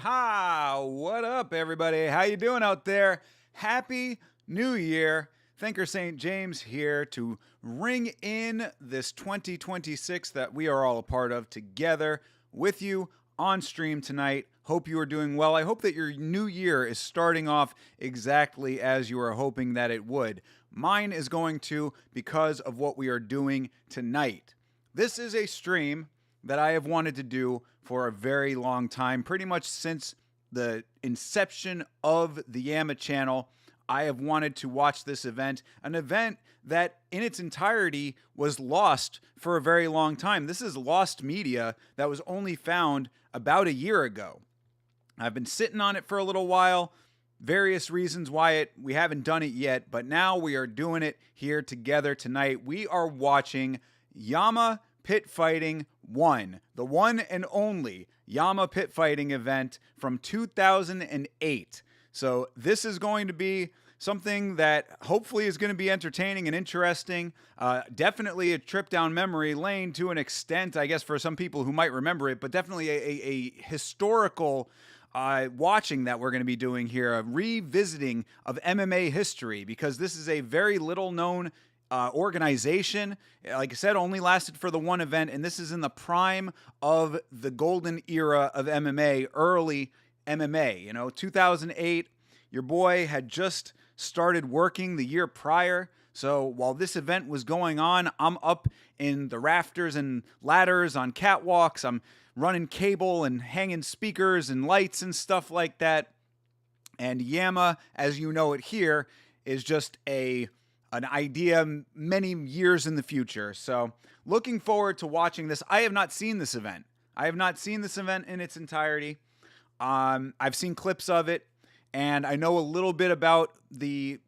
Haha, what up everybody? How you doing out there? Happy New Year. Thinker St. James here to ring in this 2026 that we are all a part of together with you on stream tonight. Hope you are doing well. I hope that your new year is starting off exactly as you are hoping that it would. Mine is going to because of what we are doing tonight. This is a stream that I have wanted to do for a very long time, pretty much since the inception of the Yamma channel. I have wanted to watch this event, an event that in its entirety was lost for a very long time. This is lost media that was only found about a year ago. I've been sitting on it for a little while, various reasons why we haven't done it yet, but now we are doing it here together tonight. We are watching Yamma Pit Fighting 1, the one and only Yamma Pit Fighting event from 2008. So this is going to be something that hopefully is going to be entertaining and interesting. Definitely a trip down memory lane to an extent, I guess, for some people who might remember it, but definitely a historical watching that we're going to be doing here, a revisiting of MMA history, because this is a very little known organization. Like I said, only lasted for the one event, and this is in the prime of the golden era of MMA, early MMA. 2008, your boy had just started working the year prior. So while this event was going on, I'm up in the rafters and ladders on catwalks. I'm running cable and hanging speakers and lights and stuff like that. And Yamma, as you know it here, is just an idea many years in the future. So looking forward to watching this. I have not seen this event. I have not seen this event in its entirety. I've seen clips of it, and I know a little bit about the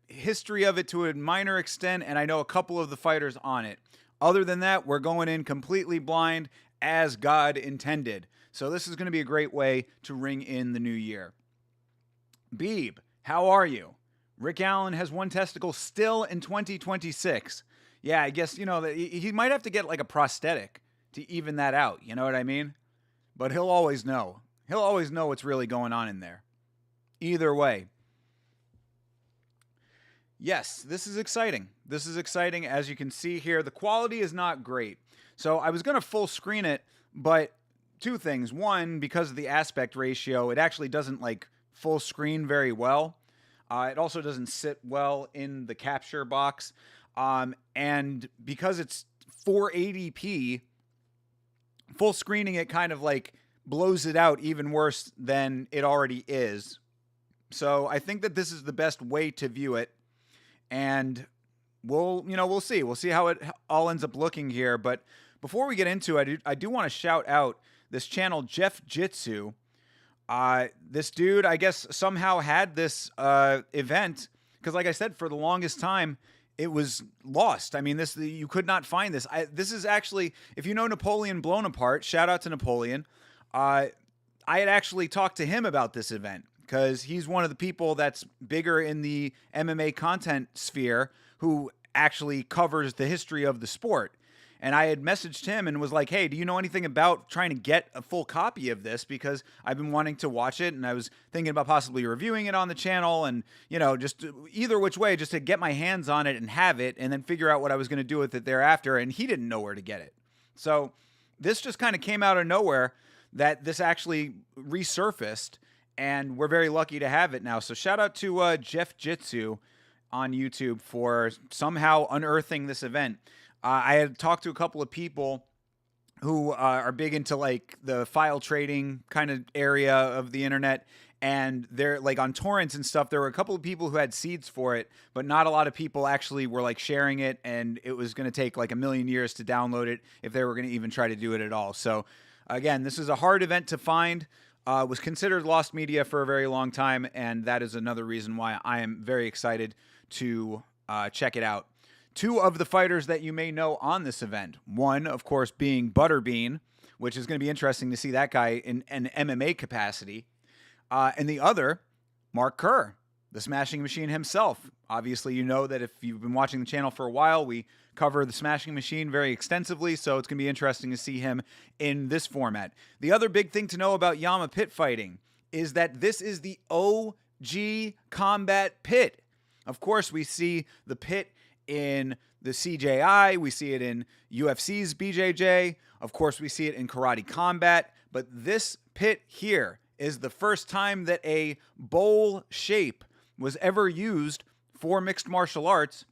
history of it to a minor extent, and I know a couple of the fighters on it. Other than that, we're going in completely blind as God intended. So this is going to be a great way to ring in the new year. Beeb, how are you? Rick Allen has one testicle still in 2026. Yeah, I guess, he might have to get like a prosthetic to even that out. You know what I mean? But he'll always know. He'll always know what's really going on in there. Either way. Yes, this is exciting. This is exciting. As you can see here, the quality is not great. So I was going to full screen it, but two things. One, because of the aspect ratio, it actually doesn't like full screen very well. It also doesn't sit well in the capture box. And because it's 480p, full screening it kind of like blows it out even worse than it already is. So I think that this is the best way to view it. And we'll see. We'll see how it all ends up looking here. But before we get into it, I do want to shout out this channel, Jeff Jitsu. This dude, I guess, somehow had this event because, like I said, for the longest time, it was lost. I mean, you could not find this. This is actually, if you know Napoleon Blown Apart, shout out to Napoleon. I had actually talked to him about this event because he's one of the people that's bigger in the MMA content sphere who actually covers the history of the sport. And I had messaged him and was like, hey, do you know anything about trying to get a full copy of this? Because I've been wanting to watch it, and I was thinking about possibly reviewing it on the channel and, just either which way, just to get my hands on it and have it and then figure out what I was going to do with it thereafter. And he didn't know where to get it. So this just kind of came out of nowhere that this actually resurfaced, and we're very lucky to have it now. So shout out to Jeff Jitsu. on YouTube for somehow unearthing this event. I had talked to a couple of people who are big into like the file trading kind of area of the internet. And they're like on torrents and stuff. There were a couple of people who had seeds for it, but not a lot of people actually were like sharing it. And it was going to take like a million years to download it if they were going to even try to do it at all. So again, this is a hard event to find. Was considered lost media for a very long time. And that is another reason why I am very excited to check it out. Two of the fighters that you may know on this event. One, of course, being Butterbean, which is going to be interesting to see that guy in an MMA capacity. And the other, Mark Kerr, the Smashing Machine himself. Obviously, you know that if you've been watching the channel for a while, we cover the Smashing Machine very extensively, so it's going to be interesting to see him in this format. The other big thing to know about Yamma Pit Fighting is that this is the OG combat pit. Of course, we see the pit in the CJI, we see it in UFC's BJJ, of course, we see it in Karate Combat, but this pit here is the first time that a bowl shape was ever used for mixed martial arts,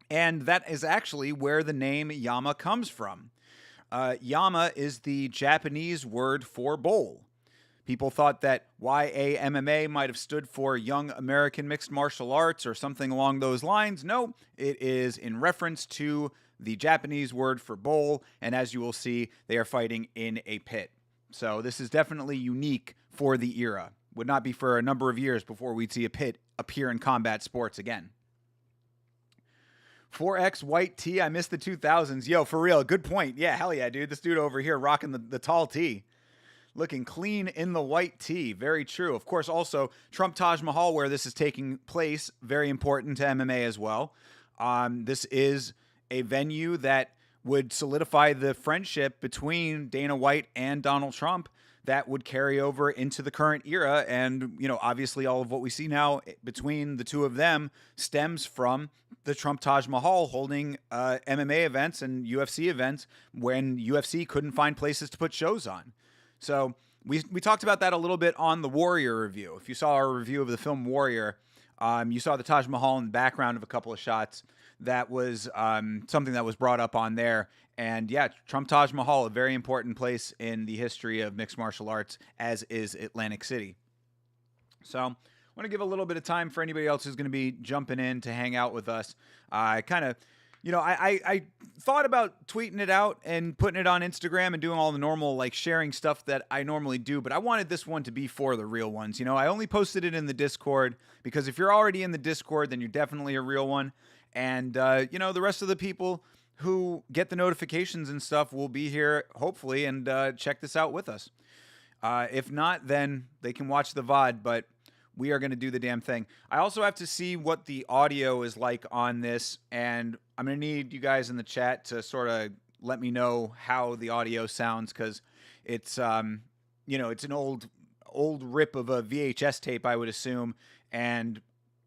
and that is actually where the name Yamma comes from. Yamma is the Japanese word for bowl. People thought that YAMMA might have stood for Young American Mixed Martial Arts or something along those lines. No, it is in reference to the Japanese word for bowl, and as you will see, they are fighting in a pit. So this is definitely unique for the era. Would not be for a number of years before we'd see a pit appear in combat sports again. 4X white tee. I missed the 2000s. Yo, for real. Good point. Yeah, hell yeah, dude. This dude over here rocking the tall tee. Looking clean in the white tee. Very true. Of course, also, Trump Taj Mahal, where this is taking place, very important to MMA as well. This is a venue that would solidify the friendship between Dana White and Donald Trump that would carry over into the current era. And, you know, obviously all of what we see now between the two of them stems from the Trump Taj Mahal holding MMA events and UFC events when UFC couldn't find places to put shows on. So we talked about that a little bit on the Warrior review. If you saw our review of the film Warrior, you saw the Taj Mahal in the background of a couple of shots. That was something that was brought up on there. And yeah, Trump Taj Mahal, a very important place in the history of mixed martial arts, as is Atlantic City. So I want to give a little bit of time for anybody else who's going to be jumping in to hang out with us. I kind of, you know, I thought about tweeting it out and putting it on Instagram and doing all the normal, like, sharing stuff that I normally do, but I wanted this one to be for the real ones. You know, I only posted it in the Discord because if you're already in the Discord, then you're definitely a real one. And, you know, the rest of the people who get the notifications and stuff will be here, hopefully, and check this out with us. If not, then they can watch the VOD, but we are going to do the damn thing. I also have to see what the audio is like on this, and I'm going to need you guys in the chat to sort of let me know how the audio sounds, because it's, you know, it's an old rip of a VHS tape, I would assume, and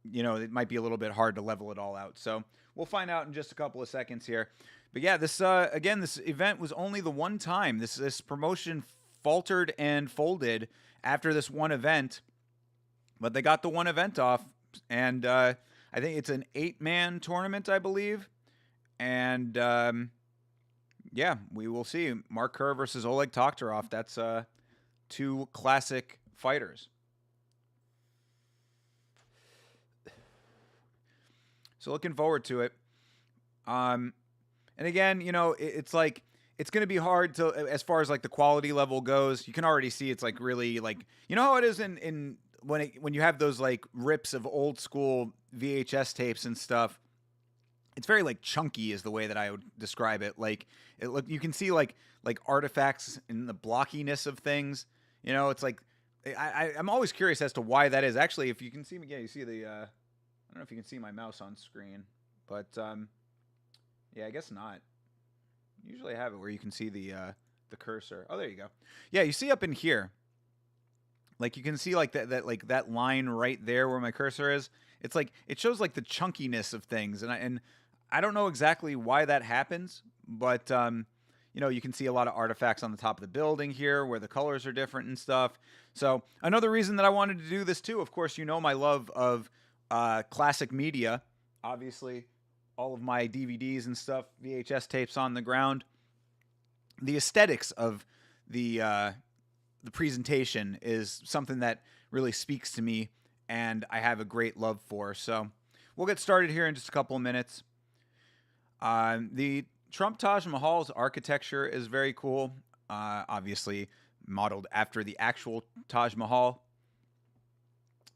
you know, it might be a little bit hard to level it all out. So we'll find out in just a couple of seconds here. But yeah, this again, this event was only the one time. This promotion faltered and folded after this one event, but they got the one event off, and I think it's an 8-man tournament, I believe. And yeah, we will see. Mark Kerr versus Oleg Toktarov. That's two classic fighters. So looking forward to it. And again, you know, it's like, it's going to be hard to, as far as like the quality level goes, you can already see it's like really like, you know how it is in when you have those like rips of old school VHS tapes and stuff, it's very like chunky is the way that I would describe it. Like you can see like artifacts in the blockiness of things, you know, it's like, I'm always curious as to why that is. Actually, if you can see me, yeah, you see the, I don't know if you can see my mouse on screen, but yeah, I guess not. Usually I have it where you can see the cursor. Oh, there you go. Yeah, you see up in here, like you can see like that line right there where my cursor is. It's like it shows like the chunkiness of things, and I don't know exactly why that happens, but you know, you can see a lot of artifacts on the top of the building here where the colors are different and stuff. So another reason that I wanted to do this too, of course, you know my love of classic media, obviously, all of my DVDs and stuff, VHS tapes on the ground. The aesthetics of the presentation is something that really speaks to me, and I have a great love for. So we'll get started here in just a couple of minutes. The Trump Taj Mahal's architecture is very cool. Obviously, modeled after the actual Taj Mahal.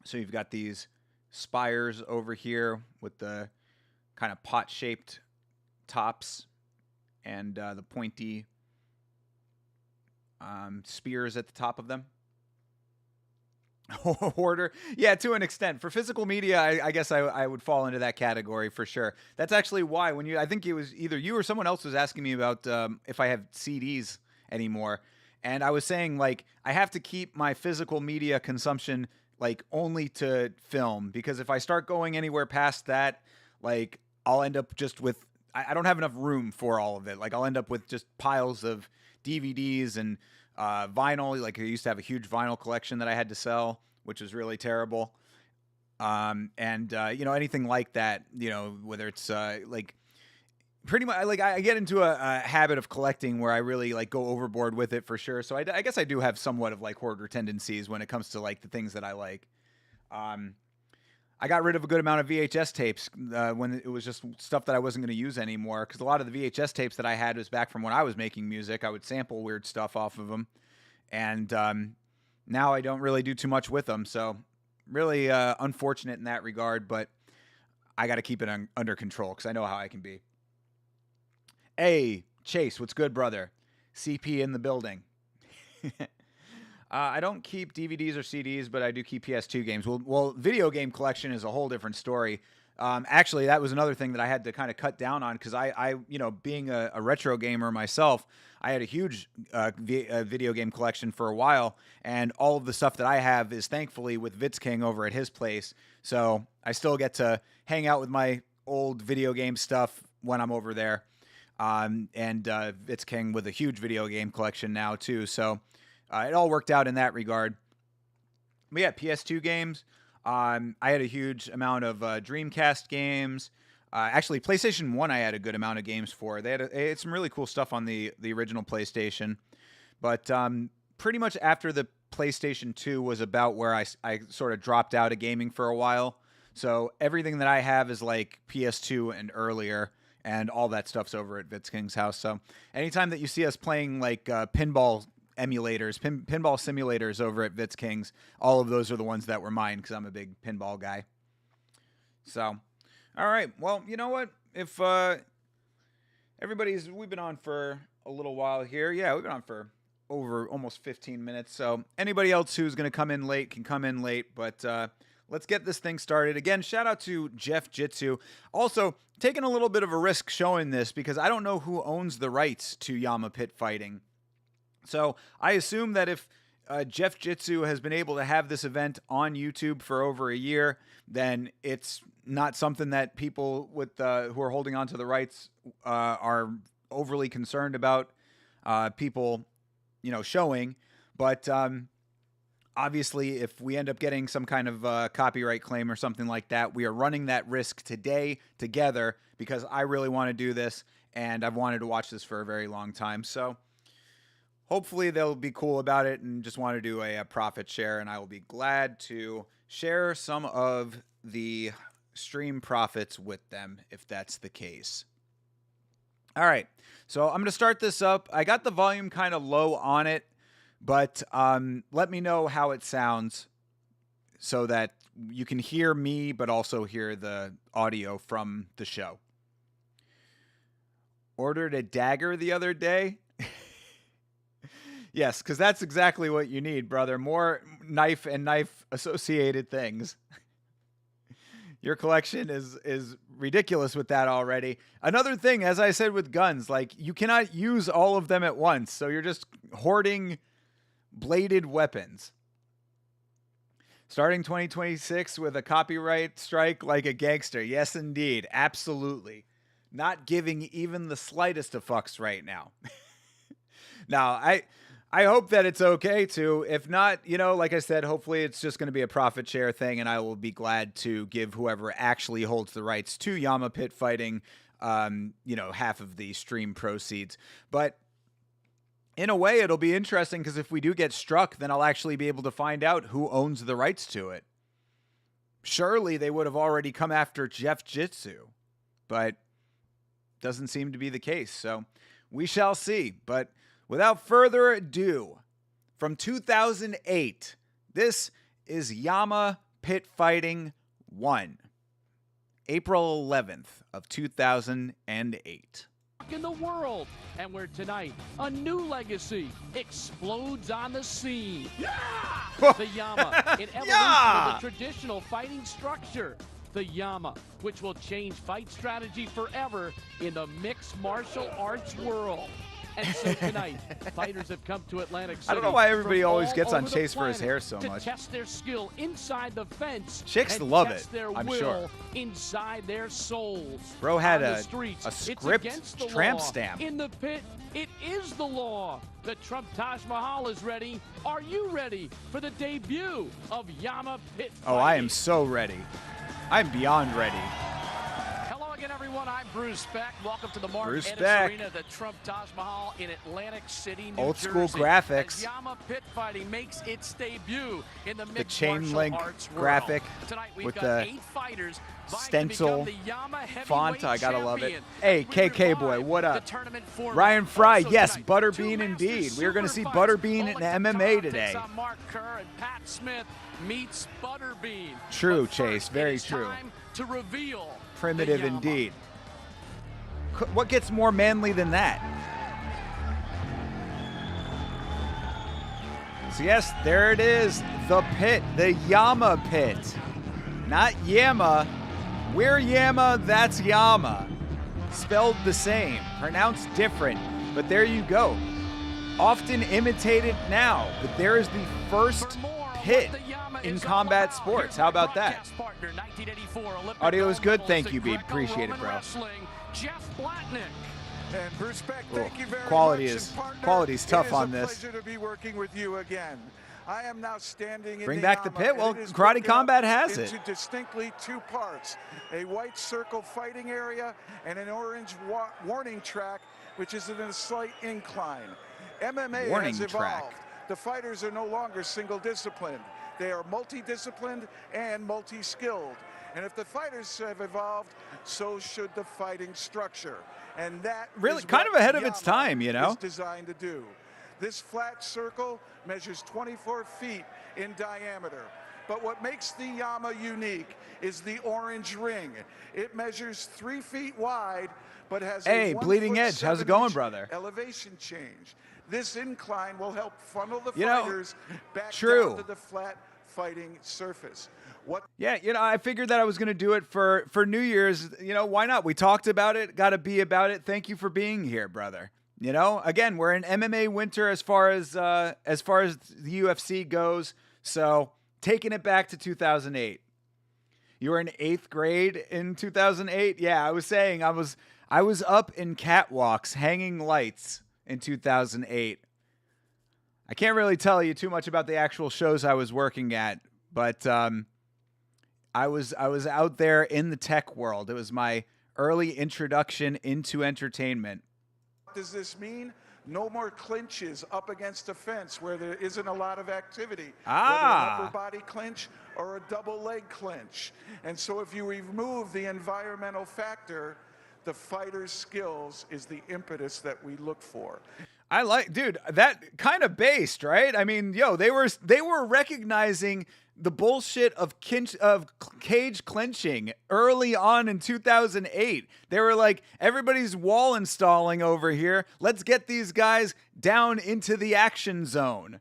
So you've got these spires over here with the kind of pot-shaped tops and the pointy spears at the top of them. Hoarder, yeah, to an extent. For physical media, I guess I would fall into that category for sure. That's actually why I think it was either you or someone else was asking me about if I have CDs anymore, and I was saying like I have to keep my physical media consumption like only to film, because if I start going anywhere past that, like I'll end up just with I don't have enough room for all of it. Like I'll end up with just piles of DVDs and vinyl. Like I used to have a huge vinyl collection that I had to sell, which was really terrible. Anything like that, whether it's like pretty much like I get into a habit of collecting where I really like go overboard with it for sure. So I guess I do have somewhat of like hoarder tendencies when it comes to like the things that I like. I got rid of a good amount of VHS tapes when it was just stuff that I wasn't going to use anymore, because a lot of the VHS tapes that I had was back from when I was making music. I would sample weird stuff off of them, and now I don't really do too much with them. So really unfortunate in that regard, but I got to keep it under control because I know how I can be. Hey, Chase, what's good, brother? CP in the building. I don't keep DVDs or CDs, but I do keep PS2 games. Well, video game collection is a whole different story. Actually, that was another thing that I had to kind of cut down on, because I being a retro gamer myself, I had a huge video game collection for a while, and all of the stuff that I have is thankfully with Vitz King over at his place. So I still get to hang out with my old video game stuff when I'm over there. Vitz King with a huge video game collection now too. So it all worked out in that regard. But yeah, PS2 games. I had a huge amount of Dreamcast games. Actually, PlayStation 1 I had a good amount of games for. They had some really cool stuff on the original PlayStation. But pretty much after the PlayStation 2 was about where I sort of dropped out of gaming for a while. So everything that I have is like PS2 and earlier, and all that stuff's over at Vitz King's house. So anytime that you see us playing like pinball emulators, pinball simulators over at Vitz King's, all of those are the ones that were mine, because I'm a big pinball guy. So, all right. Well, you know what? If we've been on for a little while here. Yeah, we've been on for over almost 15 minutes. So anybody else who's going to come in late can come in late, but let's get this thing started. Again, shout out to Jeff Jitsu. Also, taking a little bit of a risk showing this, because I don't know who owns the rights to Yamma Pit Fighting. So I assume that if Jeff Jitsu has been able to have this event on YouTube for over a year, then it's not something that people with who are holding on to the rights are overly concerned about people, showing. But obviously, if we end up getting some kind of copyright claim or something like that, we are running that risk today together, because I really want to do this, and I've wanted to watch this for a very long time. So hopefully they'll be cool about it and just want to do a profit share, and I will be glad to share some of the stream profits with them if that's the case. All right, so I'm going to start this up. I got the volume kind of low on it, but let me know how it sounds so that you can hear me but also hear the audio from the show. Ordered a dagger the other day. Yes, because that's exactly what you need, brother. More knife and knife-associated things. Your collection is ridiculous with that already. Another thing, as I said with guns, like you cannot use all of them at once, so you're just hoarding bladed weapons. Starting 2026 with a copyright strike like a gangster. Yes, indeed. Absolutely. Not giving even the slightest of fucks right now. Now, I hope that it's okay too. If not, like I said, hopefully it's just going to be a profit share thing, and I will be glad to give whoever actually holds the rights to Yamma Pit Fighting, half of the stream proceeds. But in a way, it'll be interesting because if we do get struck, then I'll actually be able to find out who owns the rights to it. Surely they would have already come after Jeff Jitsu, but doesn't seem to be the case. So we shall see. But without further ado, from 2008, this is Yamma Pit Fighting 1, April 11th of 2008. In the world, and where tonight a new legacy explodes on the scene. Yeah! The Yamma, an evolution of the traditional fighting structure. The Yamma, which will change fight strategy forever in the mixed martial arts world. And so tonight, fighters have come to Atlantic City. I don't know why everybody always gets on Chase for his hair so much. To test their skill inside the fence. Chicks and love test it, their I'm will sure. Inside their souls. Bro had On the a streets, script tramp law. stamp. In the pit, it is the law. The Trump Taj Mahal is ready. Are you ready for the debut of Yamma Pit Fighting? Oh, I am so ready. I'm beyond ready. Hello again, everyone. I'm Bruce Beck. Welcome to the Mark Bruce Ennis Beck. Arena, the Trump Taj Mahal in Atlantic City, New Old Jersey. school graphics. As Yamma Pit Fighting makes its debut in the mixed chain martial link arts world. graphic Tonight we've with got the 8 fighters stencil vying to become the Yamma font. heavyweight I gotta love it. champion. Hey, We KK boy, revive what the up? tournament format. Ryan Fry, Also yes, tonight, Butterbean 2 master indeed. We are going to see super Butterbean fights. in Oleg MMA Taktarov today. takes on Mark Kerr, and Pat Smith meets Butterbean. True, But Chase, first, very it is true. time to reveal Primitive the Yamma. indeed. What gets more manly than that? So yes, there it is, the pit, the Yamma Pit. Not Yamma. We're Yamma, that's Yamma. Spelled the same, pronounced different, but there you go. Often imitated now, but there is the first pit in combat sports. How about that? Audio is good, thank you, Beeb. Appreciate it, bro. Jeff Blatnick. And Bruce Beck, thank you very quality much. is- And partner, quality's tough on It this. is a pleasure to be working with you again. I am now standing in Bring the back the Yamma, pit? and Well, it is Karate broken up Combat has it. into distinctly 2 parts: a white circle fighting area and an orange warning track, which is in a slight incline. MMA Warning has track. evolved. The fighters are no longer single-disciplined. They are multi-disciplined and multi-skilled. And if the fighters have evolved, so should the fighting structure. And that Really is kind what of ahead of its Yamma time, you know? is designed to do. This flat circle measures 24 feet in diameter. But what makes the Yamma unique is the orange ring. It measures 3 feet wide, but has Hey, a 1 Bleeding foot Edge, how's it going, 7-inch brother? elevation change. This incline will help funnel the You know, fighters back true. down to the flat fighting surface. What Yeah, I figured that I was going to do it for New Year's. Why not? We talked about it, got to be about it. Thank you for being here, brother. Again, we're in MMA winter as far as the UFC goes. So, taking it back to 2008. You were in 8th grade in 2008? Yeah, I was saying I was up in catwalks hanging lights in 2008. I can't really tell you too much about the actual shows I was working at, but I was out there in the tech world. It was my early introduction into entertainment. What does this mean? No more clinches up against a fence where there isn't a lot of activity. Whether an upper body clinch or a double leg clinch. And so if you remove the environmental factor, the fighter's skills is the impetus that we look for. Dude, that kind of based, right? I mean, they were recognizing the bullshit of cage clinching early on in 2008. They were like, everybody's wall installing over here. Let's get these guys down into the action zone.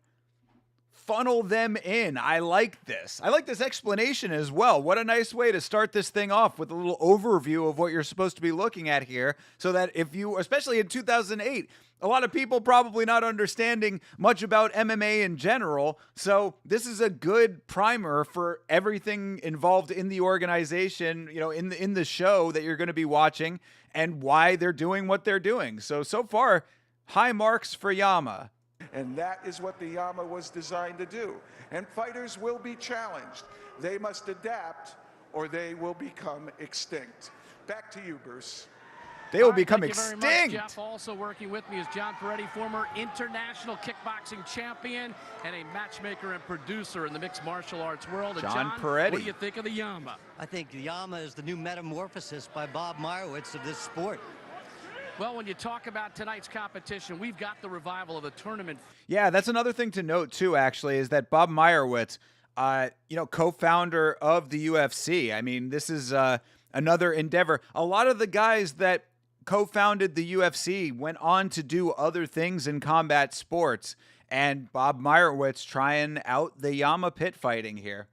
Funnel them in. I like this. I like this explanation as well. What a nice way to start this thing off with a little overview of what you're supposed to be looking at here. So that if you, especially in 2008, a lot of people probably not understanding much about MMA in general. So this is a good primer for everything involved in the organization, in the show that you're going to be watching and why they're doing what they're doing. So far, high marks for Yamma. And that is what the Yamma was designed to do. And fighters will be challenged. They must adapt or they will become extinct. Back to you, Bruce. They will become thank you very extinct. much, Jeff. Also working with me is John Peretti, former international kickboxing champion and a matchmaker and producer in the mixed martial arts world. And John John, Peretti. what do you think of the Yamma? I think the Yamma is the new metamorphosis by Bob Meyerowitz of this sport. Well, when you talk about tonight's competition, we've got the revival of the tournament. Yeah, that's another thing to note too, actually, is that Bob Meyerowitz, co-founder of the UFC. I mean, this is another endeavor. A lot of the guys that co-founded the UFC went on to do other things in combat sports, and Bob Meyerowitz trying out the Yamma Pit Fighting here.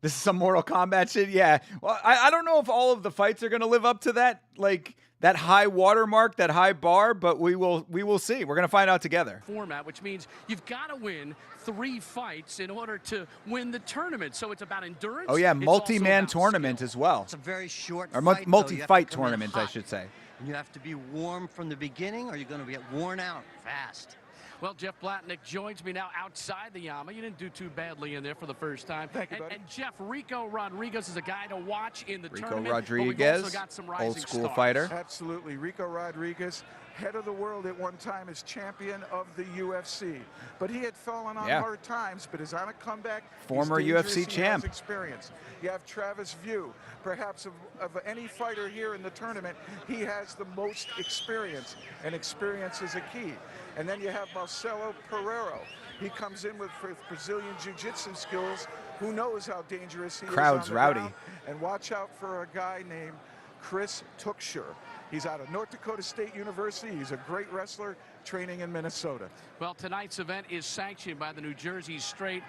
This is some Mortal Kombat shit. Yeah. Well, I don't know if all of the fights are going to live up to that, like that high watermark, that high bar, but we will see. We're going to find out together. Format, which means you've got to win 3 fights in order to win the tournament. So it's about endurance. Oh yeah, It's multi-man also about tournament skill. as well. It's a very short Or fight, multi-fight though. You have to come in tournament, I hot. should say. And you have to be warm from the beginning, or you're going to get worn out fast. Well, Jeff Blatnick joins me now outside the Yamma. You didn't do too badly in there for the first time. Thank you, buddy. And Jeff, Rico Rodriguez is a guy to watch in the Rico tournament. Rodriguez, but we've also got some rising old school stars. fighter. Absolutely. Rico Rodriguez, head of the world at one time as champion of the UFC. But he had fallen on hard times, but is on a comeback. Former He's dangerous. UFC He has champ. experience. You have Travis View. Perhaps of any fighter here in the tournament, he has the most experience, and experience is a key. And then you have Marcelo Pereiro. He comes in with Brazilian jiu-jitsu skills. Who knows how dangerous he Crowd's is on the rowdy. ground. And watch out for a guy named Chris Tuchscher. He's out of North Dakota State University. He's a great wrestler training in Minnesota. Well, tonight's event is sanctioned by the New Jersey State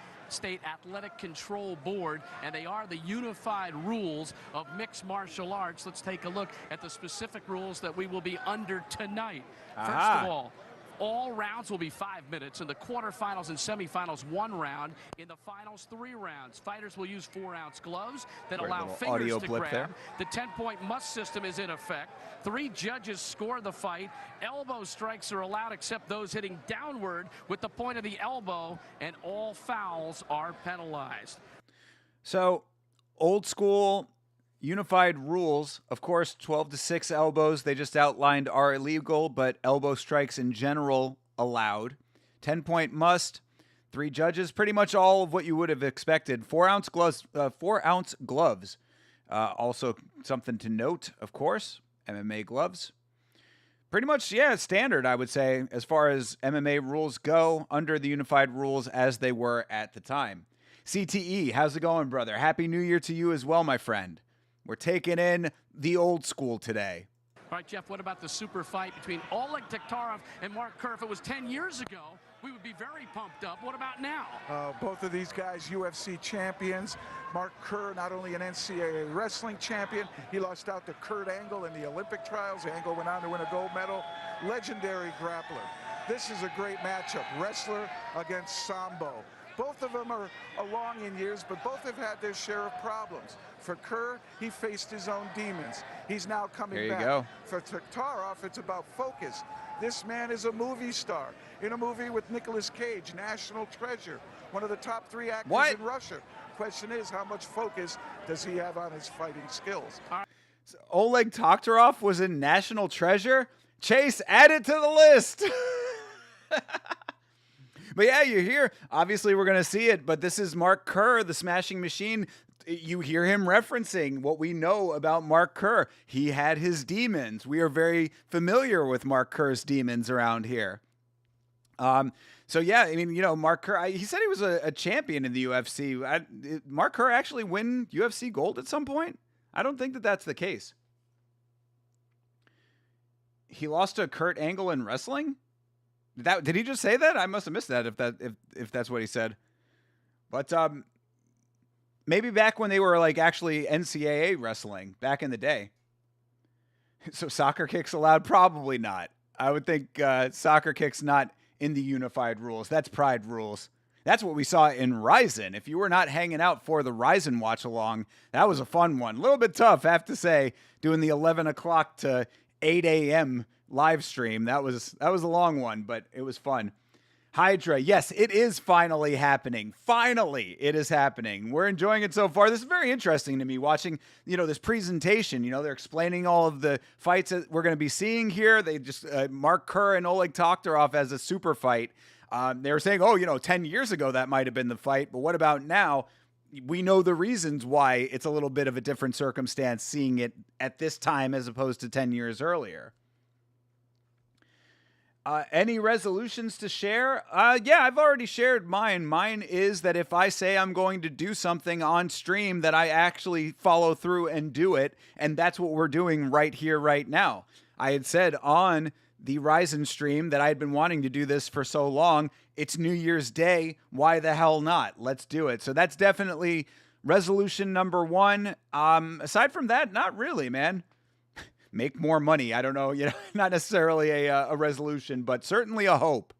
Athletic Control Board, and they are the unified rules of mixed martial arts. Let's take a look at the specific rules that we will be under tonight. First of all rounds will be 5 minutes. In the quarterfinals and semifinals, 1 round. In the finals, 3 rounds. Fighters will use 4-ounce gloves that Great allow little fingers audio to blip grab. there. The 10-point must system is in effect. 3 judges score the fight. Elbow strikes are allowed except those hitting downward with the point of the elbow, and all fouls are penalized. So, old school unified rules. Of course, 12 to 6 elbows they just outlined are illegal, but elbow strikes in general allowed. 10-point must. 3 judges, pretty much all of what you would have expected. 4-ounce gloves. 4-ounce gloves. Also something to note, of course. MMA gloves. Pretty much, yeah, standard, I would say, as far as MMA rules go, under the unified rules as they were at the time. CTE, how's it going, brother? Happy New Year to you as well, my friend. We're taking in the old school today. All right, Jeff, what about the super fight between Oleg Taktarov and Mark Kerr? If it was 10 years ago, we would be very pumped up. What about now? Both of these guys, UFC champions. Mark Kerr, not only an NCAA wrestling champion, he lost out to Kurt Angle in the Olympic trials. Angle went on to win a gold medal. Legendary grappler. This is a great matchup. Wrestler against Sambo. Both of them are along in years, but both have had their share of problems. For Kerr, he faced his own demons. He's now coming There you back. go. For Taktarov, it's about focus. This man is a movie star in a movie with Nicolas Cage, National Treasure, one of the top 3 actors in Russia. Question is, how much focus does he have on his fighting skills? So Oleg Taktarov was in National Treasure. Chase, add it to the list. But yeah, you're here. Obviously, we're going to see it, but this is Mark Kerr, the Smashing Machine. You hear him referencing what we know about Mark Kerr. He had his demons. We are very familiar with Mark Kerr's demons around here. So yeah, I mean, Mark Kerr, he said he was a champion in the UFC. Did Mark Kerr actually win UFC gold at some point? I don't think that that's the case. He lost to Kurt Angle in wrestling? Did he just say that? I must have missed that if that's what he said. But maybe back when they were like actually NCAA wrestling back in the day. So soccer kicks allowed? Probably not. I would think soccer kicks not in the unified rules. That's Pride rules. That's what we saw in Ryzen. If you were not hanging out for the Ryzen watch along, that was a fun one. A little bit tough, I have to say, doing the 11 o'clock to 8 a.m. live stream. That was a long one, but it was fun. Hydra, yes, it is finally happening. Finally, it is happening. We're enjoying it so far. This is very interesting to me, watching, this presentation. They're explaining all of the fights that we're going to be seeing here. They just, Mark Kerr and Oleg Toktarov as a super fight. They were saying, 10 years ago that might have been the fight, but what about now? We know the reasons why it's a little bit of a different circumstance seeing it at this time as opposed to 10 years earlier. Any resolutions to share? Yeah, I've already shared mine. Mine is that if I say I'm going to do something on stream, that I actually follow through and do it. And that's what we're doing right here, right now. I had said on the Ryzen stream that I had been wanting to do this for so long. It's New Year's Day. Why the hell not? Let's do it. So that's definitely resolution number one. Aside from that, not really, man. Make more money. I don't know, not necessarily a resolution, but certainly a hope.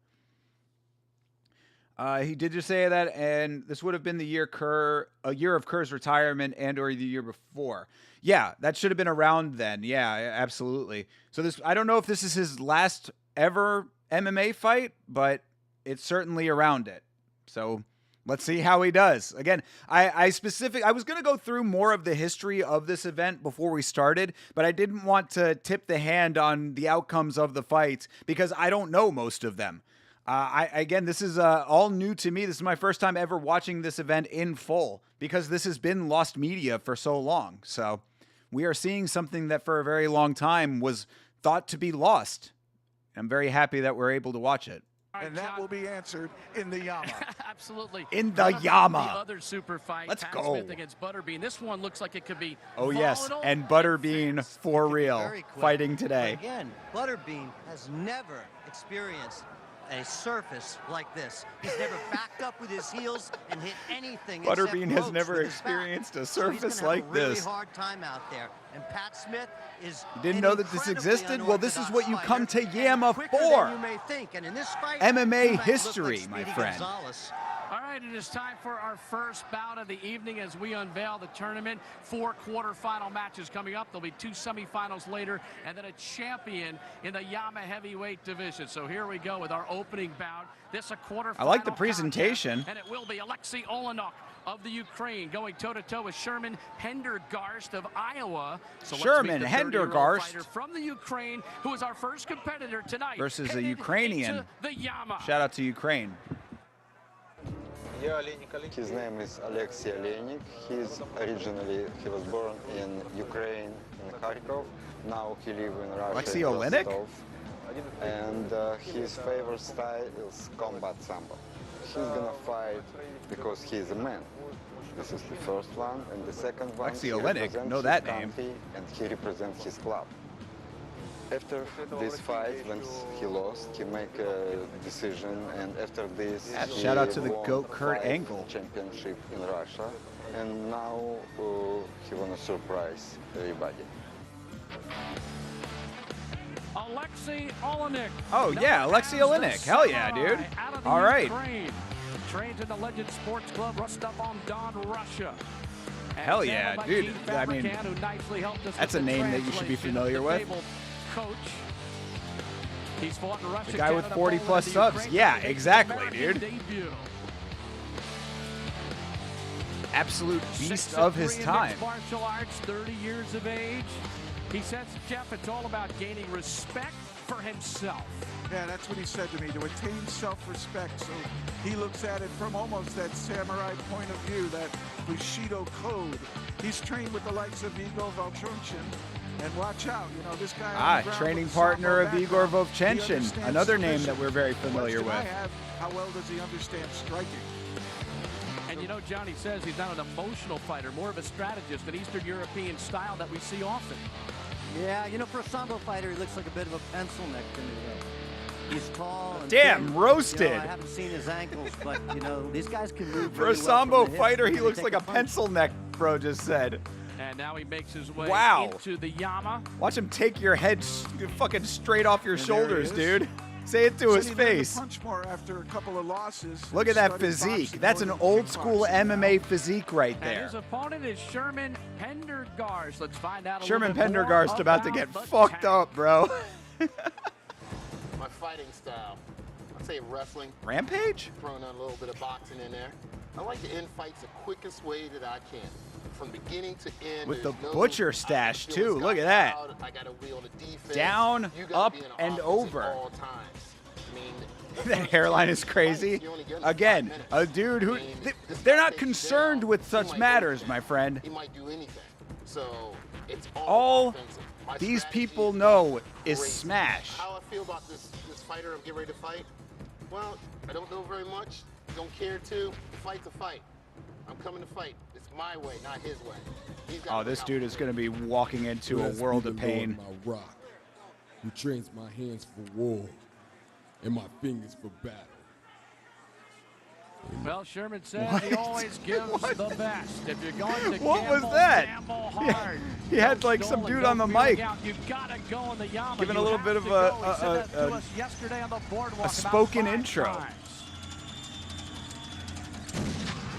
He did just say that, and this would have been a year of Kerr's retirement and or the year before. Yeah, that should have been around then. Yeah, absolutely. So I don't know if this is his last ever MMA fight, but it's certainly around it. So let's see how he does. Again, I was going to go through more of the history of this event before we started, but I didn't want to tip the hand on the outcomes of the fights because I don't know most of them. Again, this is all new to me. This is my first time ever watching this event in full because this has been lost media for so long. So we are seeing something that for a very long time was thought to be lost. I'm very happy that we're able to watch it. And that will be answered in the Yamma. Absolutely. In the Yamma. The other super fight. Let's Pat go. Smith against Butterbean. This one looks like it could be. Oh yes, and Butterbean for real fighting today. But again, Butterbean has never experienced a surface like this. He's never backed up with his heels and hit anything. Butterbean has never experienced a surface like this. Have a really hard time out there. And Pat Smith is. You didn't know that this existed? Well, this is what you come to Yamma for. MMA history, my friend. All right, it is time for our first bout of the evening as we unveil the tournament. 4 quarterfinal matches coming up. There'll be 2 semifinals later, and then a champion in the Yamma heavyweight division. So here we go with our opening bout. This a quarterfinal. I like the presentation. Contest, and it will be Alexei Olenuk of the Ukraine going toe-to-toe with Sherman Pendergast of Iowa. So Sherman Pendergast from the Ukraine, who is our first competitor tonight. Versus a Ukrainian. Shout out to Ukraine. His name is Alexei Olenik. He was born in Ukraine, in Kharkov. Now he lives in Russia. Alexei Olenik? And his favorite style is combat sambo. He's gonna fight because he's a man. This is the first one, and the second one. Alexei Olenik, know that name. And he represents his club. After this fight, when he lost, he make a decision, and after this, shout out to the GOAT Kurt Angle championship in Russia, and now he wanna surprise everybody. Alexei Olenik. Oh yeah, Alexei Olenik. Hell yeah, dude. All right. Trains in the Legend Sports Club, Rostov-on-Don, Russia. Hell yeah, dude. I mean, that's a name that you should be familiar with. Coach. He's fought in Russia, the guy with 40+ subs. Yeah, exactly, dude. Absolute beast of his time. Martial arts, 30 years of age. He says, Jeff, it's all about gaining respect for himself. Yeah, that's what he said to me, to attain self-respect. So he looks at it from almost that samurai point of view, that Bushido code. He's trained with the likes of Igor Vovchanchin. And watch out, this guy. Training partner of Igor Vovchanchin, another name that we're very familiar with. How well does he understand striking? And Johnny says he's not an emotional fighter, more of a strategist, an Eastern European style that we see often. Yeah, for a sambo fighter, he looks like a bit of a pencil neck to me. He's tall and damn thin. roasted. I haven't seen his ankles, but these guys can move. For a sambo fighter, he looks like a pencil neck, bro just said. And now he makes his way into the Yamma. Watch him take your head fucking straight off your shoulders, dude. Say it to his face. Punch more after a couple of losses. Look at that physique. That's an old school MMA physique right there. And his opponent is Sherman Pendergast. Let's find out. Sherman Pendergast about to get fucked up, bro. My fighting style. I'd say wrestling. Rampage? Throwing a little bit of boxing in there. I like to end fights the quickest way that I can. From beginning to end. With the butcher stash, too. Look at that. I gotta wheel the defense. Down, up, and over. All times. I mean, That hairline is crazy. Again, a dude who... They're not concerned with such matters, my friend. He might do anything. So, it's all offensive. My these strategy people know is crazy. smash. How I feel about this fighter I'm getting ready to fight? Well, I don't know very much. Don't care to. The fight's a fight. I'm coming to fight. It's my way, not his way. Oh, this dude is going to be walking into a world of pain. My rock, who trains my hands for war and my fingers for battle. Well, Sherman says he always gives the best. If you're going to What gamble, was that? gamble hard. He had like some dude on the mic You've got to go in the Yamma. giving a You little have bit of to go. He said that to a us yesterday on the boardwalk spoken about 5 intro. times.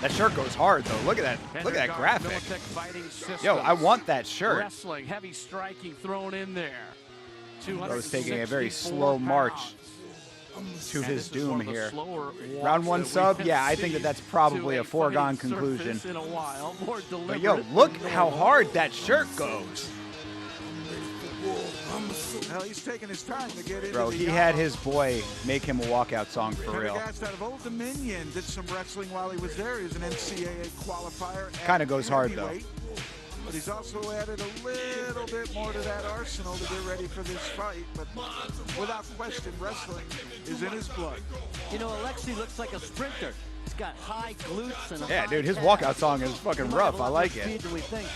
That shirt goes hard though. Look at that. Look at that graphic. Militech Fighting Systems. Yo, I want that shirt. Wrestling, heavy striking thrown in there. I was taking a very slow march to his doom here. Round 1 sub, yeah, I think that's probably a foregone conclusion. In a while. But yo, look how hard that shirt goes. Well, he's taking his time to get into Bro, the he had his boy make him a walkout song for real. Guys out of Old Dominion did some wrestling while he was there. He was an NCAA qualifier. Kinda goes hard, though. But he's also added a little bit more to that arsenal to get ready for this fight. But without question, wrestling is in his blood. You know, Alexei looks like a sprinter. He's got high glutes and a Yeah, high dude, his calf. walkout song is fucking He might rough. have a I lot like more it. speed than we think.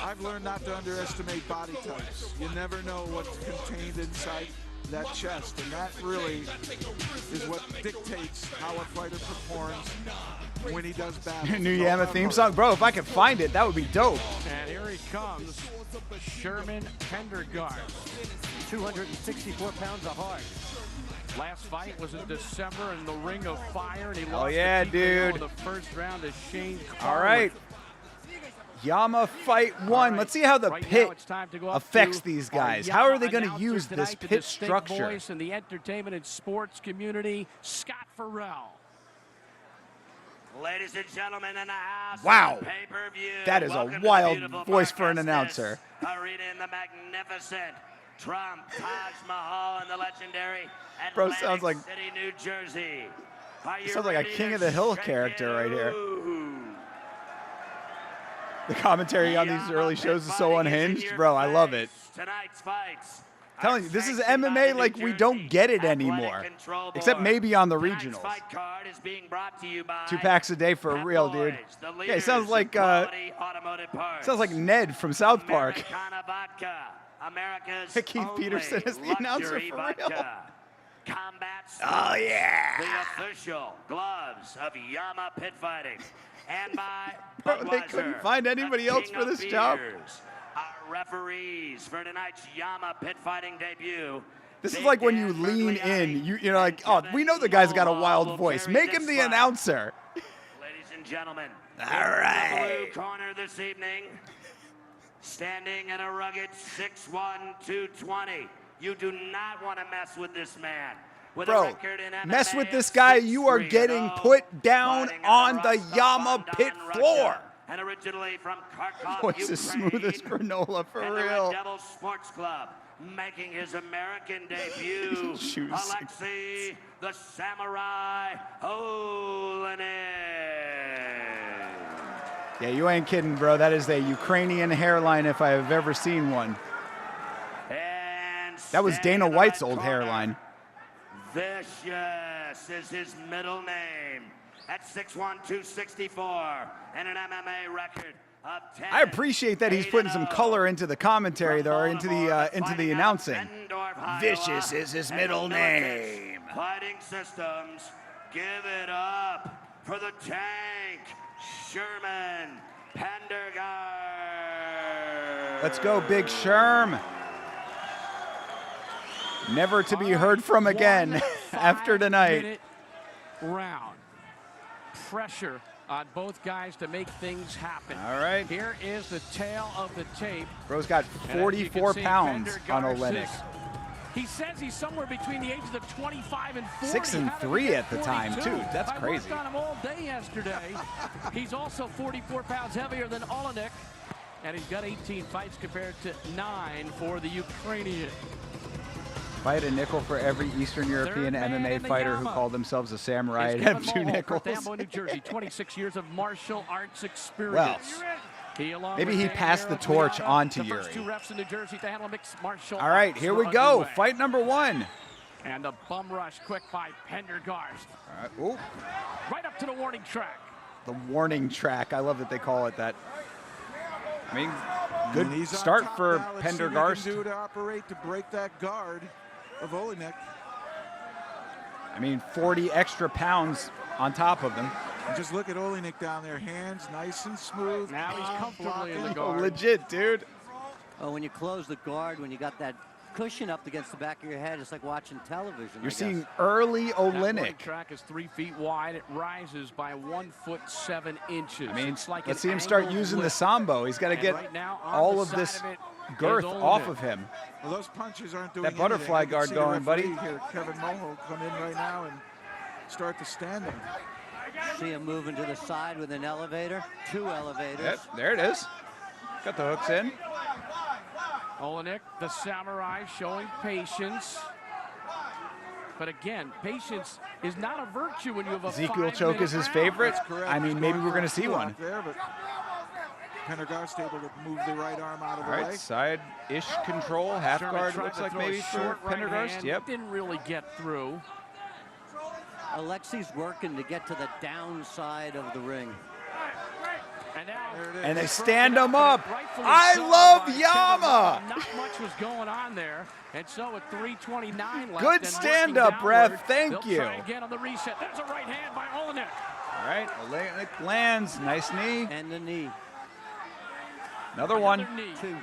I've learned not to underestimate body types. You never know what's contained inside that chest, and that really is what dictates how a fighter performs when he does battle. New Yamma theme song? Bro, if I could find it, that would be dope. And here he comes, Sherman Pendergast. 264 pounds of heart. Last fight was in December in the Ring of Fire, and he Oh lost yeah, the TKO dude. in the first round to Shane All right. Yamma Fight 1. Let's see how the pit affects these guys. How are they going to use this pit structure? Voice in the entertainment and sports community, Scott Farrell. Ladies and gentlemen in the house, Wow. pay-per-view. That is a Welcome to the wild beautiful voice for an Marcus announcer. Arena in the magnificent Trump Taj Mahal in the legendary Bro, Atlantic sounds like- City, New Jersey. Are you sounds like a ready King to of the Hill strike character right here. you? The commentary on these early shows is so unhinged. Bro, I love it. Tonight's fights. Telling you, this is MMA like we don't get it anymore. Except maybe on the regionals. 2 packs a day for real, dude. Yeah, it sounds like Ned from South Park. Keith Peterson is the announcer for real. Oh yeah. The official gloves of Yamma Pit Fighting. And by Bro, they couldn't find anybody else for this job. Our referees for tonight's Yamma Pit Fighting debut. This is like when you lean in. You're like, oh, we know the guy's got a wild voice. Make him the announcer. Ladies and gentlemen, All right. in the blue corner this evening, standing at a rugged 6'1", 220. You do not want to mess with this man. With a Bro, record in MMA mess with this of guy, you are 6-3-0, getting put down fighting on the across Yamma Bandhan, pit Russia, floor. And originally from Kharkov, Voice is smooth as Ukraine, granola for and the real. Red Devil Sports Club, making his American debut, Shoes. Alexei the Samurai Olenin. Yeah, you ain't kidding, bro. That is a Ukrainian hairline if I have ever seen one. And That was standing Dana in the White's red old corner, hairline. Vicious is his middle name. At 6'1", 264, and an MMA record of 10. I appreciate that he's putting some color into the commentary, though, or into the announcing. Vicious is his middle name. Fighting Systems, give it up for the tank, Sherman Pendergast. Let's go, Big Sherm. Never to be heard from again after tonight. 5-minute round. Pressure on both guys to make things happen. All right. Here is the tail of the tape. Bro's got 44 pounds on Olynyk. He says he's somewhere between the ages of 25 and 40. 6 and 3 at the time, too. That's crazy. I worked on him all day yesterday. He's also 44 pounds heavier than Olynyk, and he's got 18 fights compared to 9 for the Ukrainian. If I had a nickel for every Eastern European MMA fighter who called themselves a samurai, I'd have 2 nickels. New Jersey, 26 years of martial arts experience. Well, maybe he passed the torch on to Yuri. First 2 refs in New Jersey to handle mixed martial All right, here we go. Fight number 1. And a bum rush quick by Pendergast. All right. Right up to the warning track. The warning track. I love that they call it that. I mean, good start for Pendergast. Do to operate to break that guard of Olynyk. I mean, 40 extra pounds on top of them. And just look at Olynyk down there, hands nice and smooth. Now he's comfortably in the Oh, guard. legit, dude. Oh, when you close the guard, when you got that cushion up against the back of your head, it's like watching television. You're seeing early That warning Olynyk. track is 3 feet wide. It rises by 1 foot 7 inches. I mean, It's like let's an see him start angled using the lift. sambo. He's got to And get right now, on all the of side this of it girth is off Olynyk. of him. Well, those punches aren't doing That butterfly anything. You can guard see going, the referee buddy. Here, Kevin Moho, come in right now and start the standing. See him moving to the side with an elevator. 2 elevators. Yep, there it is. Got the hooks in. Olynyk, the samurai, showing patience. But again, patience is not a virtue when you have a Ezekiel choke is his favorite. That's correct. I mean, He's maybe going we're for going a to see block one. there, but Pendergast able to move the right arm out of All the way. right, side-ish control, half Sherman guard tried looks to like throw a maybe for short right Pendergast. hand, Yep. didn't really get through. Alexi's working to get to the downside of the ring. And now There it is. And they stand him up. rightfully I so love by Yamma. Kevin. Not much was going on there. And so with 3:29 left. Good and stand-up, working ref. downward, Thank they'll you. try again on the reset. There's a right hand by Olynyk. All right, Olynyk lands. Nice knee. And the knee. Another one. Another knee. 2.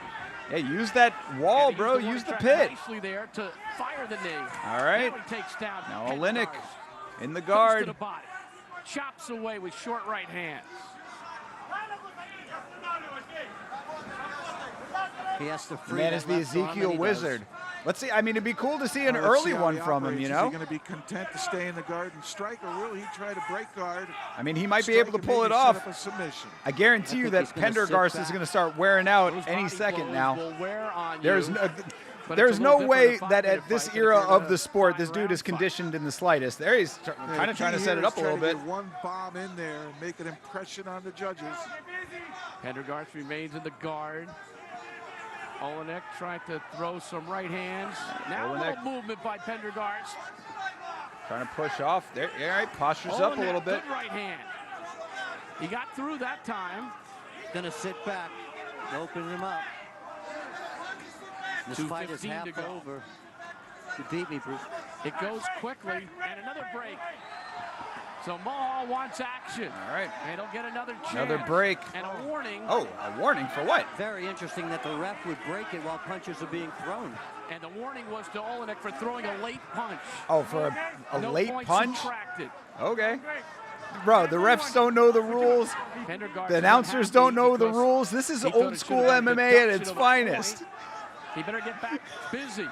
Hey, use that wall, And he bro. used Use the warning pit. track nicely there to fire the knee. All right. Now he takes down Now Pendergast. Olynyk in the Comes to guard. the body. Chops away with short right hands. He has to free Man that is the left arm, and Ezekiel he wizard. does. Let's see. I mean, it'd be cool to see an Well, let's early see how one he from him, operates. you Is know? he going to be content to stay in the guard and strike, or will he try to break guard? I mean, he might be strike able to and pull maybe it set off. up a submission? I guarantee I you think that he's gonna sit Pendergast is back. going to start wearing out Those any body second blows now. will wear on There's you. no, But there's it's a no little way different in a that 5-minute at this fight than era if you're of in the a sport, this dude 5-round is fight. conditioned in the slightest. There he's kind of trying to set it up a little bit. One bomb in there and make an impression on the judges. Pendergast remains in the guard. Olynyk trying to throw some right hands. Now a Olynyk. little movement by Pendergast. Trying to push off. There, all right, postures up a Olynyk, little bit. Good right hand. He got through that time. Gonna sit back. Open him up. This fight is 2:15 half to go. over. You beat me, Bruce. It goes quickly, and another break. So Mahal wants action. All right. And he'll get another chance. Another break. And a warning. Oh, a warning for what? Very interesting that the ref would break it while punches are being thrown. And the warning was to Olynyk for throwing a late punch. Oh, for a No late points punch? subtracted. Okay. Bro, the refs don't know the rules. Pendergast The announcers unhappy don't know the because rules. This is he thought old it school should have been a MMA at deduction its of a finest. point. He better get back busy.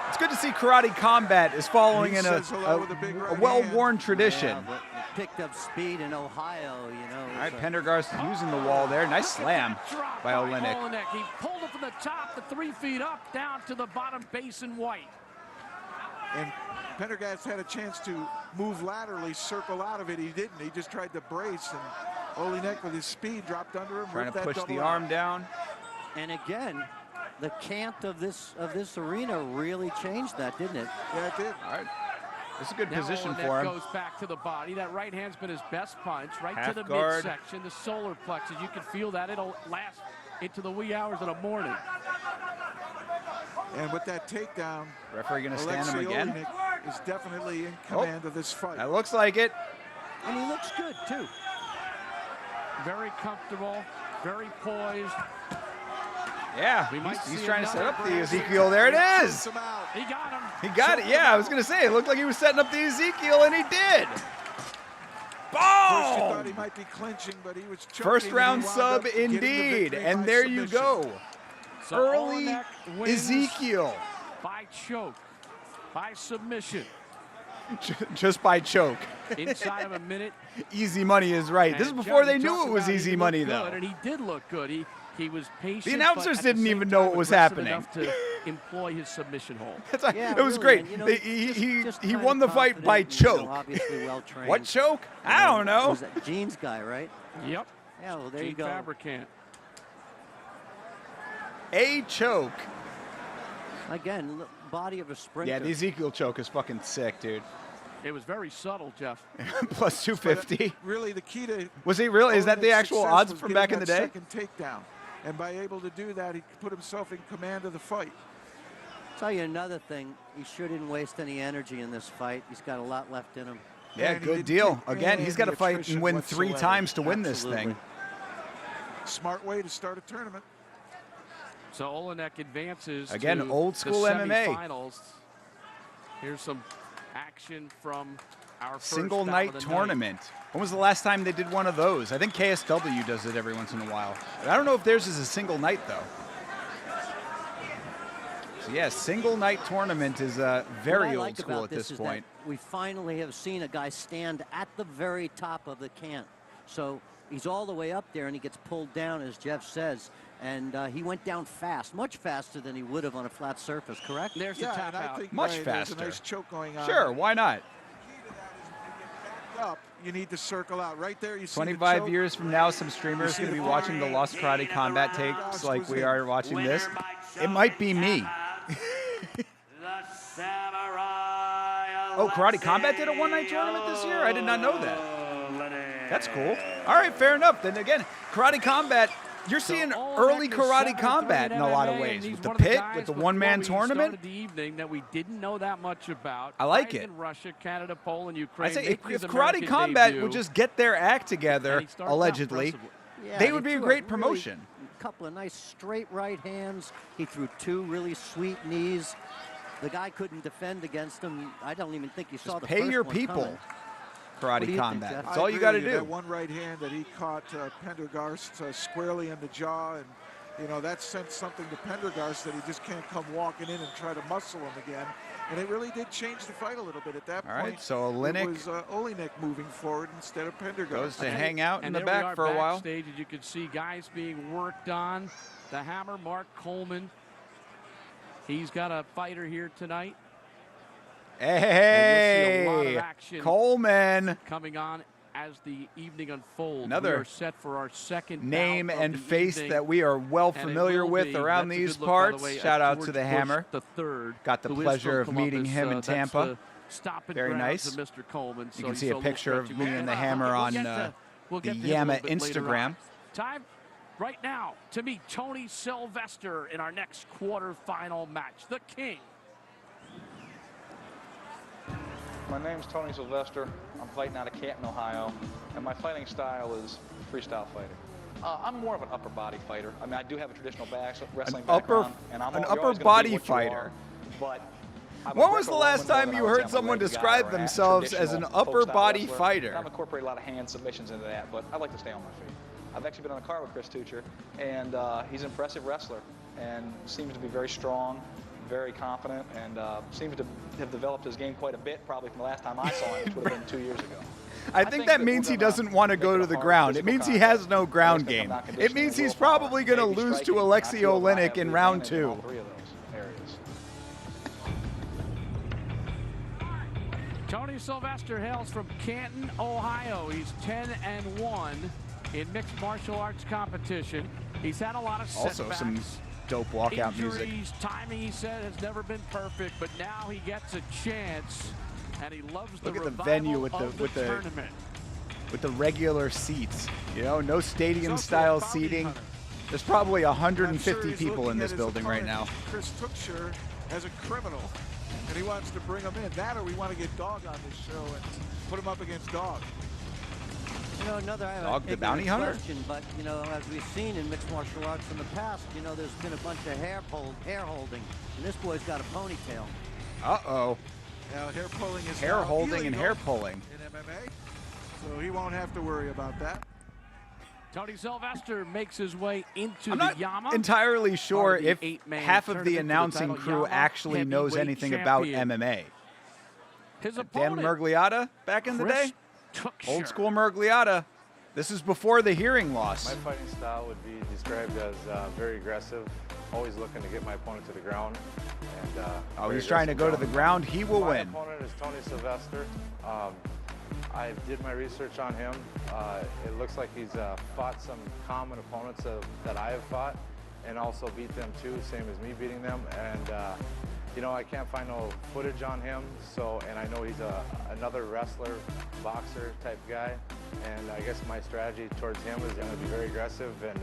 It's good to see Karate Combat is following He in says hello with a big right well-worn tradition. Yeah, but picked up speed in Ohio, you know. All right, so- Pendergast using the wall there. Nice slam Drop by Olynyk. He pulled it from the top, the 3 feet up, down to the bottom base in white. And Pendergast had a chance to move laterally, circle out of it. He didn't. He just tried to brace, and Olynyk with his speed dropped under him. Trying to ripped that push double the out. arm down. And again, the cant of this arena really changed that, didn't it? Yeah, it did. All right. This is a good Now position Olynyk for him. goes back to the body. That right hand's been his best punch, right Half to the guard. midsection, the solar plexus. You can feel that. It'll last into the wee hours of the morning. And with that takedown, Referee going to stand him Alexei again. Olynyk is definitely in command of this fight. That looks like it. And he looks good, too. Very comfortable, very poised. Yeah, We might he's see trying to set another up the break. Ezekiel. There it is. Him out. He got him. He got it. Yeah, I was going to say, it looked like he was setting up the Ezekiel, and he did. First you thought he might be clinching, but he was choking. First round and he wound sub up getting the indeed. victory And by there you submission. go. So Early Olenek wins Ezekiel. by choke, by submission. Just by choke. Inside of a minute. Easy money is right. This is And before John, they you knew talked it was about easy he money, looked though. good, and he did look good. He was patient. The announcers but at didn't the even same know time what was aggressive happening. enough to employ his submission hold. Yeah, it was really, great. and, you know, he just he kinda won the fight by confident, you know, choke. obviously well trained. What choke? I don't know. Was that Gene's guy, right? Yep. Yeah, well, there you Gene go. Fabricant. A choke. Again, look, body of a sprinter. Yeah, the Ezekiel choke is fucking sick, dude. It was very subtle, Jeff. Plus 250. Really, the key to Was he really? Is that the Olenek's actual success odds was from getting back in the that day? Second takedown, and by able to do that, he put himself in command of the fight. Tell you another thing, he shouldn't waste any energy in this fight. He's got a lot left in him. Yeah, And he good didn't deal. take Again, he's got to any fight attrition and win 3 whatsoever. times to win this Absolutely. thing. Smart way to start a tournament. So Olenek advances Again, to old school the MMA. semifinals. Here's some action from our first Single bout night of the tournament. When was the last time they did one of those? I think KSW does it every once in a while. I don't know if theirs is a single night, though. So, yeah, single night tournament is very What I old like school about at this is point. that we finally have seen a guy stand at the very top of the can. So he's all the way up there and he gets pulled down, as Jeff says. And he went down fast, much faster than he would have on a flat surface, correct? There's the Yeah, tap and I out. think Much Ryan, faster. There's a nice choke going on. Sure, why not? Up, you need to circle out right there. You see 25 the choke. years from now, some streamers see going to the be watching the Lost Karate Combat tapes like we are watching this. It might be me. The Samurai. Oh, Karate Combat did a one-night tournament this year? I did not know that. That's cool. All right, fair enough. Then again, Karate Combat, you're seeing early Karate Combat in a lot of ways. With the pit, with the one-man tournament. The evening that we didn't know that much about. I like Fighting it. in Russia, Canada, Poland, Ukraine. I say if making his Karate American Combat debut, would just get their act and together, he started out allegedly, impressively. Yeah, they he would be a threw great really promotion. Couple of nice straight right hands. He threw 2 really sweet knees. The guy couldn't defend against him. I don't even think he saw the Pay first your one people. coming. Karate do you think, Combat. Jeff? That's I all you agree got to with you. do. That one right hand that he caught Pendergast squarely in the jaw, and you know that sent something to Pendergast that he just can't come walking in and try to muscle him again. And it really did change the fight a little bit at that All point. right, so it Oleinik was Oleinik moving forward instead of Pendergast. goes to hang out in And the there we back are for a while. backstage, and you can see guys being worked on. The Hammer, Mark Coleman. He's got a fighter here tonight. And you'll see a lot of Hey, action Coleman. coming on as the evening unfolds. Another we are set for our second Name bout of and the face evening, that we are well and it familiar will with be, around that's a these good look, by the parts. way, at Shout out George to the Bush Hammer. III, Got the who is pleasure from of meeting Columbus. him in That's Tampa. the stopping Very grounds nice. of Mr. Coleman. You So can see he's a so picture of stretchy. me and the We'll Hammer on get to the him a Yamma little bit later Instagram. on. Time right now to meet Tony Sylvester in our next quarterfinal match. The King. My name's Tony Sylvester. I'm fighting out of Canton, Ohio, and my fighting style is freestyle fighting. I'm more of an upper body fighter. I mean, I do have a traditional wrestling background, and I'm an you're upper always gonna body be what you fighter. are, but I'm a When was the Greco-Roman last more time than you I would heard say I'm a someone leg guy describe or an themselves as an traditional upper folk-style body wrestler? fighter? I'm incorporating a lot of hand submissions into that, but I like to stay on my feet. I've actually been on a car with Chris Tucher, and he's an impressive wrestler and seems to be very strong, very confident, and seems to have developed his game quite a bit, probably from the last time I saw him, which would have been 2 years ago. I think that means he doesn't want to go to the ground. It means he has no ground game. It means he's probably going to lose to Alexei Oleinik in round 2. Tony Sylvester hails from Canton, Ohio. He's 10-1 in mixed martial arts competition. He's had a lot of setbacks. Also some dope walkout Injuries, music. timing, he said, has never been perfect, but now he gets a chance, and he loves the Look at the revival venue with of the tournament. with the regular seats. You know, no stadium So style for a bounty seating. hunter. There's probably I'm sure 150 he's people in looking this at his building right opponent, now. Chris Tucher as a criminal, and he wants to bring him in. That, or we want to get Dog on this show and put him up against Dog. You know, another I have Dog an the ignorant bounty hunter? question, but you know, as we've seen in mixed martial arts in the past, you know, there's been a bunch of hair holding, and this boy's got a ponytail. Uh-oh. Now, hair pulling is Hair now holding and illegal hair pulling. in MMA. So he won't have to worry about that. Tony Sylvester makes his way into I'm the not Yamma. entirely sure the if eight-man half of the tournament for the announcing title, crew Yamma actually knows heavyweight anything champion. about MMA. His Dan opponent, Murgliata back in the day? Old school Murgliata. This is before the hearing loss. My fighting style would be described as very aggressive, always looking to get my opponent to the ground. And, oh, he's trying to go to the ground. He will win. My opponent is Tony Sylvester. I did my research on him. It looks like he's fought some common opponents that I have fought and also beat them too, same as me beating them. And you know, I can't find no footage on him, and I know he's another wrestler, boxer type guy, and I guess my strategy towards him is going to be very aggressive, and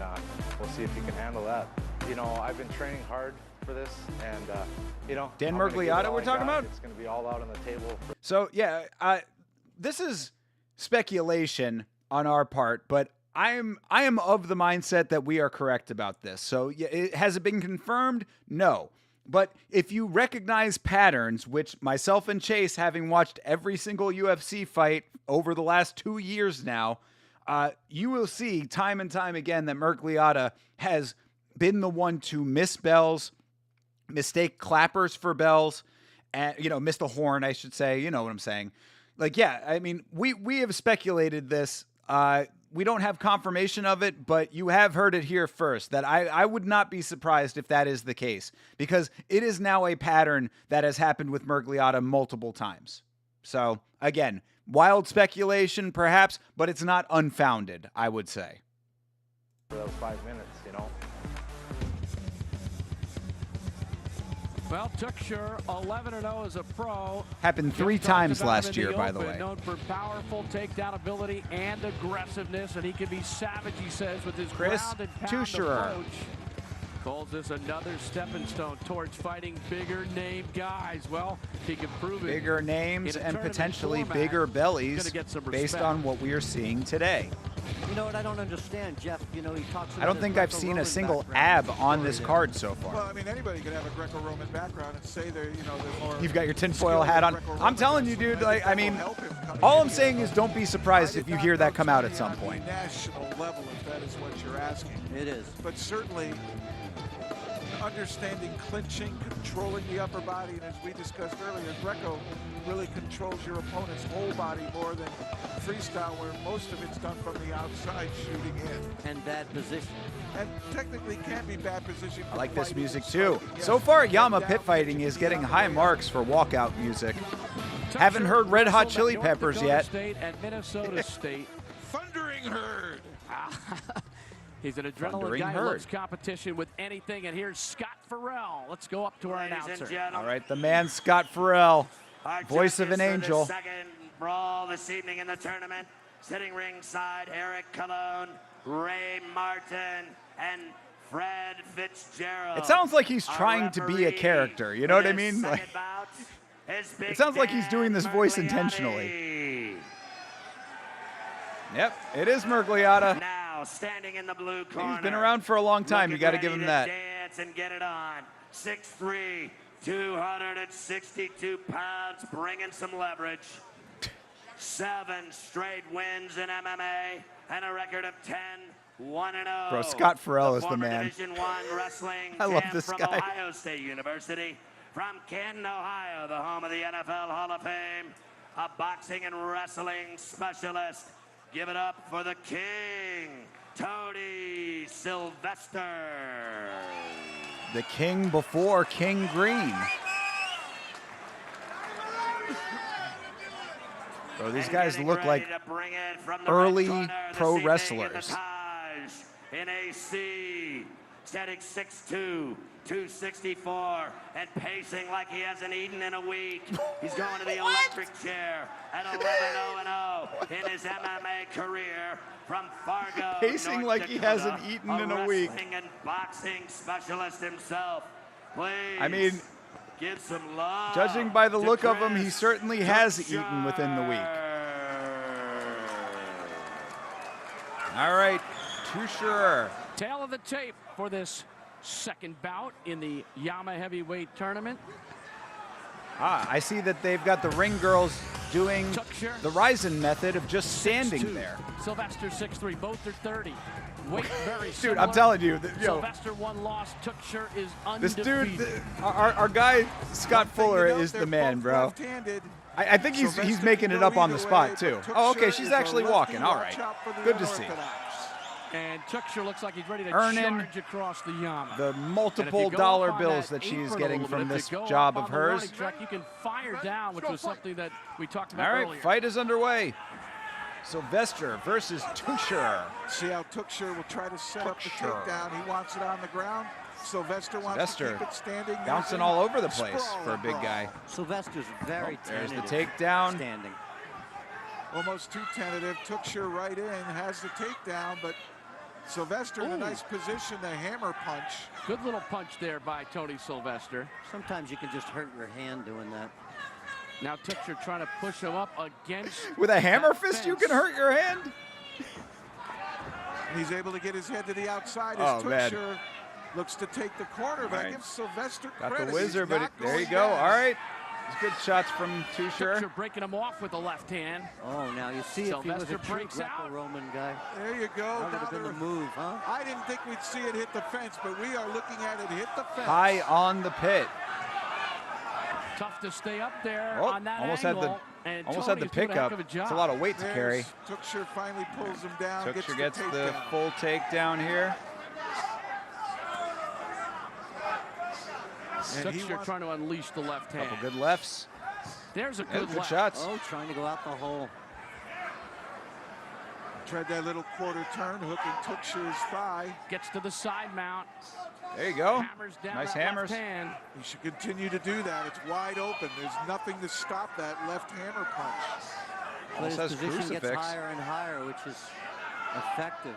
we'll see if he can handle that. You know, I've been training hard for this, and you know, Dan Murgliata we're talking about? It's going to be all out on the table. So yeah, this is speculation on our part, but I am of the mindset that we are correct about this. So yeah, has it been confirmed? No. But if you recognize patterns, which myself and Chase, having watched every single UFC fight over the last 2 years now, you will see time and time again that Murgliata has been the one to miss bells, mistake clappers for bells, and, you know, miss the horn, I should say. You know what I'm saying? Like, yeah, I mean, we have speculated this. We don't have confirmation of it, but you have heard it here first, that I would not be surprised if that is the case, because it is now a pattern that has happened with Murgliata multiple times. So, again, wild speculation perhaps, but it's not unfounded, I would say. For those 5 minutes, you know. Well, Tuchscherer, 11-0 as a pro. Happened 3 times last year, by the way. Known for powerful takedown ability and aggressiveness, and he can be savage, he says, with his ground and pound approach. Calls this another stepping stone towards fighting bigger name guys. Well, he can prove it. Bigger names and potentially bigger bellies based on what we are seeing today. You know what I don't understand, Jeff? You know, he talks about I don't think I've seen a single ab on this card so far. Well, I mean, anybody could have a Greco-Roman background and say they're, you know, they're more. You've got your tinfoil hat on. I'm telling you, dude, like, I mean, all I'm saying is don't be surprised if you hear that come out at some point. National level, if that is what you're asking. It is. But certainly, understanding clinching, controlling the upper body, and as we discussed earlier, Greco really controls your opponent's whole body more than freestyle, where most of it's done from the outside, shooting in. And bad position. And technically can be bad position. I like this music too. So far, Yamma Pit Fighting is getting high marks for walkout music. Haven't heard Red Hot Chili Peppers yet. State and Minnesota State. Thundering Herd. He's an adrenaline guy who loves competition with anything, and here's Scott Farrell. Let's go up to our announcer. All right, the man Scott Farrell, voice of an angel. The second brawl this evening in the tournament, sitting ringside, Eric Colon, Ray Martin, and Fred Fitzgerald. It sounds like he's trying to be a character. You know what I mean? Like, it sounds like he's doing this voice intentionally. Yep, it is Murgliata. Now standing in the blue corner. He's been around for a long time. You got to give him that. Dance and get it on. 6'3", 262 pounds, bringing some leverage. 7 straight wins in MMA and a record of 10-1-0. Bro, Scott Farrell is the man. Division I wrestling I love champ this from guy. Ohio State University, from Canton, Ohio, the home of the NFL Hall of Fame, a boxing and wrestling specialist. Give it up for the king, Tony Sylvester. The king before King Green. Bro, these guys look like early pro wrestlers. In AC, standing 6'2", 264, and pacing like he hasn't eaten in a week. He's going to the electric chair at 11-0-0 in his MMA career from Fargo, Pacing North like Dakota, he hasn't eaten in a week. Wrestling and boxing specialist himself. Please, I mean, give some love. Judging by the look of him, he Chris certainly has Tuchscherer. eaten within the week. All right, Tuchscherer. Tail of the tape for this second bout in the Yamma heavyweight tournament. I see that they've got the ring girls doing the Ryzen method of just standing there. Sylvester 6'3", both are 30. Weight very Dude, similar. I'm telling you, Sylvester one loss, Tuchscher is this undefeated. dude, our guy Scott Fuller is the man, bro. I think he's making it up on the spot too. Oh, okay, she's actually walking. All right, good to see. And Tuchscher looks like he's ready to Earning charge across the Yamma. the multiple dollar bills that she's getting from this job of hers. Track, you can fire down, which was something that we talked about All right, earlier. fight is underway. Sylvester versus Tuchscher. See how Tuchscher will try to set up the takedown. He wants it on the ground. Sylvester wants to keep it standing. Bouncing all over the place for a big guy. Sylvester's very there's tentative. the takedown. Standing. Almost too tentative. Tuchscher right in, has the takedown, but Sylvester in a nice position, the hammer punch. Good little punch there by Tony Sylvester. Sometimes you can just hurt your hand doing that. Now Tuchscher trying to push him up against. With a hammer fist, you can hurt your hand? He's able to get his head to the outside as Tuchscher looks to take the corner, but I give Sylvester credit. Got the whizzer, but there you go. All right. Good shots from Tuchscher. Tuchscher breaking him off with the left hand. Oh, now you see if he was a true Greco-Roman guy. There you go. That would have been the move, huh? I didn't think we'd see it hit the fence, but we are looking at it hit the fence. High on the pit. Tough to stay up there Oh, on that almost angle. had the pickup. It's a lot of weight to carry. Tuchscher finally pulls him down. Tuchscher gets the full takedown here. Tuchscher trying to unleash the left hand. Couple good lefts. There's a good left. shots. Oh, trying to go out the hole. Tried that little quarter turn, hooking Tuchscher's thigh. Gets to the side mount. There you go. Hammers down Nice that hammers. left hand. He should continue to do that. It's wide open. There's nothing to stop that left hammer punch. But Almost his has position gets crucifix. higher and higher, which is effective.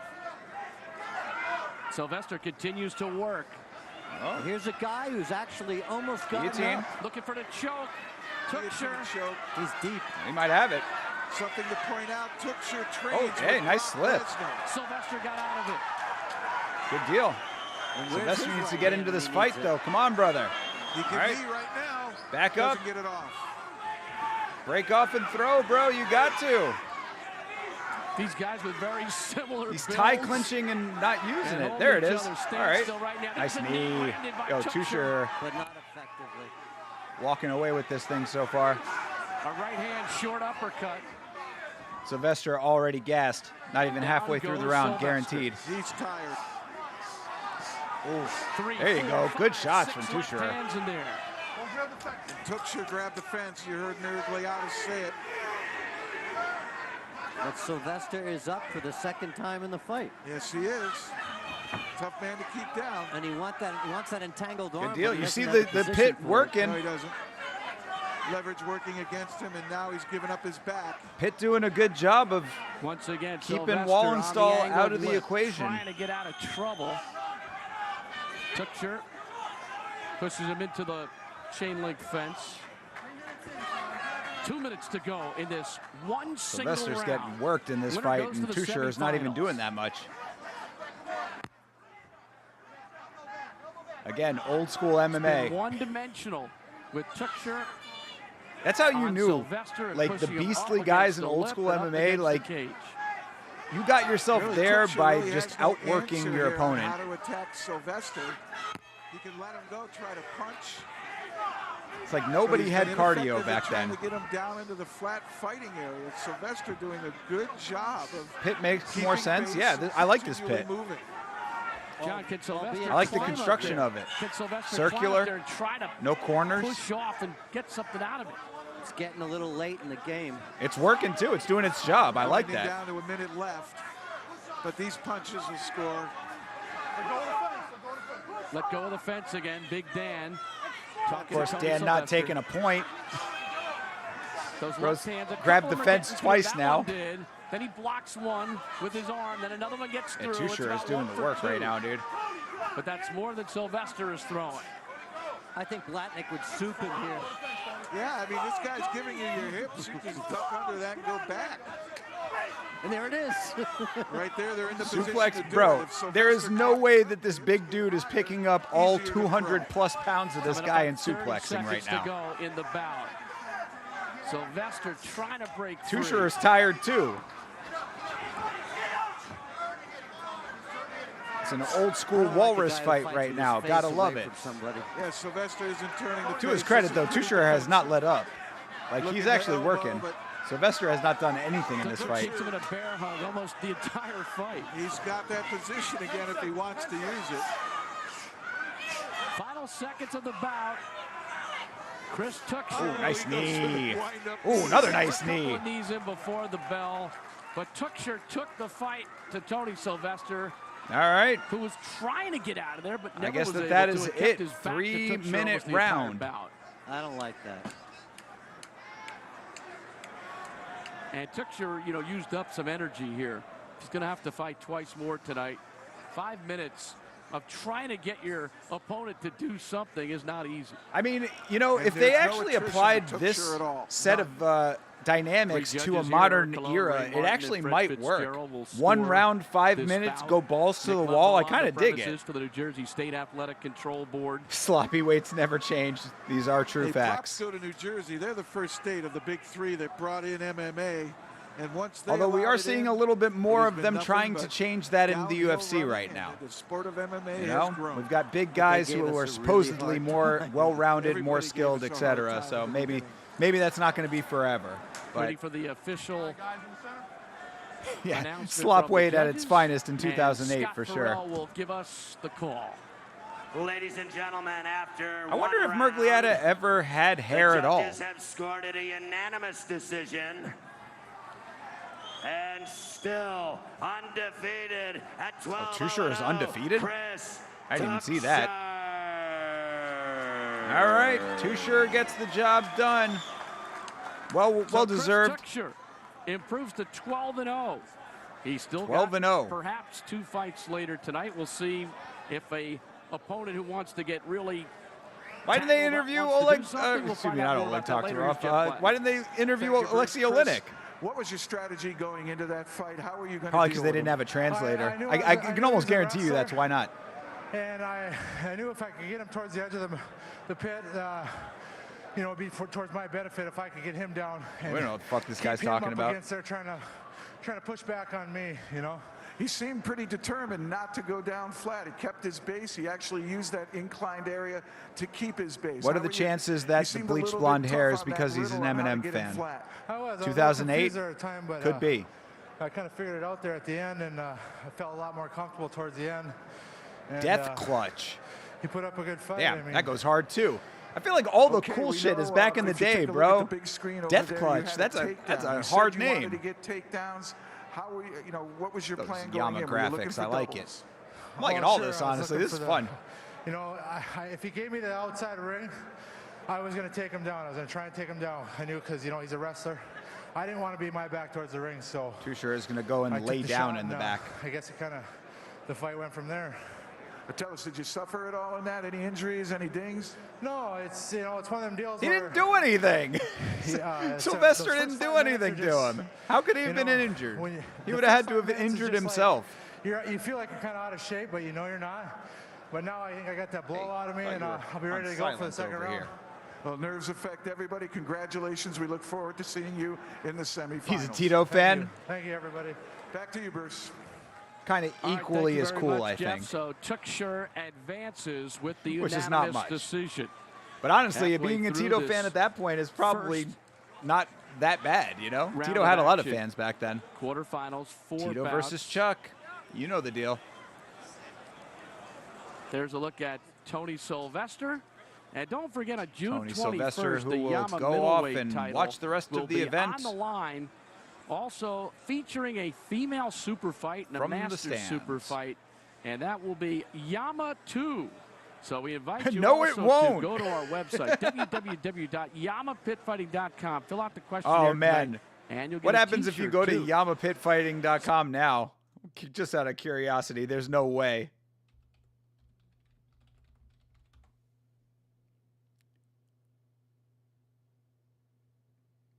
Sylvester continues to work. Oh. Here's a guy who's actually almost got Guillotine. Looking for the choke. Tuchscher. Choke. He's deep. He might have it. Something to point out, Tuchscher trains. Okay, nice slip. Sylvester got out of it. Good deal. Sylvester needs to get into this fight, though. Come on, brother. He can be right now. Back up. Doesn't get it off. Break off and throw, bro. You got to. These guys with very similar He's builds. tie clinching and not using And it. There it holding is. each other All right. still right now. Nice That's a knee. landed by Yo, Tuchscher. Tuchscher But not effectively. walking away with this thing so far. A right hand short uppercut. Sylvester already gassed. Not even halfway through the round, Sylvester. guaranteed. He's tired. Three, There you go. four, Good five, shots six from left Tuchscher. hands in there. Tuchscher grabbed the fence. You heard Nurgliatis say it. But Sylvester is up for the second time in the fight. Yes, he is. Tough man to keep down. And he wants that entangled arm. Good deal. but he You doesn't see have the position pit for it. working. No, he doesn't. Leverage working against him, and now he's giving up his back. Pitt doing a good job of Once again, keeping Sylvester Wallenstall on the out of angled the lip, equation. Trying to get out of trouble. Tuchscher pushes him into the chain link fence. 2 minutes to go in this one single Sylvester's round. getting worked in this Winner fight, goes and to the Tuchscher is not even semifinals. doing that much. Again, old school MMA. One-dimensional with Tuchscher. That's how you on knew, Sylvester and like the pushing him beastly up guys against in the old lip school and up MMA, against the like cage. you got yourself Really, there Tuchscher by really just has no outworking answer your here on opponent. How to attack Sylvester. He can let him go, try to punch. It's like nobody But he's had been cardio ineffective back at trying then. to get him down into the flat fighting area. Sylvester doing a good job of Pit makes keeping more sense. pace Yeah, and I like this continually pit. moving. John, can Sylvester I like the climb up construction there? of it. Can Sylvester Circular, climb up there and try to no corners. push off and get something out of it? It's getting a little late in the game. It's working too. It's doing its job. I like Winding that. down to a minute left, but these punches will score. Let go of the fence again. Big Dan. Of course, Dan not taking a point. Those Throws- left hands, a grabbed couple the of them are fence getting twice through. now. That one did. Then he blocks one with his arm. Then another one gets Yeah, through. It's Tuchscher is about doing 1 the for work 2. right now, dude. But that's more than Sylvester is throwing. I think Blatnick would soup him here. Yeah, I mean, this guy's giving you your hips. You can duck under that and go back. And there it is. Right there, they're in the position to Suplex, do bro. it. If There is Sylvester no caught- way that this big dude is picking up all Easier to throw. 200 plus pounds of this Coming guy up and on 30 suplexing right seconds now. to go in the bout. Sylvester trying to break free. Tusher is tired too. It's an old school walrus fight right now. Gotta love it. Yeah, Sylvester isn't turning the To his credit though, Tusher has not let up. Like he's actually working. Sylvester has not done anything in this fight. Keeps him in a bear hug almost the entire fight. He's got that position again if he wants to use it. Final seconds of the bout. Chris Tuchser. Oh, nice knee. Oh, another nice knee. Knees in before the bell, but Tuchser took the fight to Tony Sylvester. All right. Who was trying to get out of there, but never I guess was that able is to. Kept it. his back to 3-minute Tuchser the round. entire bout. I don't like that. And Tuchser, used up some energy here. He's going to have to fight twice more tonight. 5 minutes of trying to get your opponent to do something is not easy. I mean, if they actually applied this set of dynamics to a modern era, it actually might work. 1 round, 5 minutes, go balls to the wall. I kind of dig it. For the New Jersey State Athletic Control Board. Sloppy weights never change. These are true facts. Props go to New Jersey. They're the first state of the big three that brought in MMA. And once they although we are seeing a little bit more of them trying to change that in the UFC right now. The sport of MMA has grown. We've got big guys who are supposedly more well-rounded, more skilled, etc. So maybe that's not going to be forever. But waiting for the official slop weight at its finest in 2008 for sure. Scott will give us the call. Ladies and gentlemen, after I wonder if Murgliata ever had hair at all. The judges have scored it a unanimous decision. And still undefeated at 12. Oh, Tusher is undefeated? Chris I didn't even see that. All right, Tusher gets the job done. Well deserved. Tuchser improves to 12-0. He's still 12-0. Perhaps 2 fights later tonight. We'll see if a opponent who wants to get really. Why did they interview Oleg? Excuse me, not Oleg Taktarov. Why didn't they interview Alexei Oleinik? What was your strategy going into that fight? How were you going to Probably because they didn't have a translator. I can almost guarantee you that's why not. And I knew if I could get him towards the edge of the pit, it'd be towards my benefit if I could get him down. We don't know what the fuck this guy's talking about. Against there trying to push back on me, He seemed pretty determined not to go down flat. He kept his base. He actually used that inclined area to keep his base. What are the chances that the bleached blonde hair is because he's an Eminem fan? 2008? Could be. I kind of figured it out there at the end, and I felt a lot more comfortable towards the end. And, Death clutch. He put up a good fight. Yeah, that goes hard too. I feel like all the cool shit is back in the day, bro. Death clutch. That's a hard name. To get takedowns. How were you, what was your plan going Yamma in? graphics, I like it. I'm liking all this, honestly. This is fun. If he gave me the outside ring, I was going to take him down. I was going to try and take him down. I knew because, he's a wrestler. I didn't want to be my back towards the ring, so. Tusher is going to go and lay down in the back. I guess the fight went from there. But tell us, did you suffer at all in that? Any injuries, any dings? No, it's it's one of them deals. He didn't do anything. Sylvester didn't do anything to him. How could he have been injured? He would have had to have injured himself. You feel like you're kind of out of shape, but you're not. But now I think I got that blow out of me, and I'll be ready to go for the second round. Well, nerves affect everybody. Congratulations. We look forward to seeing you in the semifinals. He's a Tito fan. Thank you, everybody. Back to you, Bruce. Kind of equally as cool, I Jeff. think. So Tuchser advances with the unanimous decision. But honestly, being a Tito fan at that point is probably not that bad, Tito had a lot of fans back then. Quarterfinals, 4 Tito bouts. versus Chuck. You know the deal. There's a look at Tony Sylvester. And don't forget on June Tony 21st, Sylvester, who the will Yamma go off middleweight and title watch the rest will of the be event. On the line, also featuring a female super fight and a master super fight. And that will be Yamma 2. So we invite you No, it also won't. to go to our website, www.yammapitfighting.com. Fill out the questionnaire. Oh, man. And you'll get What a happens if you go to too. yammapitfighting.com now? Just out of curiosity, there's no way.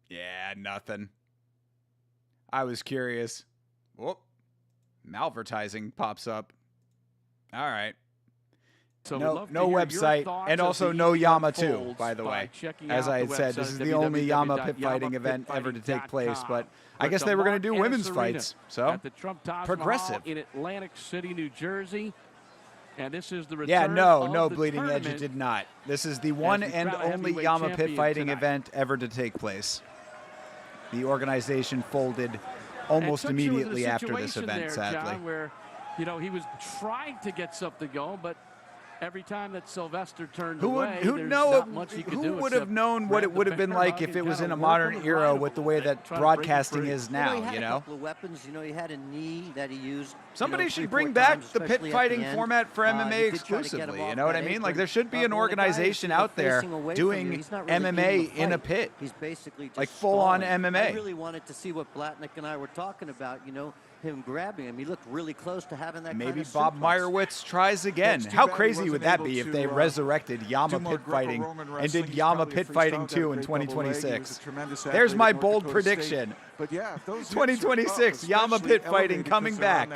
Yeah, nothing. I was curious. Whoop. Malvertising pops up. All right. So no website, and also no Yamma too, by the way. As I had said, this is the only Yamma Pit Fighting event ever to take place, but I guess they were going to do women's fights, so at the Trump Taj progressive. Mahal in Atlantic City, New Jersey. And this is the return Yeah, no of the Bleeding Edge, it did not. This is the one and only Yamma Pit Fighting event ever to take place. The organization folded almost immediately after this event, there, sadly. John, where, you know, he was trying to get something going, but every time that Sylvester turned away, there's not much he could do. Who would have known what it would have been like if it was in a modern era with the way that broadcasting is now, he had you a know? couple of weapons. You know, he had a knee that he used. Somebody should 3-4 bring back times, the pit especially at fighting the end. format for He MMA did try to get exclusively, him you off know what I that mean? Like apron. there should be an When a guy is, organization out there facing away from you, doing he's not really MMA giving the in a fight. pit. He's basically just Like full-on stalling. MMA. I really wanted to see what Blatnick and I were talking about, you know, him grabbing him. He looked really close to having that Maybe kind of Bob suplex. Meyerowitz tries again. How crazy would that be if they resurrected Yamma Pit Fighting and did Yamma Pit Fighting 2 in 2026? There's my bold prediction. But yeah, if those 2026, Yamma Pit Fighting coming back.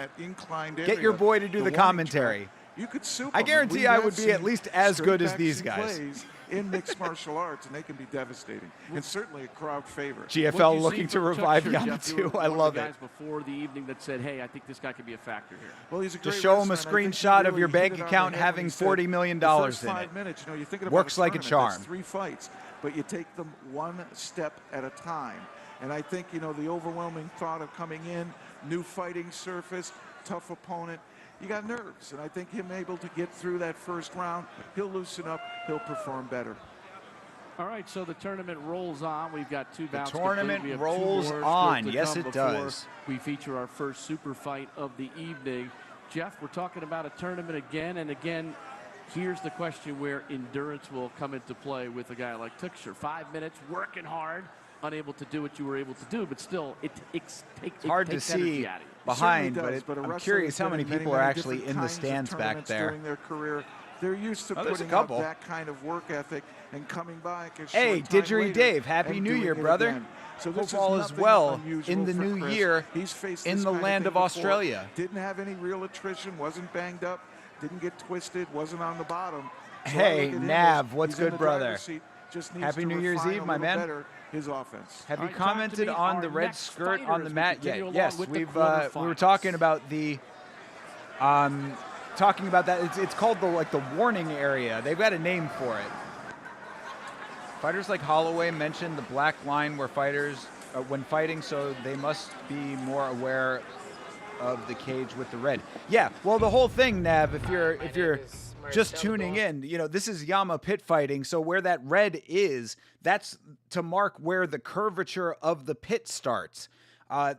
Get your boy to do the commentary. You could soup I them. guarantee We I have would be seen at least as good as straight these backs guys. and plays in mixed martial arts, and they can be devastating, and certainly a crowd favorite. GFL looking to revive Yamma too. I love it. Guys before the evening that said, "Hey, I think this guy could be a factor here." Well, he's a great Just show him a wrestler, and I think he screenshot of really your hit bank it on account the head when having he said $40 million the first in 5 it. minutes, you know, you're thinking about Works a like a tournament, that's charm. 3 fights, but you take them one step at a time. And I think, you know, the overwhelming thought of coming in, new fighting surface, tough opponent, you got nerves. And I think him able to get through that first round, he'll loosen up, he'll perform better. All right, so the tournament rolls on. We've got 2 bouts. tournament complete. We have rolls 2 more on. still to Yes, come it before does. We feature our first super fight of the evening. Jeff, we're talking about a tournament again and again. Here's the question where endurance will come into play with a guy like Tuxer. 5 minutes, working hard, unable to do what you were able to do, but still, it takes Hard to see behind, but I'm curious how many people are actually in the different stands back tournaments there. during their career. They're used to Oh, there's a putting out couple. that kind of work ethic and coming back. Hey, Didgeridoo Dave, Happy New Year, brother. So Hope this all is nothing well unusual in the for new Chris. year He's faced in this the kind land thing of before. Australia. Didn't have any real attrition, wasn't banged up, didn't get twisted, wasn't on the bottom. So I Hey, look at him Nav, as what's he's in good, the brother? driver's seat, just needs Happy to New Year's refine Eve, a my little man. better his offense. Have you All right, commented time to meet on our the red next skirt fighter on as the we mat continue yet? along Yes, with the we were quarterfinals. talking about the it's called the warning area. They've got a name for it. Fighters like Holloway mentioned the black line where fighters when fighting, so they must be more aware of the cage with the red. Yeah, well, the whole thing, Nav, if you're just tuning in, you know, this is Yamma Pit Fighting, so where that red is, that's to mark where the curvature of the pit starts.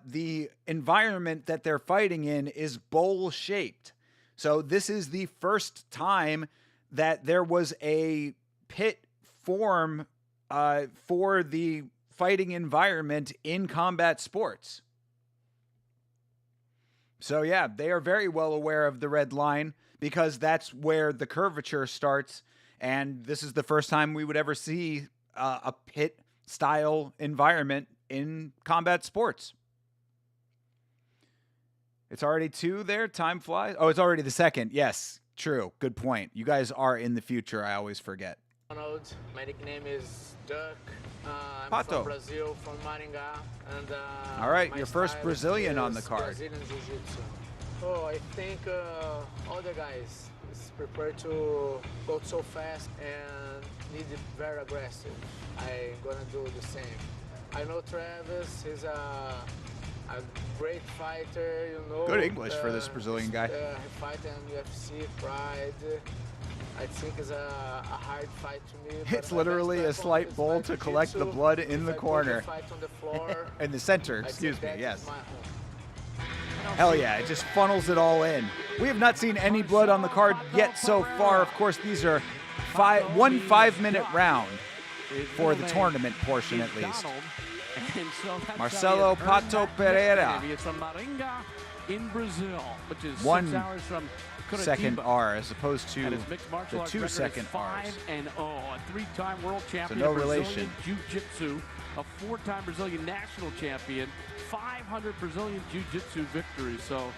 The environment that they're fighting in is bowl-shaped. So this is the first time that there was a pit form for the fighting environment in combat sports. So yeah, they are very well aware of the red line because that's where the curvature starts, and this is the first time we would ever see a pit-style environment in combat sports. It's already 2 there. Time flies. Oh, it's already the second. Yes, true. Good point. You guys are in the future. I always forget. My nickname is Duck. I'm Pato. from Brazil, from Maringá. And, All right, my your first style Brazilian on the is card. Brazilian Jiu-Jitsu. Oh, I think all the guys is prepared to go so fast and need it very aggressive. I'm gonna do the same. I know Travis, he's a great fighter, you know. Good English for this Brazilian guy. He fight in UFC, Pride. I think it's a hard fight to me. It's literally a slight bowl to collect the blood in the corner. In the center, excuse me, yes. Hell yeah, it just funnels it all in. We have not seen any blood on the card yet so far. Of course, these are one 5-minute round for the tournament portion at least. Marcelo Pato Pereira. It's from Maringá in Brazil, which is 1 6 hours from second Curitiba. R as opposed to And his mixed martial the arts 2 record is second Rs. 5-0, a 3-time world champion no of Brazilian relation. Jiu-Jitsu, a 4-time Brazilian national champion, 500 Brazilian Jiu-Jitsu victories. So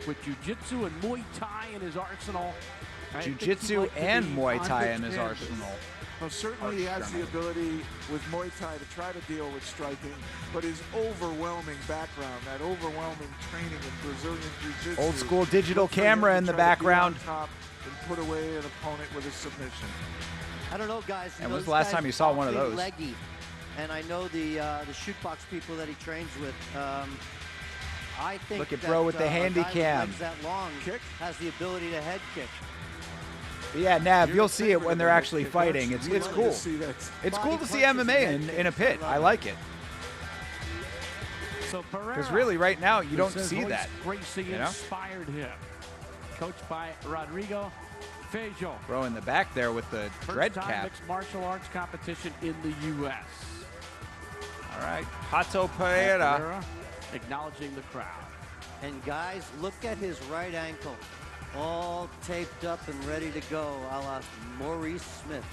with jiu-jitsu and Muay Thai in his arsenal. Jiu-jitsu and Muay Thai in his arsenal. Well, certainly he has the ability with Muay Thai to try to deal with striking, but his overwhelming background, that overwhelming training in Brazilian Jiu-Jitsu. Old school digital camera in the background. And put away an opponent with a submission. I don't know, guys. And when's the last time you saw one of those? Leggy. And I know the shootbox people that he trains with. I think look at bro with the handy cam. That long kick has the ability to head kick. But yeah, Nav, you'll see it when they're actually fighting. It's cool. It's cool to see MMA in a pit. I like it. So because really, right now, you don't see that. Gracie inspired him. Coached by Rodrigo Feijó. Bro in the back there with the dread First time cap. mixed martial arts competition in the U.S. All right, Pato Pereira acknowledging the crowd. And guys, look at his right ankle, all taped up and ready to go, a la Maurice Smith.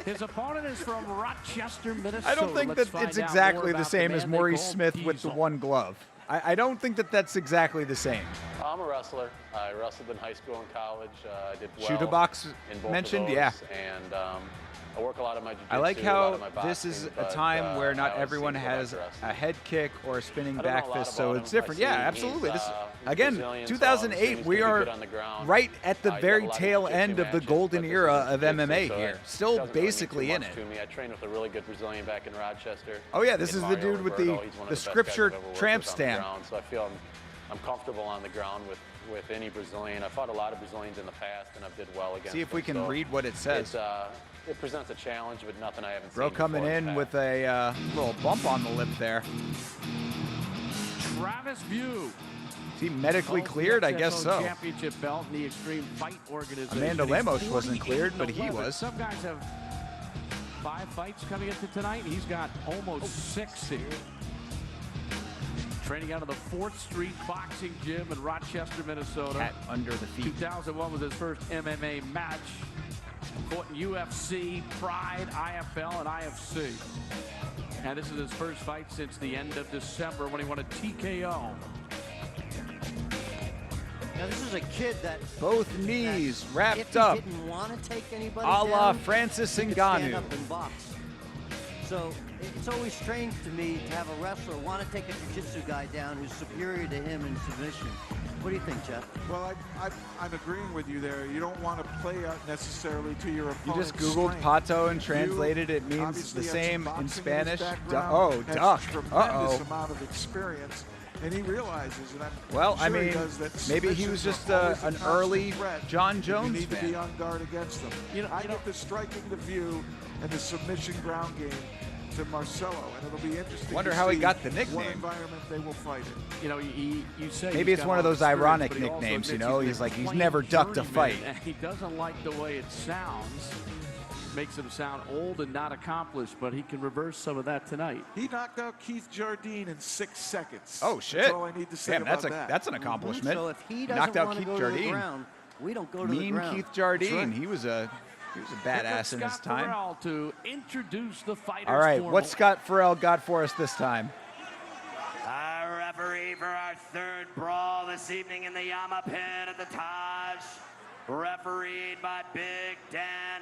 His opponent is from Rochester, Minnesota. I don't think that it's exactly the same as Maurice Smith with the one glove. I don't think that that's exactly the same. I'm a wrestler. I wrestled in high school and college. I did well Shooter box in both mentioned, of those, yeah. And I work a lot of my jiu-jitsu. I like a lot how of my boxing, this is a but, time where I not always everyone seem to like has wrestling. a head kick or a spinning I don't know back a lot fist, so about it's him. different. I Yeah, see absolutely. he's, This he's again, Brazilian, 2008. so We he's are good on the ground. right at the He's very got a lot of tail jiu-jitsu end of the matches, golden but era this is of jiu-jitsu, MMA so here. it Still doesn't really mean basically too in much it. to me. I trained with a really good Brazilian back in Rochester. Oh yeah, this in is the Mario dude with Roberto. He's one of the best guys scripture I've ever worked tramp with on the stamp. ground, so I feel I'm comfortable on the ground with any Brazilian. I fought a lot of Brazilians in the past, and I've did well against See if them, we can so read what it says. It presents a challenge, but nothing I haven't Bro seen coming before in with a little bump on the lip there. Travis View. Is he medically cleared? I guess so. Championship belt in the Extreme Fight Organization. Amanda Lemos wasn't cleared, but he 48-11. was. Some guys have 5 fights coming into tonight. He's got almost 60. Training out of the 4th Street Boxing Gym in Rochester, Minnesota. Cat under the feet. 2001 was his first MMA match. Fought in UFC, Pride, IFL, and IFC. And this is his first fight since the end of December when he won a TKO. Now this is a kid that both knees if wrapped he up, didn't want to take anybody a la down, Francis he could stand Ngannou. up and box. So it's always strange to me to have a wrestler want to take a jiu-jitsu guy down who's superior to him in submission. What do you think, Jeff? Well, I'm agreeing with you there. You don't want to play out necessarily to your You opponent's just Googled strength. Pato and translated it. Means obviously the have some same in boxing in Spanish. his background, Oh, has duck. Tremendous amount of experience, and he realizes, and I'm Well, sure I he mean, does, that maybe he was submissions just are always a an constant early threat. John You Jones need to fan. be on guard against them. I give the striking, the view, and the submission ground game to Marcelo, and it'll be interesting. Wonder to how he see got the what nickname. environment they will fight in. You know, you say Maybe he's it's got one of all those the experience, ironic but he also nicknames, you admits know? he's He's been like, he's playing never ducked a journeyman, fight. And he doesn't like the way it sounds. Makes him sound old and not accomplished, but he can reverse some of that tonight. He knocked out Keith Jardine in 6 seconds. Oh shit! That's all I need to say Damn, about that's that. that's an accomplishment. So if he knocked doesn't out want to Keith go to the Jardine. ground, we don't go to Mean the ground. Keith Jardine. That's right. He was a badass in his Scott time. Farrell to introduce the fighters. All right, formal. what Scott Farrell got for us this time? Our referee for our 3rd brawl this evening in the Yamma Pit at the Taj, refereed by Big Dan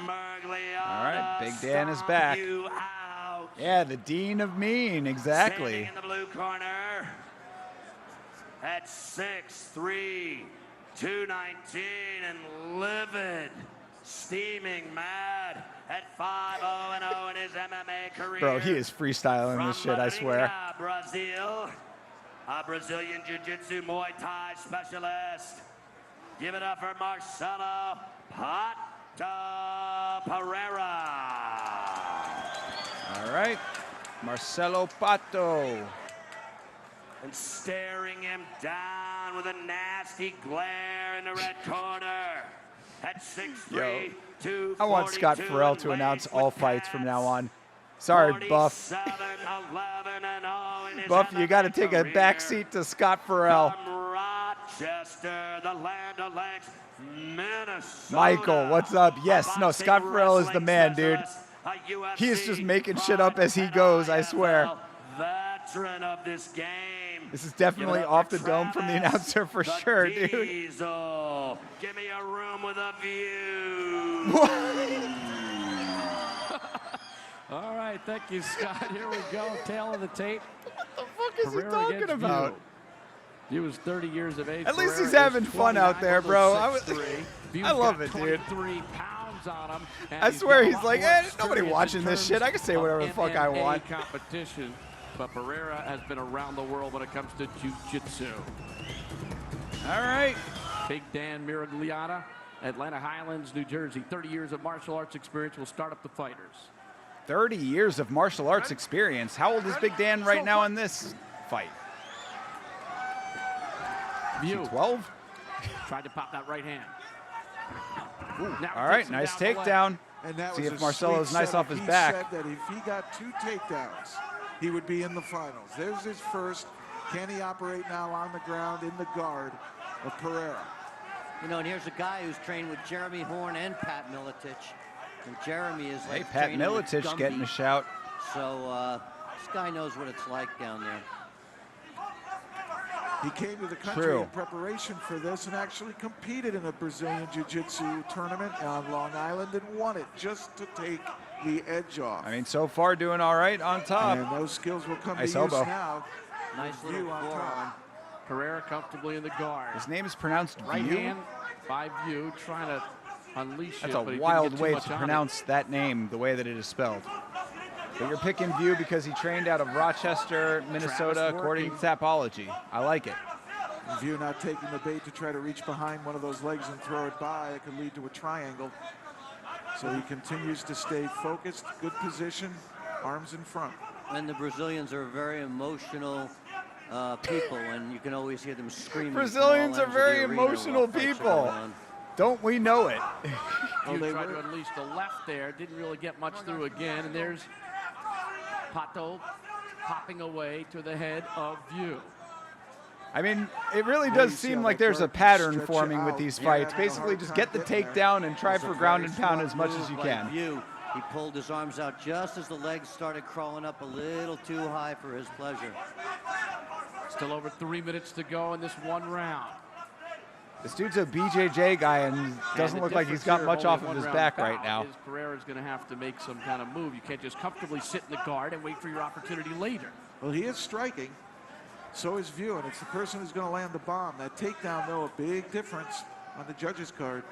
Mergliano. All right, Big Dan is back. You out. Yeah, the Dean of Mean, exactly. Standing in the blue corner at 6'3", 219 and livid, steaming mad at 5-0-0 in his MMA career. Bro, he is freestyling this shit, I swear. From Brazil, a Brazilian Jiu-Jitsu Muay Thai specialist. Give it up for Marcelo Pato Pereira. All right, Marcelo Pato. And staring him down with a nasty glare in the red corner at 6'3", 242. I want Scott Farrell to announce all fights from now on. Sorry, Buff. 11-0 Buff, you got to take a back seat to Scott Farrell. From Rochester, the land of lakes, Minnesota. Michael, what's up? Yes, no, Scott Farrell is the man, dude. He is just making shit up as he goes, I swear. Veteran of this game. This is definitely off the dome from the announcer for sure, dude. Diesel. Give me a room with a view. All right, thank you, Scott. Here we go. Tail of the tape. What the fuck is he talking about? He was 30 years of age. At least he's having fun out there, bro. I love it, dude. 23 pounds on him. I swear he's like, nobody watching this shit. I can say whatever the fuck I want. Competition, but Pereira has been around the world when it comes to jiu-jitsu. All right. Big Dan Miragliata, Atlanta Highlands, New Jersey. 30 years of martial arts experience will start up the fighters. 30 years of martial arts experience. How old is Big Dan right now in this fight? View. 12? Tried to pop that right hand. All right, nice takedown. And that See was if a Marcelo's sweet nice setup. off his He back. said that if he got 2 takedowns, he would be in the finals. There's his first. Can he operate now on the ground in the guard of Pereira? You know, and here's a guy who's trained with Jeremy Horn and Pat Miletich. And Jeremy is like Pat training with Miletich getting a Gumby. shout. So this guy knows what it's like down there. He came to the country in preparation for this and actually competed in a Brazilian Jiu-Jitsu tournament on Long Island and won it just to take the edge off. I mean, so far doing all right on top. And those skills will come Nice to use elbow. now. Nice View little on forearm. top. Pereira comfortably in the guard. His name is pronounced Right View. hand by View, trying to unleash That's it, a but he didn't wild get too way much to on it. pronounce that name the way that it is spelled. But you're picking View because he trained out of Rochester, Minnesota, according to Tapology. I like it. View not taking the bait to try to reach behind one of those legs and throw it by. It could lead to a triangle. So he continues to stay focused, good position, arms in front. And the Brazilians are very emotional people, and you can always hear them screaming. Brazilians are very emotional people. Don't we know it? View tried to unleash the left there, didn't really get much through again, and there's Pato popping away to the head of View. I mean, it really does seem like there's a pattern forming with these fights. Basically, just get the takedown and try for ground and pound as much as you can. View. He pulled his arms out just as the legs started crawling up a little too high for his pleasure. Still over 3 minutes to go in this one round. This dude's a BJJ guy and doesn't look like he's got much off of his back right now. Pereira's going to have to make some kind of move. You can't just comfortably sit in the guard and wait for your opportunity later. Well, he is striking. So is View, and it's the person who's going to land the bomb. That takedown, though, a big difference on the judges' card.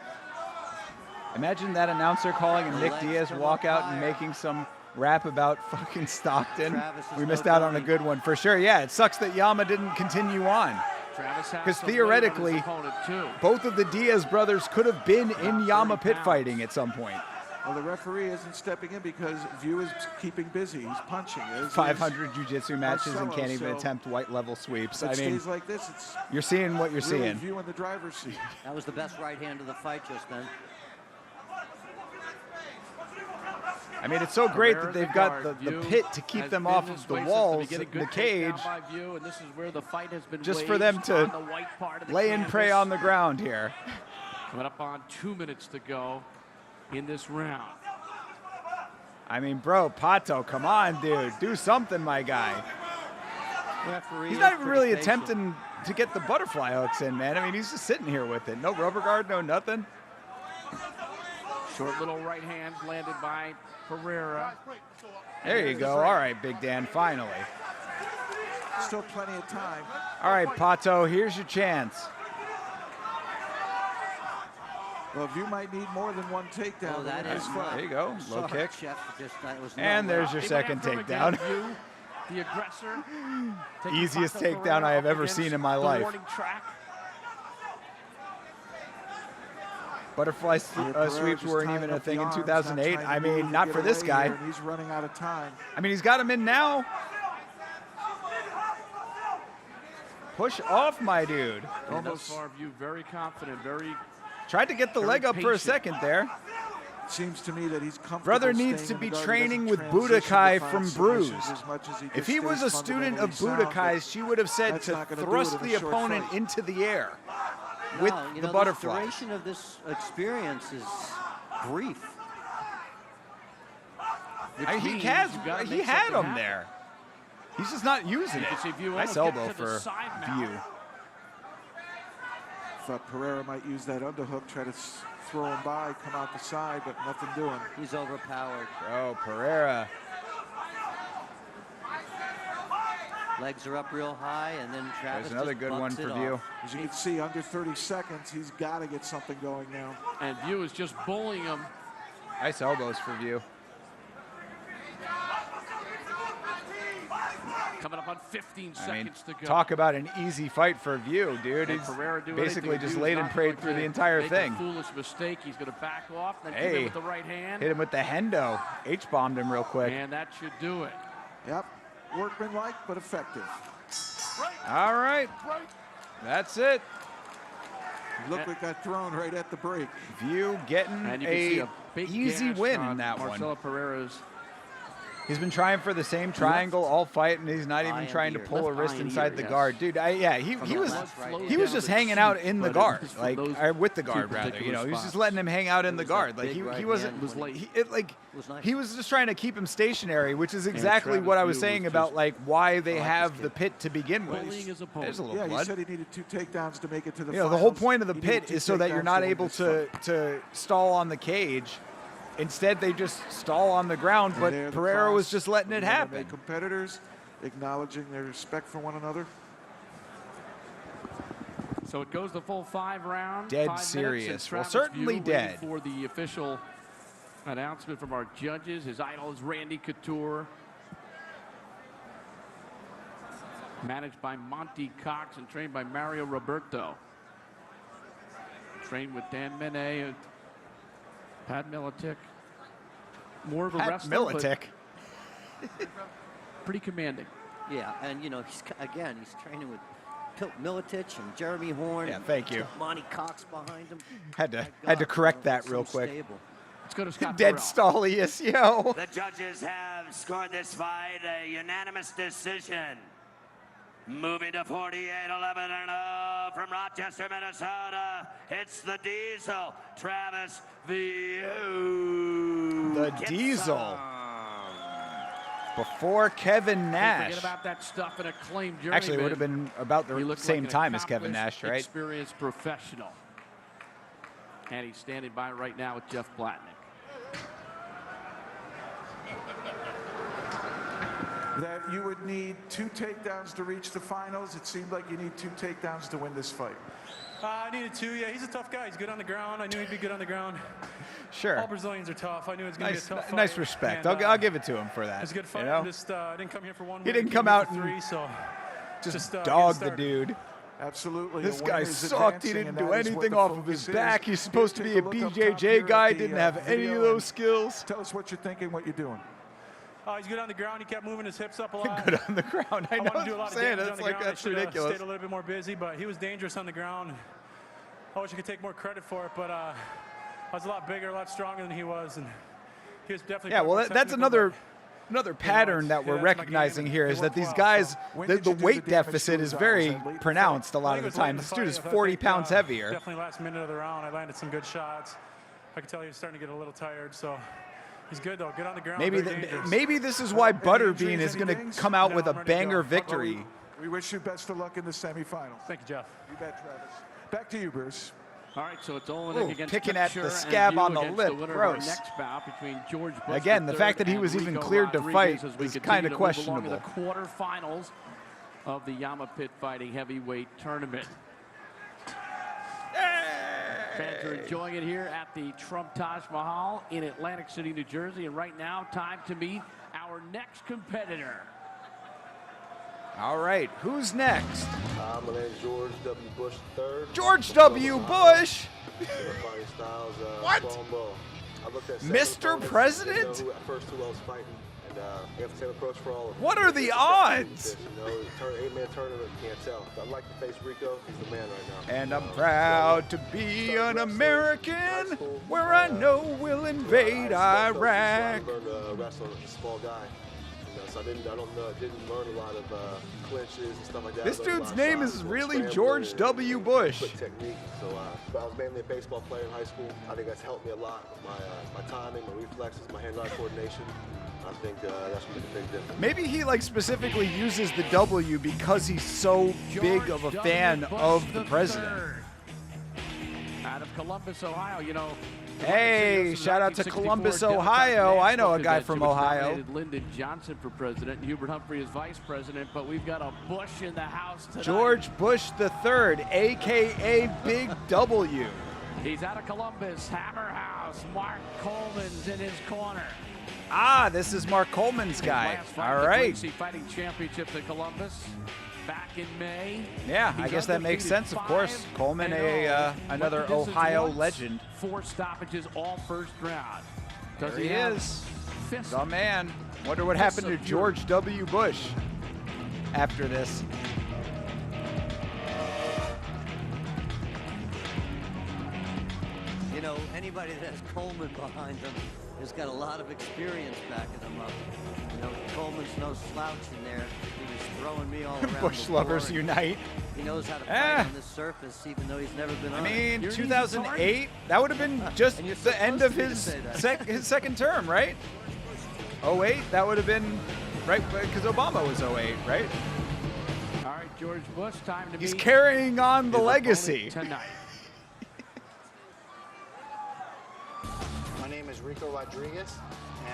Imagine that announcer calling a Nick Diaz walkout and making some rap about fucking Stockton. We missed out on a good one for sure. Yeah, it sucks that Yamma didn't continue on. Because theoretically, both of the Diaz brothers could have been in Yamma Pit Fighting at some point. Well, the referee isn't stepping in because View is keeping busy. He's punching. 500 jiu-jitsu matches and can't even attempt white-level sweeps. I mean, like this, it's you're seeing what you're really seeing. View in the driver's seat. That was the best right hand of the fight just then. I mean, it's so great that they've got the pit to keep them off of the walls, the cage, View, and this is where the fight has been just for them to lay and pray on the ground here. Coming up on 2 minutes to go in this round. I mean, bro, Pato, come on, dude. Do something, my guy. He's not even really attempting to get the butterfly hooks in, man. I mean, he's just sitting here with it. No rubber guard, no nothing. Short little right hand landed by Pereira. There you go. All right, Big Dan, finally. Still plenty of time. All right, Pato, here's your chance. Well, View might need more than one takedown. Oh, that is fun. There you go. Low kick. Was and there's your second takedown. The aggressor. Easiest takedown I have ever seen in my life. Butterfly sweeps weren't even a thing in 2008. I mean, not for this guy. He's running out of time. I mean, he's got him in now. Push off, my dude. Almost far View, very confident, very. Tried to get the leg up for a second there. Seems to me that he's comfortable. Brother needs to be training with Budokai from Bruised. If he was a student of Budokai's, she would have said to thrust the opponent into the air with the butterfly. The duration of this experience is brief. He had him there. He's just not using it. Nice elbow for View. Thought Pereira might use that underhook, try to throw him by, come out the side, but nothing doing. He's overpowered. Oh, Pereira. Legs are up real high, and then Travis There's another good one for View. As you can see, under 30 seconds, he's got to get something going now. And View is just bullying him. Nice elbows for View. Coming up on 15 seconds to go. Talk about an easy fight for View, dude. He's basically just laid and prayed through the entire thing. A foolish mistake. He's going to back off, then hit him with the right hand. Hit him with the hendo. H-bombed him real quick. And that should do it. Yep. Workmanlike, but effective. All right. That's it. Looked like got thrown right at the break. View getting a easy win in that Marcelo Pereira's. He's been trying for the same triangle all fight, and he's not even trying to pull a wrist inside the guard. Dude, he was just hanging out in the guard, like with the guard rather. You know, he was just letting him hang out in the guard. Like he wasn't. He was just trying to keep him stationary, which is exactly what I was saying about like why they have the pit to begin with. There's a little blood. He said he needed 2 takedowns to make it to the finals. The whole point of the pit is so that you're not able to stall on the cage. Instead, they just stall on the ground, but Pereira was just letting it happen. Competitors acknowledging their respect for one another. So it goes the full 5 rounds. Dead serious. Well, certainly dead. For the official announcement from our judges, his idol is Randy Couture. Managed by Monty Cox and trained by Mario Roberto. Trained with Dan Mene. Pat Militic, more of a wrestler, Militic. pretty commanding. Yeah, and you know, he's training with Militic and Jeremy Horn. Yeah, thank you. Monty Cox behind him. Had to correct that real quick. Stable. Let's go to Scott Dead Burrell. Stallius, yo. The judges have scored this fight a unanimous decision. Moving to 48-11-0 from Rochester, Minnesota. It's the Diesel, Travis View. The Diesel. Before Kevin Nash. Forget about that stuff and acclaimed journeyman. Actually, it would have been about the same time as Kevin Nash, right? Experienced professional. And he's standing by right now with Jeff Blatnick. That you would need 2 takedowns to reach the finals. It seemed like you need 2 takedowns to win this fight. I needed 2. Yeah, he's a tough guy. He's good on the ground. I knew he'd be good on the ground. Sure. All Brazilians are tough. I knew it was going to be a tough fight. Nice respect. And, I'll give it to him for that. It was a good fight. You know? I didn't come here for 1 He win. didn't come out for 3, so just dog the dude. Absolutely. This guy sucked. He didn't do anything off of his back. He's supposed to be a BJJ guy. Didn't have any of those skills. Tell us what you're thinking, what you're doing. He's good on the ground. He kept moving his hips up a lot. Good on the ground. I know wanted to do a lot what of I'm saying. damage That's on the like, ground. that's I should ridiculous. stayed a little bit more busy, but he was dangerous on the ground. I wish I could take more credit for it, but I was a lot bigger, a lot stronger than he was, and he was definitely. Yeah, well, that's another pattern that we're recognizing here is that these guys, the weight deficit is very pronounced a lot of the time. This dude is 40 pounds heavier. Definitely last minute of the round, I landed some good shots. I could tell he was starting to get a little tired, so. He's good though, good on the ground. Maybe this is why Butterbean is going to come out with a banger victory. We wish you best of luck in the semifinals. Thank you, Jeff. You bet, Travis. Back to you, Bruce. All right, so it's Olenek against picking at Couture the scab on the and lip. the Gross. Next bout between George Bush Again, the fact that he was even cleared to fight is kind of questionable. The quarterfinals of the Yamma Pit Fighting heavyweight tournament. Fans are enjoying it here at the Trump Taj Mahal in Atlantic City, New Jersey. And right now, time to meet our next competitor. All right, who's next? My name's George W. Bush III. George W. Bush? What? Mr. President? First who I was fighting. And we have the same approach for all of them. What are the odds? You know, 8-man tournament, you can't tell. I'd like to face Rico. He's the man right now. And I'm proud to be an American where I know we'll invade Iraq. I learned to wrestle as a small guy. So I didn't learn a lot of clinches and stuff like that. This dude's name is really George W. Bush. Technique. So I was mainly a baseball player in high school. I think that's helped me a lot with my timing, my reflexes, my hand-eye coordination. I think that's going to be the big difference. Maybe he like specifically uses the W because he's so big of a fan of the president. Out of Columbus, Ohio, you know. Hey, shout out to Columbus, Ohio. I know a guy from Ohio. Lyndon Johnson for president, and Hubert Humphrey is vice president, but we've got a Bush in the house tonight. George Bush III, a.k.a. Big W. He's out of Columbus, Hammer House. Mark Coleman's in his corner. Ah, this is Mark Coleman's guy. All right. Fighting championships in Columbus back in May. Yeah, I guess that makes sense, of course. Coleman, another Ohio legend. 4 stoppages, all first round. There he is. The man. Wonder what happened to George W. Bush after this. You know, anybody that has Coleman behind them has got a lot of experience backing them up. You know, Coleman's no slouch in there. He was throwing me all around. Bush lovers unite. He knows how to fight on this surface, even though he's never been on it. I mean, 2008, that would have been just the end of his second term, right? 08, that would have been, right, because Obama was 08, right? All right, George Bush, time to He's carrying on the legacy. Tonight. My name is Rico Rodriguez.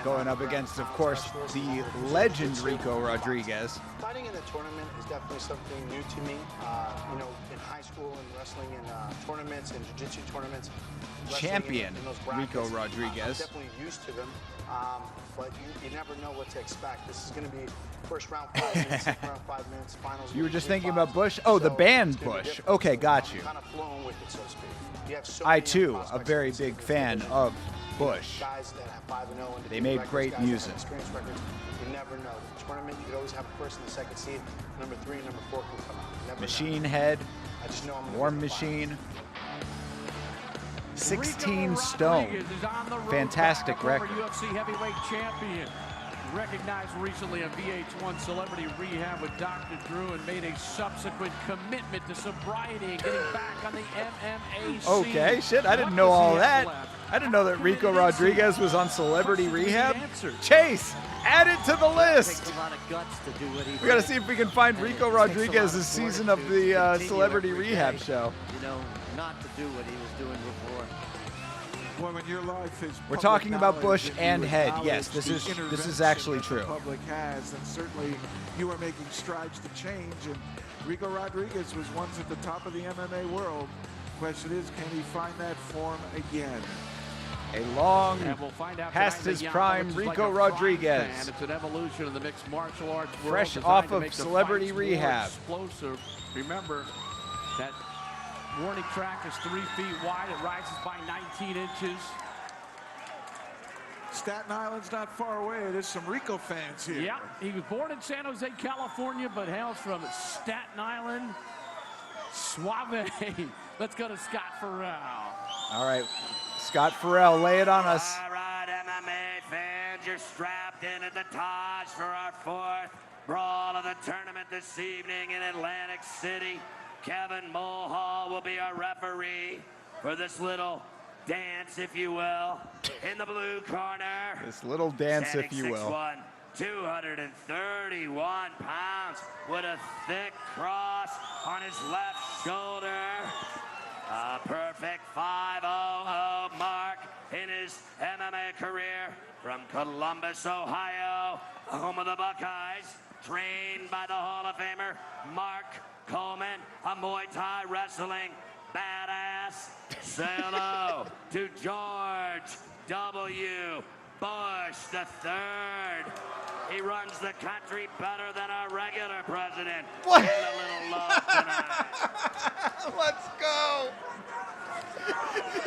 Going up against, of course, the legend Rico Rodriguez. Fighting in the tournament is definitely something new to me. You know, in high school and wrestling in tournaments and jiu-jitsu tournaments. Champion in those brackets, Rico Rodriguez. I'm definitely used to them, but you never know what to expect. This is going to be first round 5 minutes, second round 5 minutes, finals. You were just thinking about Bush? Oh, the band Bush. Okay, got you. I'm kind of flowing with it, so to speak. You have so I, many too, a prospects very big fan of Bush. Guys that have 5-0 and They made records, great guys that have music. experience records. You never know. The tournament, you could always have a first and a second seed. Number 3 and number 4 can come out. You never Machine know. Head, I just know I'm gonna War win the Machine, Rico 16 stone. Rodriguez is on the road Fantastic back, a former record. UFC heavyweight champion. Recognized recently on VH1 Celebrity Rehab with Dr. Drew and made a subsequent commitment to sobriety and getting back on the MMA scene. Okay, shit, I didn't know all that. I didn't know that Rico Rodriguez was on Celebrity Rehab. Chase, add it to the list. Takes a lot of guts to do what he We got to did. see if we can find Rico Rodriguez's season of the Celebrity Rehab show. You know, not to do what he was doing before. Well, when your life is We're public talking about knowledge Bush and and you Head. acknowledge Yes, the this is intervention actually that true. The public has, and certainly you are making strides to change. And Rico Rodriguez was once at the top of the MMA world. Question is, can he find that form again? A long, And we'll find out past tonight his in Yamma, prime, which is like Rico a frying Rodriguez. pan. It's an evolution of the mixed martial arts world. Fresh designed off to of make the Celebrity fights more Rehab. Explosive. Remember that warning track is 3 feet wide. It rises by 19 inches. Staten Island's not far away. There's some Rico fans here. Yeah, he was born in San Jose, California, but hails from Staten Island. Suave. Let's go to Scott Farrell. All right, Scott Farrell, lay it on us. All right, MMA fans, you're strapped in at the Taj for our 4th brawl of the tournament this evening in Atlantic City. Kevin Mulhall will be our referee for this little dance, if you will. In the blue corner, This little dance, if you will. 6'1", 231 pounds with a thick cross on his left shoulder. A perfect 5'00" mark in his MMA career from Columbus, Ohio, home of the Buckeyes, trained by the Hall of Famer Mark Coleman, a Muay Thai wrestling badass. Say hello to George W. Bush III. He runs the country better than our regular president. What? Getting a little love tonight. Let's go.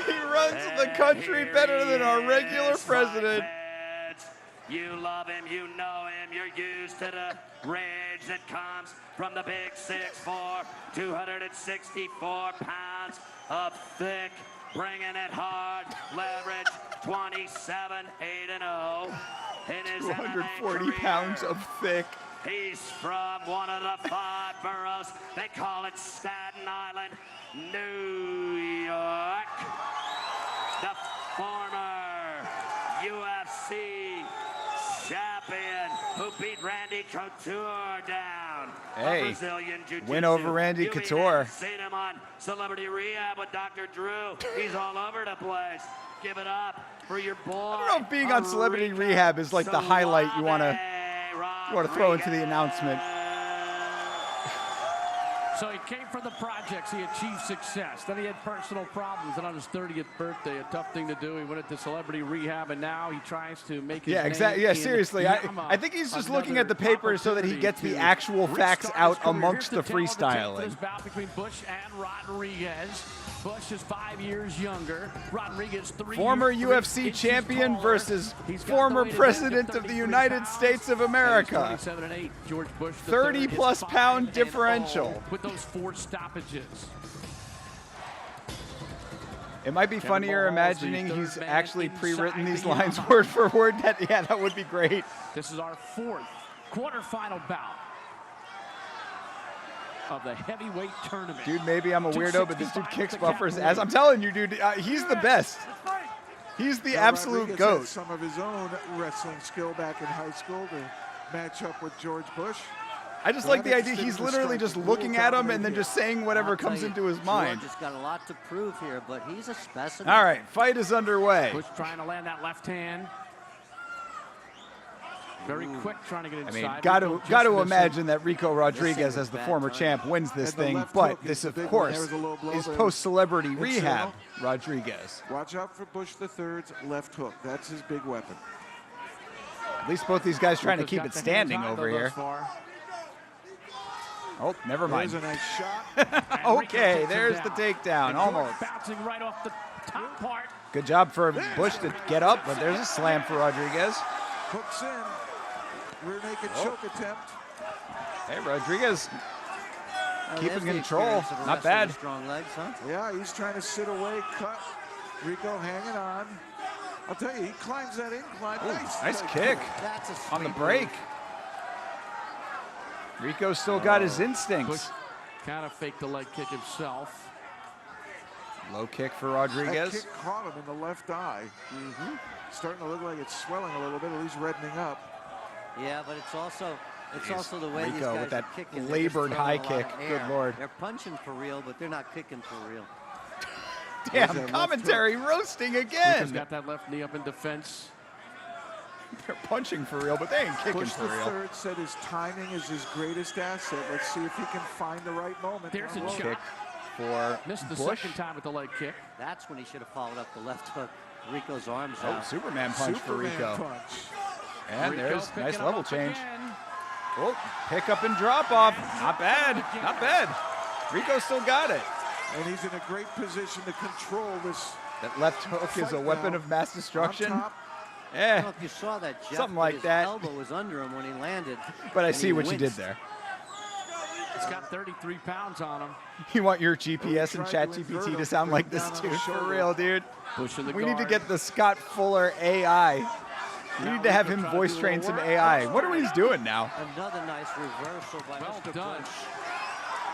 He runs the country better than our regular president. You love him, you know him, you're used to the rage that comes from the big 6'4", 264 pounds of thick, bringing it hard, leverage, 27-8-0 in his 240 MMA pounds career. of thick. He's from one of the 5 boroughs. They call it Staten Island, New York. The former UFC champion. Couture down. Hey, Brazilian Jiu-Jitsu. win over Randy You Couture. even seen him on Celebrity Rehab with Dr. Drew. He's all over the place. Give it up for your boy. I don't know if being on Celebrity Rehab is like the highlight you want to throw into the announcement. So he came from the projects. He achieved success. Then he had personal problems. And on his 30th birthday, a tough thing to do, he went into Celebrity Rehab, and now he tries to make his Yeah, exactly. Yeah, seriously. I think he's just looking at the papers so that he gets the actual facts out amongst the freestyling. This bout between Bush and Rodriguez. Bush is 5 years younger. Rodriguez 3 Former years, UFC champion versus former president of the United States of America. 30-plus pound differential. With those 4 stoppages. It might be funnier imagining he's actually pre-written these lines word for word. That would be great. This is our 4th quarterfinal bout of the heavyweight tournament. Dude, maybe I'm a weirdo, but this dude kicks buffers as I'm telling you, dude, he's the best. He's the absolute Rodriguez GOAT. had some of his own wrestling skill back in high school to match up with George Bush. I just like the idea he's literally just looking at him and then just saying whatever comes into his mind. George has got a lot to prove here, but he's a specimen. All right, fight is underway. Bush trying to land that left hand. Very quick, trying to get inside. I mean, got to imagine that Rico Rodriguez, as the former champ, wins this thing. But this, of course, is post-Celebrity Rehab Rodriguez. Watch out for Bush III's left hook. That's his big weapon. At least both these guys trying to keep it standing over here. Oh, never mind. There's a nice shot. Okay, there's the takedown, almost. Bouncing right off the top part. Good job for Bush to get up, but there's a slam for Rodriguez. Hooks in. Rear naked choke attempt. Hey, Rodriguez keeping control. Not bad. Strong legs, huh? Yeah, he's trying to sit away, cut. Rico hanging on. I'll tell you, he climbs that incline. Nice kick on the break. Rico's still got his instincts. Kind of faked the leg kick himself. Low kick for Rodriguez. That kick caught him in the left eye. Starting to look like it's swelling a little bit, at least reddening up. Yeah, but it's also the way Rico these guys with that are kicking. labored high kick. Good Lord. They're punching for real, but they're not kicking for real. Damn, commentary roasting again. Rico's got that left knee up in defense. They're punching for real, but they ain't kicking Bush for real. III said his timing is his greatest asset. Let's see if he can find the right moment. There's a Low shot. Kick for Missed the Bush. second time with the leg kick. That's when he should have followed up the left hook. Rico's arms Oh, out. Superman punch for Superman Rico. punch. And Rico there's picking nice him level up change. again. Oh, pick up and drop off. Not bad. Not bad. Rico still got it. And he's in a great position to control this. That left hook is a weapon of mass destruction. On top. I don't Eh, know if you saw that, Jeff, something but like his that. elbow was under him when he landed. But I and see he what you did winced. there. He's got 33 pounds on him. You want your GPS and tried to invert ChatGPT to him, sound bring like him this, down on dude. the For shoulder. real, dude. Bush in the We need to guard. get the Scott Fuller AI. We need to have him voice train some AI. What are he's doing now? Another nice reversal by Well Mr. done. Bush.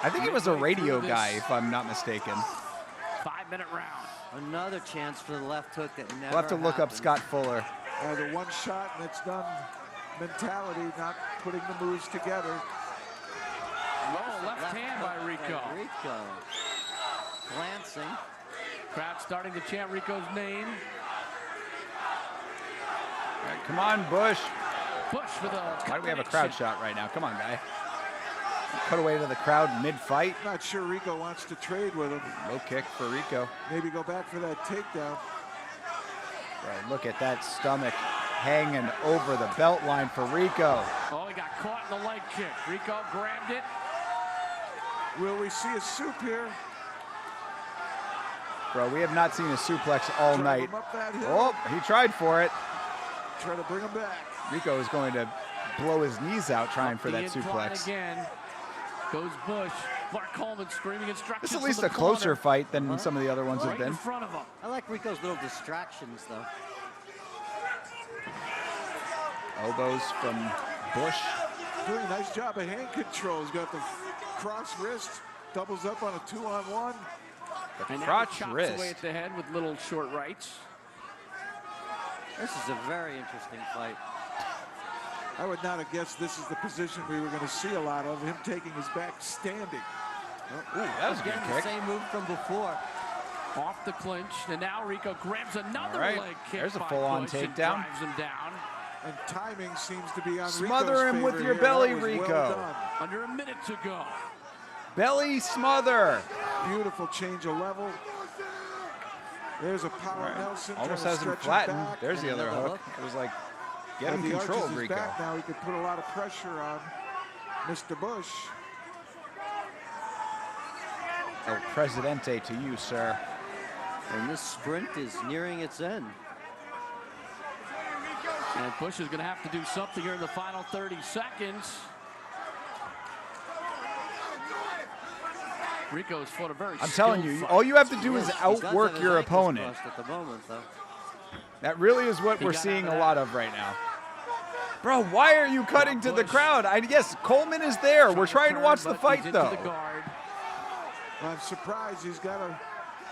I think he was a radio guy, if I'm not mistaken. 5-minute round. Another chance for the left hook that never We'll have to look up happened. Scott Fuller. The one shot and it's done mentality, not putting the moves together. Low left hand by Rico. Rico. Glancing. Crowd starting to chant Rico's name. All right, come on, Bush. Bush for the Why do we have a crowd shot right now? Come on, guy. Cut away to the crowd mid-fight. Not sure Rico wants to trade with him. Low kick for Rico. Maybe go back for that takedown. Right, look at that stomach hanging over the belt line for Rico. Oh, he got caught in the leg kick. Rico grabbed it. Will we see a soup here? Bro, we have not seen a suplex all Drive night. him up that hill. Oh, he tried for it. Try to bring him back. Rico is going to blow his knees out trying Up for the that incline suplex. Again. Goes Bush. Mark Coleman screaming instructions. This is at least from a the closer corner. fight than some of the other ones have Right been. in front of him. I like Rico's little distractions, though. Elbows from Bush. Doing a nice job of hand control. He's got the cross wrist, doubles up on a 2-on-1. The And now crotch he chops wrist. away at the head with little short rights. This is a very interesting fight. I would not have guessed this is the position we were going to see a lot of, him taking his back standing. Ooh, that was a good Again, kick. the same move from before. Off the clinch, and now Rico grabs another All right. leg kick. There's a by full-on Bush and takedown. drives him down. And timing seems to be on Smother Rico's him with favor your here. belly, That was Rico. well done. Under a minute to go. Belly smother. Beautiful change of level. There's a power Right. Nelson. Almost trying has to him stretch flattened. back. There's the other Another hook. It was like, get As him he arches controlled, his Rico. back now, he could put a lot of pressure on Mr. Bush. El Presidente to you, sir. And this sprint is nearing its end. And Bush is going to have to do something here in the final 30 seconds. Rico's fought a very I'm telling you, skilled all fight. you have to do is He does have outwork his your ankles opponent. crossed at the moment, though. That really is what He we're got seeing out of a that. lot of right now. Bro, why are you cutting to the Bush. crowd? Yes, Coleman is there. We're trying to turn, watch the but fight, he's into though. the guard. I'm surprised he's got a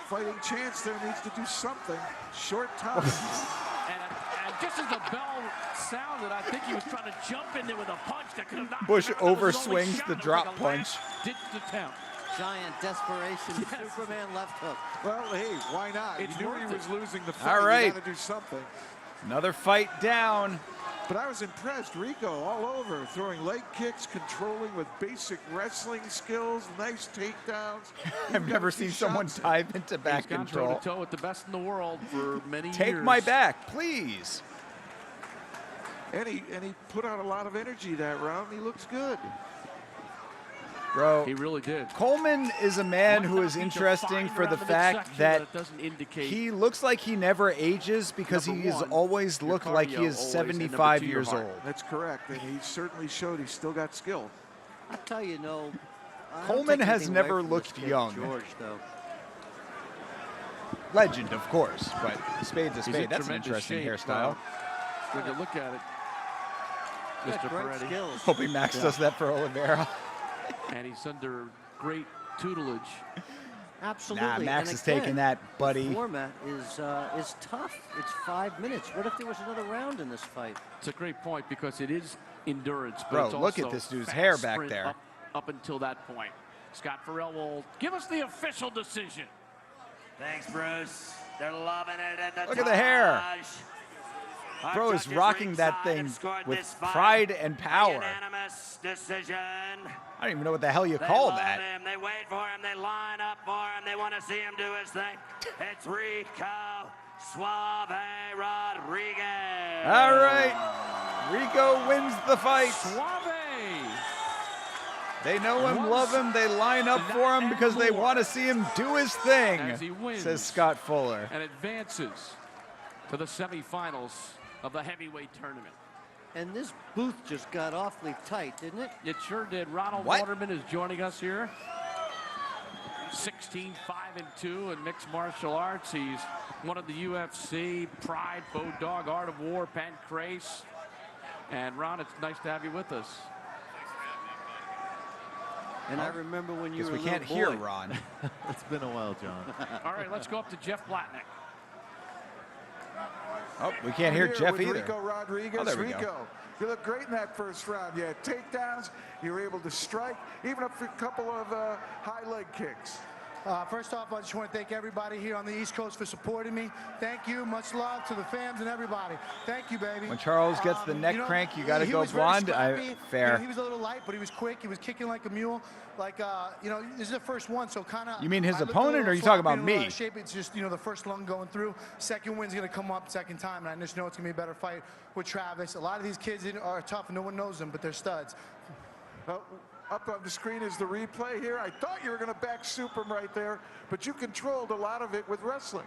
fighting chance there. Needs to do something. Short time. And just as the bell sounded, I think he was trying to jump in there with a punch that could have knocked Bush him out. That was his only overswings shot. the It was drop like a punch. last-ditch attempt. Giant desperation, Yes. Superman left hook. Well, hey, why not? It's He knew worth he it. was losing the fight. All right. You got to do something. Another fight down. But I was impressed. Rico all over, throwing leg kicks, controlling with basic wrestling skills, nice takedowns. I've never seen someone dive into back He's gone control. toe-to-toe with the best in the world for many years. Take my back, please. And he put out a lot of energy that round. He looks good. Bro, He really did. Coleman is a man Might who not is be interesting defined for the around the fact midsection, that but it doesn't indicate he looks like he never ages because Number he's one, always your looked like he cardio is always, and number 75 two, your years heart. old. That's correct. And he certainly showed he's still got skill. I tell you, no. I don't Coleman take has anything away never from looked this kid, young. George, though. Legend, of course, but a spade's a He's in spade. That's an tremendous interesting shape, hairstyle. when you look at it. He's Mr. got great Peretti. skills. Hoping Max does that for Oliveira. And he's under great tutelage. Absolutely. Nah, Max And is taking again, that, buddy. The format is tough. It's 5 minutes. What if there was another round in this fight? It's a great point because it is endurance, but Bro, it's look at also this dude's fast hair back sprint there. Up until that point. Scott Farrell will give us the official decision. Thanks, Bruce. They're loving it in the Look at the hair. Taj. Our Bro is judges rocking that ringside thing have scored with this fight pride and by power. Unanimous decision. I don't even know what the hell you They call love that. him. They wait for him. They line up for him. They want to see him do his thing. It's Rico Suave Rodriguez. All right. Rico wins the fight. Suave. They know him, love him. They line up for him because they want to see him do his thing, As he wins. says Scott Fuller. And advances to the semifinals of the heavyweight tournament. And this booth just got awfully tight, didn't it? It sure did. Ronald What? Waterman is joining us here. 16-5-2 in mixed martial arts. He's one of the UFC, Pride, Bodog, Art of War, Pancrase. And Ron, it's nice to have you with us. And I remember when you Guess were we a can't little hear boy. Ron. It's been a while, John. All right, let's go up to Jeff Blatnick. Oh, we can't hear Here Jeff with either. Rico Rodriguez. Oh, there we Rico, go. you look great in that first round. You had takedowns. You were able to strike, even up for a couple of high leg kicks. First off, I just want to thank everybody here on the East Coast for supporting me. Thank you. Much love to the fans and everybody. Thank you, baby. When Charles gets the neck crank, you got to he go was very blonde. scrappy. Fair. He was a little light, but he was quick. He was kicking like a mule. Like, this is the first one, so kind of. You mean his opponent, or are you talking about me? Shape. It's just, the first lung going through. Second win's going to come up second time, and I just know it's going to be a better fight with Travis. A lot of these kids are tough, and no one knows them, but they're studs. Up on the screen is the replay here. I thought you were going to back soup him right there, but you controlled a lot of it with wrestling.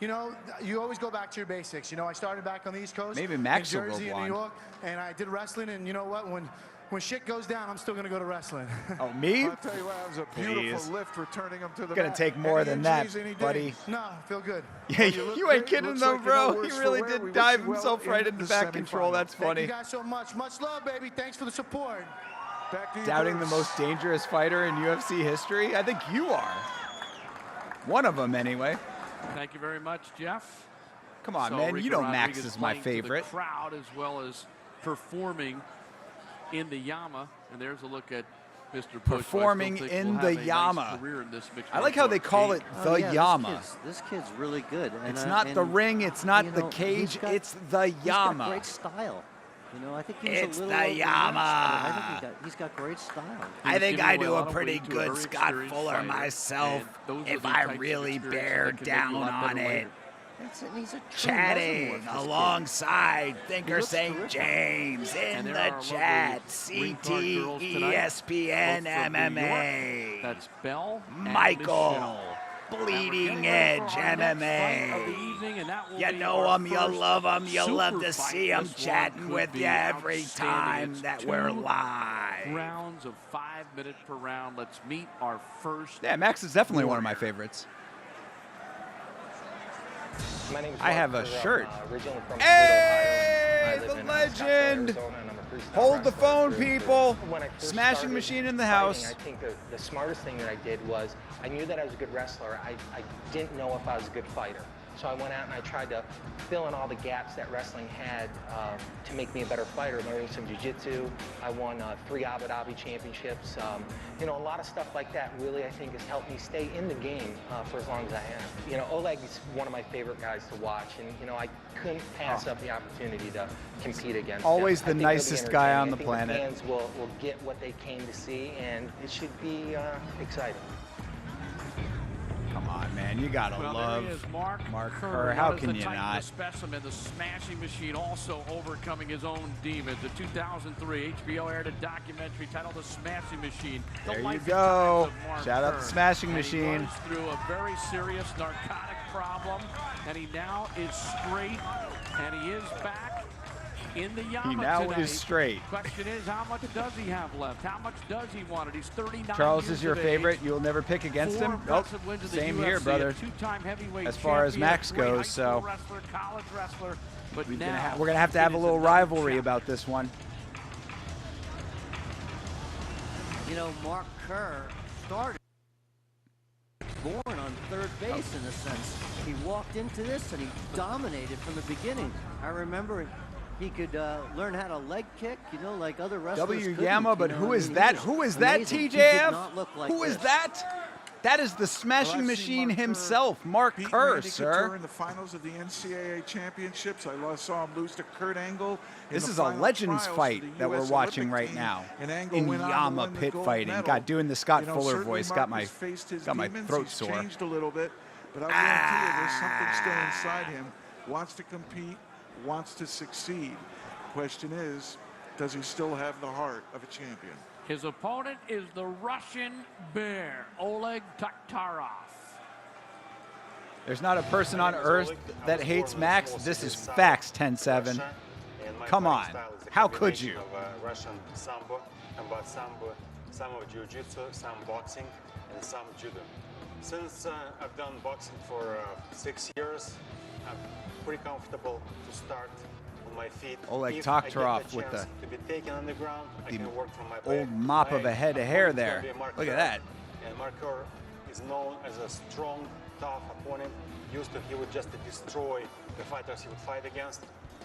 You always go back to your basics. I started back on the East Coast, Maybe Max in will go Jersey and blonde. New York, and I did wrestling. And you know what? When shit goes down, I'm still going to go to wrestling. Oh, me? I'll tell you what, it was a beautiful Please. lift returning him to the Gonna mat. take more Any than that, injuries, any buddy. days? No, I feel good. Yeah, you look you ain't great. kidding Looks though, like you're no bro. worse He for really wear. did We wish dive you well himself right in into the back control. semifinal. That's Thank funny. you guys so much. Much love, baby. Thanks for the support. Back to you, Doubting the Bruce. most dangerous fighter in UFC history? I think you are. One of them, anyway. Thank you very much, Jeff. Come on, So man. Rico You know Max Rodriguez is my playing to the favorite. crowd as well as performing in the Yamma. And there's a look at Mr. Bush. Performing in the Yamma. I like how they call it the Yamma. This kid's really good. And, it's not the ring, it's not the cage, it's the Yamma. He's got great style. You know, I think he was it's a little the overmatched, Yamma. but I think he's got great style. I think I do a pretty good Scott Fuller myself if I really bear down on it. He's a Chatting alongside Thinker St. James in the chat. CT ESPN MMA. That's Bell. Michael. Bleeding Edge MMA. You know him, you love him, you love to see him chatting with you every time that we're live. Rounds of 5 minutes per round. Let's meet our first. Yeah, Max is definitely one of my favorites. My name is I have a Mark. shirt. Originally from Hey, Toledo, Ohio. I the live in legend. Arizona, and I'm a freestyle Hold the wrestler. phone, people. When I first Smashing started machine in the fighting, house. I think the smartest thing that I did was I knew that I was a good wrestler. I didn't know if I was a good fighter. So I went out and I tried to fill in all the gaps that wrestling had to make me a better fighter, learning some jiu-jitsu. I won 3 Abu Dhabi championships. You know, a lot of stuff like that really, I think, has helped me stay in the game for as long as I have. You know, Oleg is one of my favorite guys to watch, and, you know, I couldn't pass up the opportunity to compete against Always him. the nicest guy on the planet. The fans will get what they came to see, and it should be exciting. Come on, man. You gotta love there he is, Mark Kerr. How can you the not? Specimen, the Smashing Machine, also overcoming his own demons. The 2003 HBO aired a documentary titled The Smashing Machine. There you go. Shout out the Smashing And Machine. He runs through a very serious narcotic problem, and he now is straight, and he is back in the Yamma He now today. is straight. Question is, how much does he have left? How much does he want it? He's 39 Charles years is your of favorite. age. You'll never pick against 4 him. Nope. impressive wins in the Same UFC, here, brother. a two-time heavyweight As far as champion, Max a great high goes, school so wrestler, college wrestler, but we're now gonna have to have a it is little another rivalry chapter. about this one. You know, Mark Kerr started born on third base in a sense. He walked into this and he dominated from the beginning. I remember he could learn how to leg kick, you know, like other wrestlers W couldn't, Yamma, but you know, who I is mean, that? he was Who is that, amazing. He did TJF? not look like Who is this. that? That is the Smashing Machine himself, Mark Beat Kerr, Randy Couture sir. in the finals of the NCAA championships. I saw him lose to Kurt Angle. This is a Legends fight that we're watching right now in Yamma Pit Fighting. God, doing the Scott Fuller voice got my throat sore. Changed a little bit, but I'll guarantee you there's something still inside him. Wants to compete, wants to succeed. Question is, does he still have the heart of a champion? His opponent is the Russian Bear, Oleg Taktarov. There's not a person on earth that hates Max. This is facts, 10-7. Come on. How could you? Russian sambo, combat sambo, some of jiu-jitsu, some boxing, and some judo. Since I've done boxing for 6 years, I'm pretty comfortable to start on my feet. Oleg If I get Taktarov the with chance the to be taken on the ground, I can work from my old back. mop of My a head of hair opponent's there. gonna be Mark Look at Kerr. that. And Mark Kerr is known as a strong, tough opponent. He would just destroy the fighters he would fight against.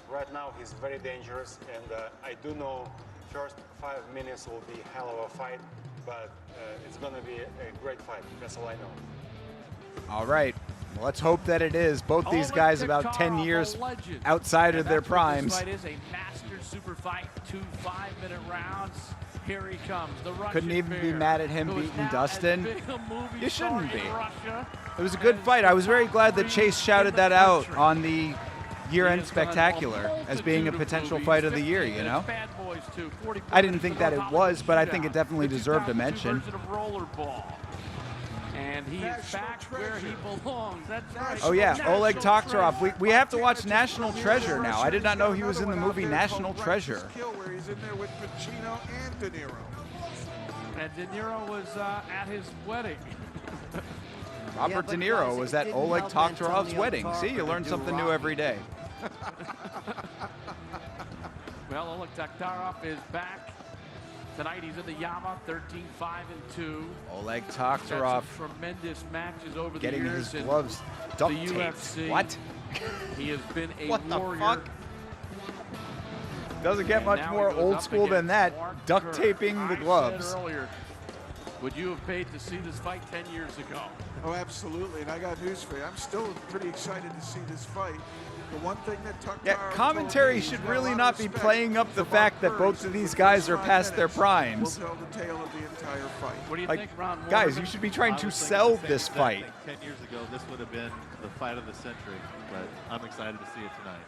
Right now, he's very dangerous, and I do know first 5 minutes will be a hell of a fight, but it's going to be a great fight. That's all I know. All right. Well, let's hope that it is. Both these guys about 10 years outside of their primes. This fight is a master super fight, 2 5-minute rounds. Here he comes, the Russian Couldn't even be Bear, mad at him who is beating now Dustin. as big a movie You star shouldn't be. in Russia It was a good fight. I was very glad that Chase shouted that out on the year-end spectacular as being a potential fight of the year, you know? I didn't think that it was, but I think it definitely deserved a mention. And he is back where he belongs. That's right. Oh yeah, Oleg Taktarov. We have to watch National Treasure now. I did not know he was in the movie National Treasure. Where he's in there with Pacino and De Niro. And De Niro was at his wedding. Robert De Niro was at Oleg Taktarov's wedding. See, you learn something new every day. Well, Oleg Taktarov is back. Tonight he's in the Yamma, 13-5-2. Oleg He's Taktarov had some tremendous matches over getting the years his in gloves duct the taped. UFC. What? He has been a What the warrior. fuck? Doesn't get much more old school than that. Duct taping the gloves. Earlier, would you have paid to see this fight 10 years ago? Oh, absolutely. And I got news for you. I'm still pretty excited to see this fight. The one thing that Taktaro commentary should really not be playing up the fact that both of these guys are past their primes. We'll tell the tale of the entire fight. What do you Like, think, Ron? guys, you should be trying to sell this fight. 10 years ago, this would have been the fight of the century, but I'm excited to see it tonight.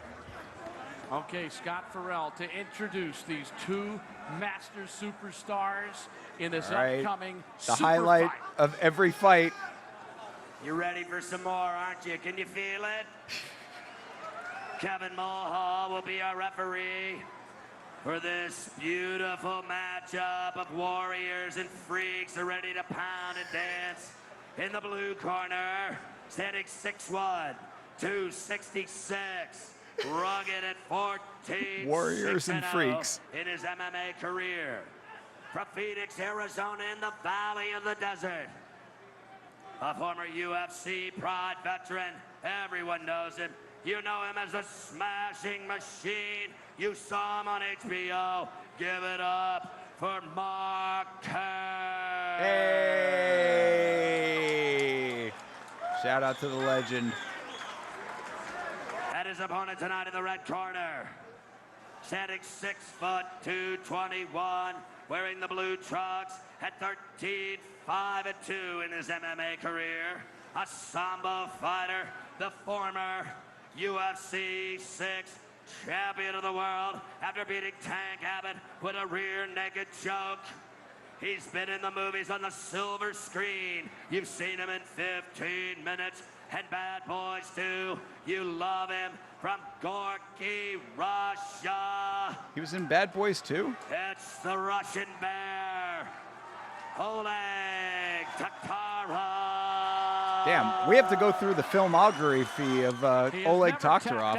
Okay, Scott Farrell to introduce these two master superstars in this upcoming The super highlight fight. of every fight. You're ready for some more, aren't you? Can you feel it? Kevin Mulhall will be our referee for this beautiful matchup of warriors and freaks are ready to pound and dance. In the blue corner, standing 6'1", 266, rugged at 14, Warriors and 6-0 freaks. in his MMA career. From Phoenix, Arizona, in the Valley of the Desert. A former UFC Pride veteran. Everyone knows him. You know him as a smashing machine. You saw him on HBO. Give it up for Mark Kerr. Hey! Shout out to the legend. And his opponent tonight in the red corner. Standing 6', 221, wearing the blue trunks at 13, 5-2 in his MMA career. A Sambo fighter, the former UFC 6 champion of the world after beating Tank Abbott with a rear naked choke. He's been in the movies on the silver screen. You've seen him in 15 Minutes and Bad Boys 2. You love him from Gorky, Russia. He was in Bad Boys too? It's the Russian Bear, Oleg Taktarov. Damn, we have to go through the filmography of Oleg Taktarov.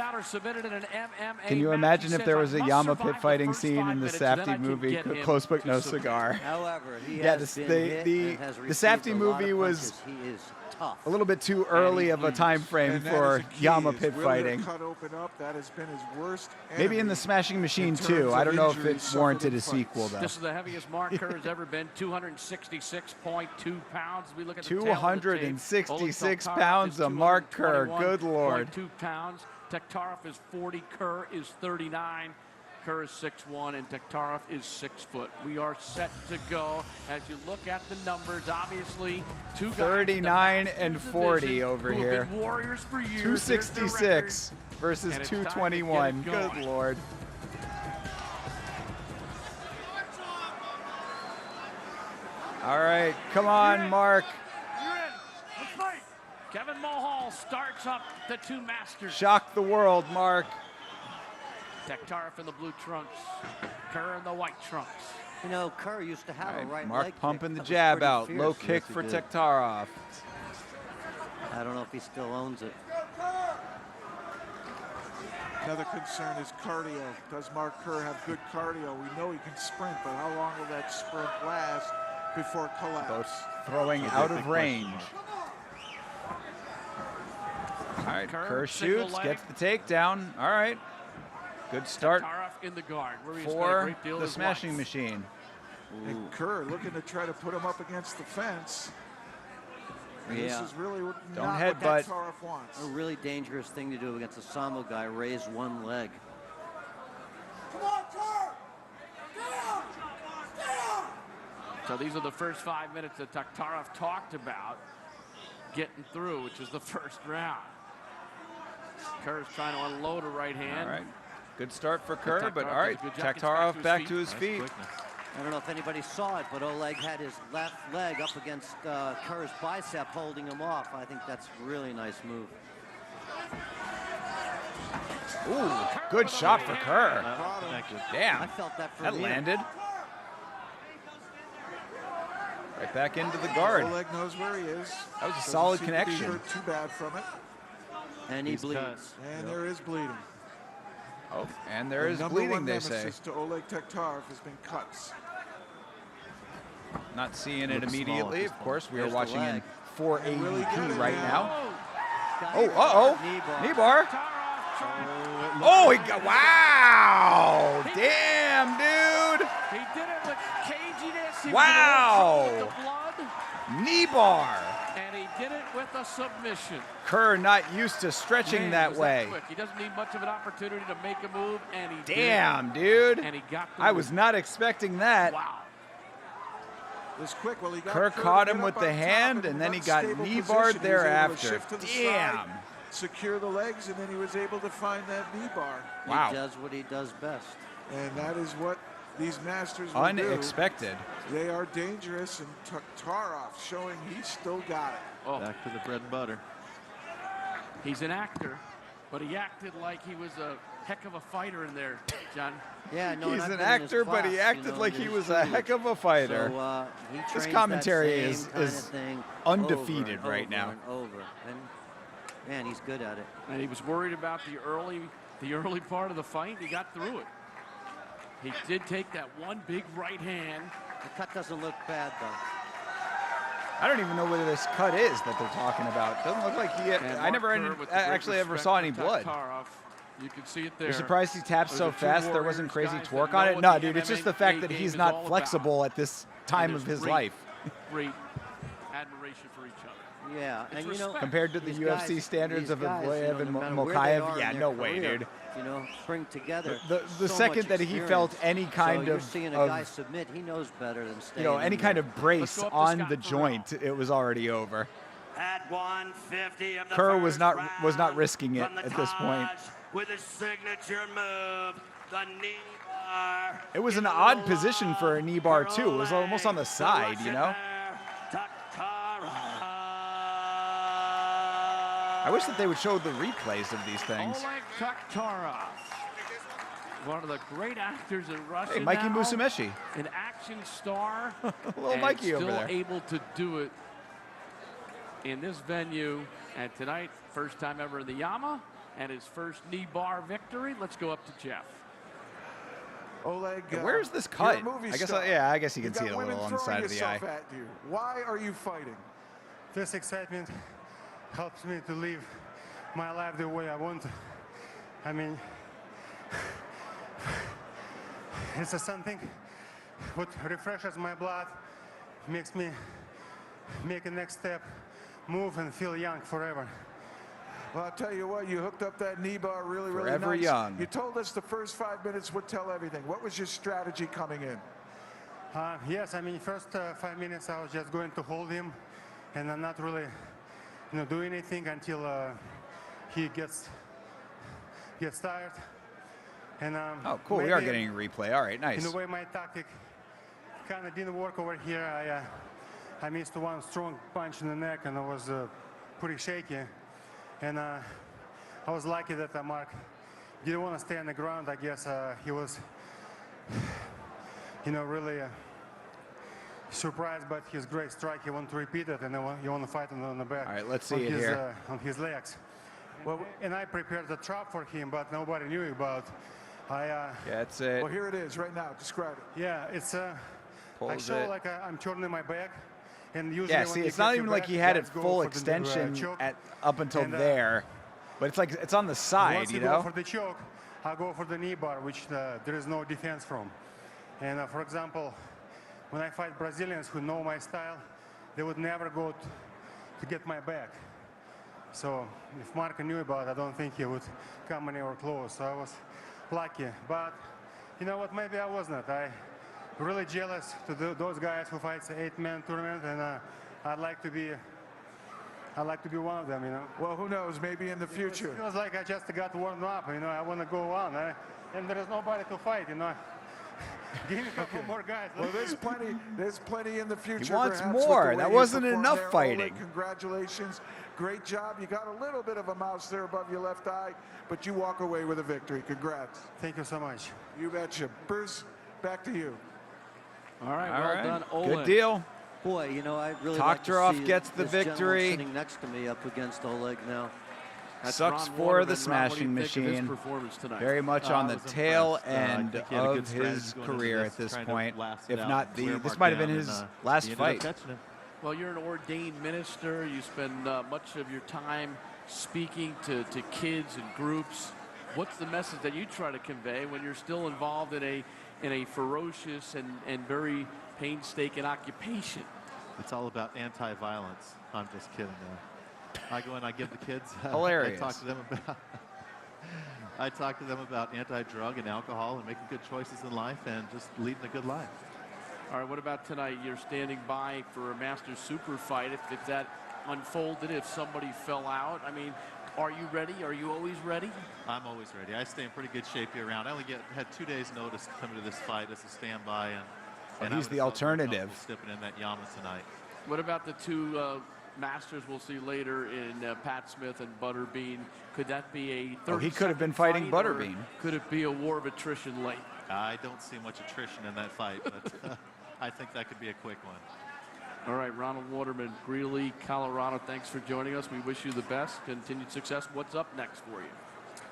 Can you imagine if there was a Yamma Pit Fighting scene in the Safdie movie, Close But No Cigar? However, he Yeah, has been the hit and has the received Safdie a lot movie of was punches. He is tough. a little bit too early of a time frame And that for is a key, Yamma is Pit will Fighting. Cut open up. That has been his worst Maybe in enemy the Smashing Machine in too. terms I of don't know if injuries it suffered warranted in a sequel fights. though. This is the heaviest Mark Kerr has ever been, 266.2 pounds. We look at the tail of the tape. 266 Oleg pounds Taktarov of is Mark Kerr. Good Lord. 2 pounds. Taktarov is 40. Kerr is 39. Kerr is 6'1", and Taktarov is 6 foot. We are set to go. As you look at the numbers, obviously, two guys 39 and 40 division over who have here. been warriors for years. 266 versus And it's time to 221. get it Good going. Lord. All right, come on, Mark. You're in. Let's fight. Kevin Mulhall starts up the two masters. Shock the world, Mark. Taktarov in the blue trunks. Kerr in the white trunks. You know, Kerr used to have a right Mark leg kick pumping the that was jab pretty out. fierce. Low kick Yes, he for did. Taktarov. I don't know if he still owns it. Another concern is cardio. Does Mark Kerr have good cardio? We know he can sprint, but how long will that sprint last before collapse? Both throwing out of range. All right, Kerr single shoots, leg. gets the takedown. All right, good start Taktarov in the guard, where he's got a for great deal of the his Smashing life. Machine. And Kerr looking to try to put him up against the fence. And This is really not what headbutt. Taktarov wants. A really dangerous thing to do against a Sambo guy, raise one leg. So these are the first 5 minutes that Taktarov talked about getting through, which is the first round. Kerr's trying to unload a right hand. All right, good start for Kerr, Taktarov but all does right, a good job, gets Taktarov back to his Nice feet. I don't know if anybody saw it, but Oleg had his left leg up against Kerr's bicep, holding him off. I think that's a really nice move. Ooh, good shot for Kerr. Damn, I felt that for that me. landed. Right back into the guard. Oleg knows where he is. That was a Doesn't solid seem to be connection. hurt too bad from it. And he bleeds. And there is bleeding. Oh, and there is The bleeding, #1 they say. nemesis to Oleg Taktarov has been cuts. Not seeing it Looks small immediately. at this Of course, we are There's the watching in leg. 480p Really good right at now. that. Oh, uh-oh. Kneebar. Oh, he got, wow. Damn, dude. He did it with caginess. He Wow. was a little trouble with the blood. Knee bar. And he did it with a submission. Kerr not used to stretching Man, that was way. quick. He doesn't need much of an opportunity to make a move, and he Damn, did. dude. And he got the I move. was not expecting that. Wow. Was quick. Well, he got Kerr Kerr caught to him get with up the on top hand, in and then an he got unstable knee position. barred He was able to thereafter. shift to the Damn. side, secure the legs, and then he was able to find that knee bar. Wow. He does what he does best. And that is what these masters will Unexpected. do. They are dangerous, and Tarov showing he's still got it. Oh. Back to the bread and butter. He's an actor, but he acted like he was a heck of a fighter in there, John. Yeah, no, He's and I've an been in his actor, but he class, acted you know, like in he his was a tutelage. heck of a fighter. So, he His trains commentary that is same kind of is thing undefeated over right and now. over and over. And man, he's good at it. And he was worried about the early part of the fight. He got through it. He did take that one big right hand. The cut doesn't look bad though. I don't even know whether this cut is that they're talking about. Doesn't look like he. I never actually ever saw any blood. You can see it there. You're surprised he tapped so Those are two fast there wasn't warriors, crazy guys torque that on know it? what No, the dude, it's just the MMA fact that game he's is not all flexible at this time And of there's his great- life. Great admiration for each other. Yeah, It's and you know, respect. Compared to the these UFC guys- standards these of guys, Evloev you and know, no matter where they are Mokaev, in yeah, their no way, career, dude. You know, bring together. The so second much that he felt experience. any kind so you're of- seeing a of- guy submit, he knows better than staying. You know, any in kind there. of brace on the joint, it was already over. At 150 of the Kerr first was not risking it from the at this point. Taj with his signature move, the knee bar. It was an odd position for a knee bar too. It was almost on the side, you know. I wish that they would show the replays of these things. Oleg Taktarov, one of the great actors in Russia. Hey, Mikey now, Musumeci. an action star, Little and Mikey still over there. able to do it in this venue. And tonight, first time ever in the Yamma, and his first knee bar victory. Let's go up to Jeff. Oleg, Where's this you're a cut? movie I guess, star. yeah, I guess you can got see it a women little on the throwing side of the eye. yourself at you. Why are you fighting? This excitement helps me to live my life the way I want to. I mean, it's a something what refreshes my blood, makes me make a next step, move and feel young forever. Well, I'll tell you what, you hooked up that knee bar really Forever nice. young. You told us the first 5 minutes would tell everything. What was your strategy coming in? Yes, I mean, first 5 minutes I was just going to hold him and I'm not really, do anything until he gets tired. And Oh, cool. We are getting a replay. All right, nice. In a way, my tactic kind of didn't work over here. I missed one strong punch in the neck and I was pretty shaky. And I was lucky that Mark didn't want to stay on the ground. I guess he was, really surprised by his great strike. He wanted to repeat it, and he wanted to fight on the back. All right, let's see on it his, here. On his legs. Well, and I prepared the trap for him, but nobody knew about. Yeah, that's it. Well, here it is right now. Describe it. Yeah, it's I Pulls show it. like I'm turning my back, and usually Yeah, when see, you it's get not your even like back, he had it guys go full for the, extension choke. up until And, there, but it's like it's on the side, Once you go know. for the choke, I go for the knee bar, which there is no defense from. And for example, when I fight Brazilians who know my style, they would never go to get my back. So if Mark knew about it, I don't think he would come anywhere close. So I was lucky. But you know what? Maybe I was not. I really jealous to those guys who fights an 8-man tournament, and I'd like to be one of them, Well, who knows? Maybe in the future. It feels like I just got warmed up, I want to go on, and there is nobody to fight, Give me a couple more guys. Well, there's plenty in the future. He wants perhaps, with more. the way That you wasn't performed enough there. fighting. Oleg, congratulations. Great job. You got a little bit of a mouse there above your left eye, but you walk away with a victory. Congrats. Thank you so much. You betcha. Bruce, back to you. All right, All well right. done, Oleg. Good deal. Boy, I really like to Taktarov see gets the this gentleman victory. sitting next to me up against Oleg now. That's Sucks Ron for Waterman. the Ron, smashing what do you think of his machine. performance tonight? Very much on I the was tail impressed. I end think he had a good of strategy his going into career this, at this trying to point. blast If it out, not wear this Mark might have been down, his and, last he ended up fight. catching him. Well, you're an ordained minister. You spend much of your time speaking to kids and groups. what's the message that you try to convey when you're still involved in a ferocious and very painstaking occupation? It's all about anti-violence. I'm just kidding. I go and I give the kids. Hilarious. I talk to them about anti-drug and alcohol and making good choices in life and just leading a good life. All right, what about tonight? You're standing by for a Masters Super fight. If that unfolded, if somebody fell out, I mean, are you ready? Are you always ready? I'm always ready. I stay in pretty good shape year round. I only had 2 days notice to come to this fight as a standby, and he's the alternative. Stepping in that Yamma tonight. What about the two Masters we'll see later in Pat Smith and Butterbean? Could that be a 30 he could have been fighting Butterbean. Could it be a war of attrition late? I don't see much attrition in that fight, but I think that could be a quick one. All right, Ronald Waterman, Greeley, Colorado, thanks for joining us. We wish you the best, continued success. What's up next for you?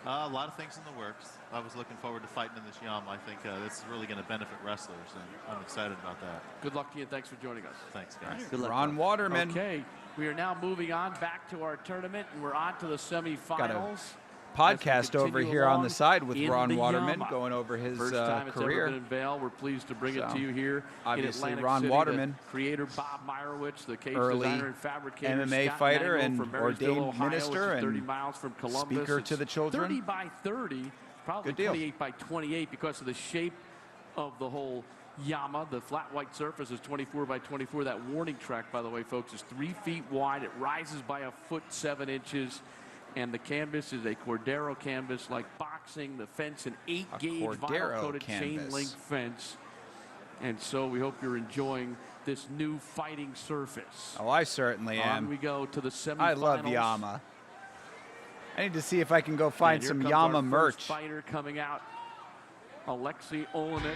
A lot of things in the works. I was looking forward to fighting in this Yamma. I think this is really going to benefit wrestlers, and I'm excited about that. Good luck to you, and thanks for joining us. Thanks, guys. Good luck. Ron Waterman. Okay, we are now moving on back to our tournament, and we're on to the semifinals. Podcast over here on the side with Ron Waterman Yamma. going over his First time it's career. ever been in Vail. We're pleased to bring it to you here obviously in Atlantic Ron City. Waterman, The creator Bob Meyerowitz, the cage early designer and fabricator, MMA Scott fighter Mangle and from Marysville, ordained Ohio, minister which is 30 and miles from Columbus. speaker It's to the children. 30 by 30, probably Good deal. 28 by 28 because of the shape of the whole Yamma. The flat white surface is 24 by 24. That warning track, by the way, folks, is 3 feet wide. It rises by 1 foot 7 inches. And the canvas is a Cordero canvas like boxing. The fence an 8-gauge vinyl-coated chain link fence. And so we hope you're enjoying this new fighting surface. Oh, I certainly am. On we go to the semifinals. I love Yamma. I need to see if I can go find some Yamma merch. Fighter coming out, Alexei Olenek.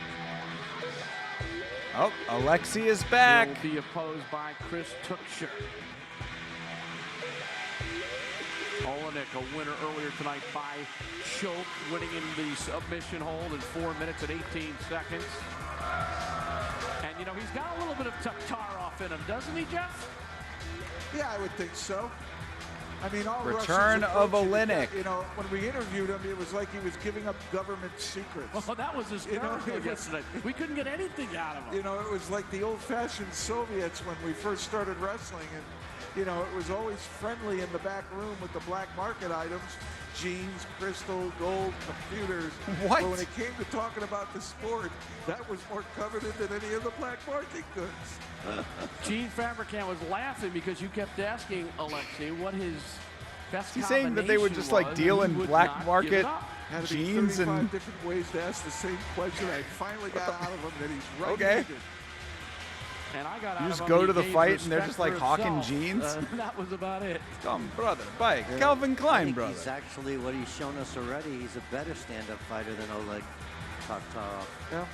Oh, Alexei is back. He'll be opposed by Chris Tuchscher. Olenek, a winner earlier tonight by choke, winning in the submission hold in 4 minutes and 18 seconds. And, you know, he's got a little bit of Taktarov in him, doesn't he, Jeff? Yeah, I would think so. I mean, all Return of Olenek. You know, when we interviewed him, it was like he was giving up government secrets. Well, that was hysterical yesterday. We couldn't get anything out of him. You know, it was like the old-fashioned Soviets when we first started wrestling, and you know, it was always friendly in the back room with the black market items, jeans, crystal, gold, computers. What? But when it came to talking about the sport, that was more coveted than any of the black market goods. Gene Fabricant was laughing because you kept asking Alexei what his best He's saying that they would just like deal in black market Had to be jeans 35 and different ways to ask the same question. I finally got out of him that he's right. Okay. And I got you out just of go him, to the he fight gave and they're just like respect for hawking himself. jeans. That was about it. Come, brother, bye. Calvin Klein, brother. He's actually, what he's shown us already, he's a better stand-up fighter than Oleg Taktarov. Yeah.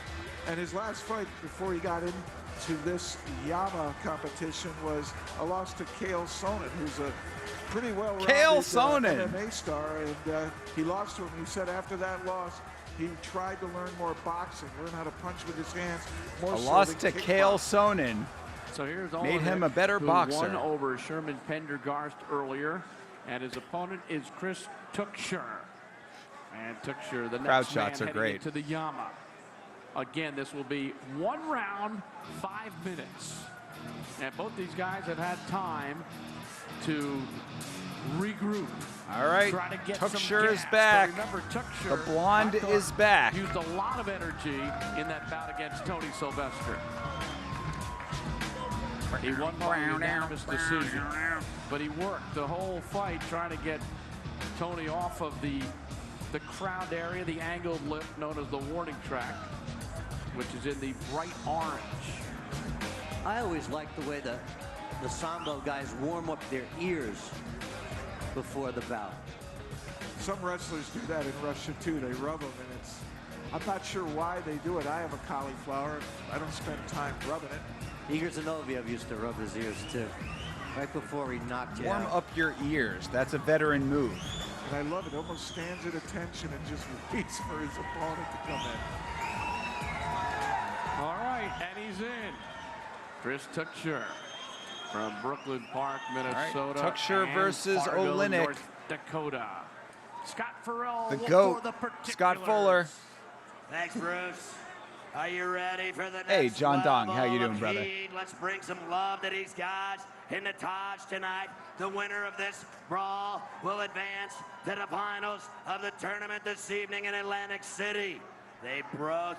And his last fight before he got into this Yamma competition was a loss to Cale Sonnen, who's a pretty well-rounded MMA star, and he lost to him. He said after that loss, he tried to learn more boxing, learn how to punch with his hands. More A so loss than to Cale kickboxing. Sonnen. So here's made him a better who boxer. Won over Sherman Pendergast earlier, and his opponent is Chris Tuchscher. And Tuchscher, the Crowd next man shots are heading great. into the Yamma. Again, this will be 1 round, 5 minutes. And both these guys have had time to regroup. All right, Try to get Tuchscher some is gas. back. But remember, Tuchscher, The blonde I thought, is back. Used a lot of energy in that bout against Tony Sylvester. He won by unanimous decision, but he worked the whole fight trying to get Tony off of the crowd area, the angled lip known as the warning track, which is in the bright orange. I always like the way the Sambo guys warm up their ears before the bout. Some wrestlers do that in Russia too. They rub them, and it's, I'm not sure why they do it. I have a cauliflower. I don't spend time rubbing it. Igor Zinoviev used to rub his ears too, right before he knocked you Warm out. up your ears. That's a veteran move. And I love it. Almost stands at attention and just waits for his opponent to come in. All right, and he's in. Chris Tuchscher from Brooklyn Park, Minnesota. Tuchscher and versus Fargo, Olenek. North Dakota. Scott Farrell The for GOAT, the Scott Fuller. Thanks, Bruce. Are you ready for the next Hey, John Dong, how you level doing, of brother? heat? Let's bring some love to these guys in the Taj tonight. The winner of this brawl will advance to the finals of the tournament this evening in Atlantic City. They brought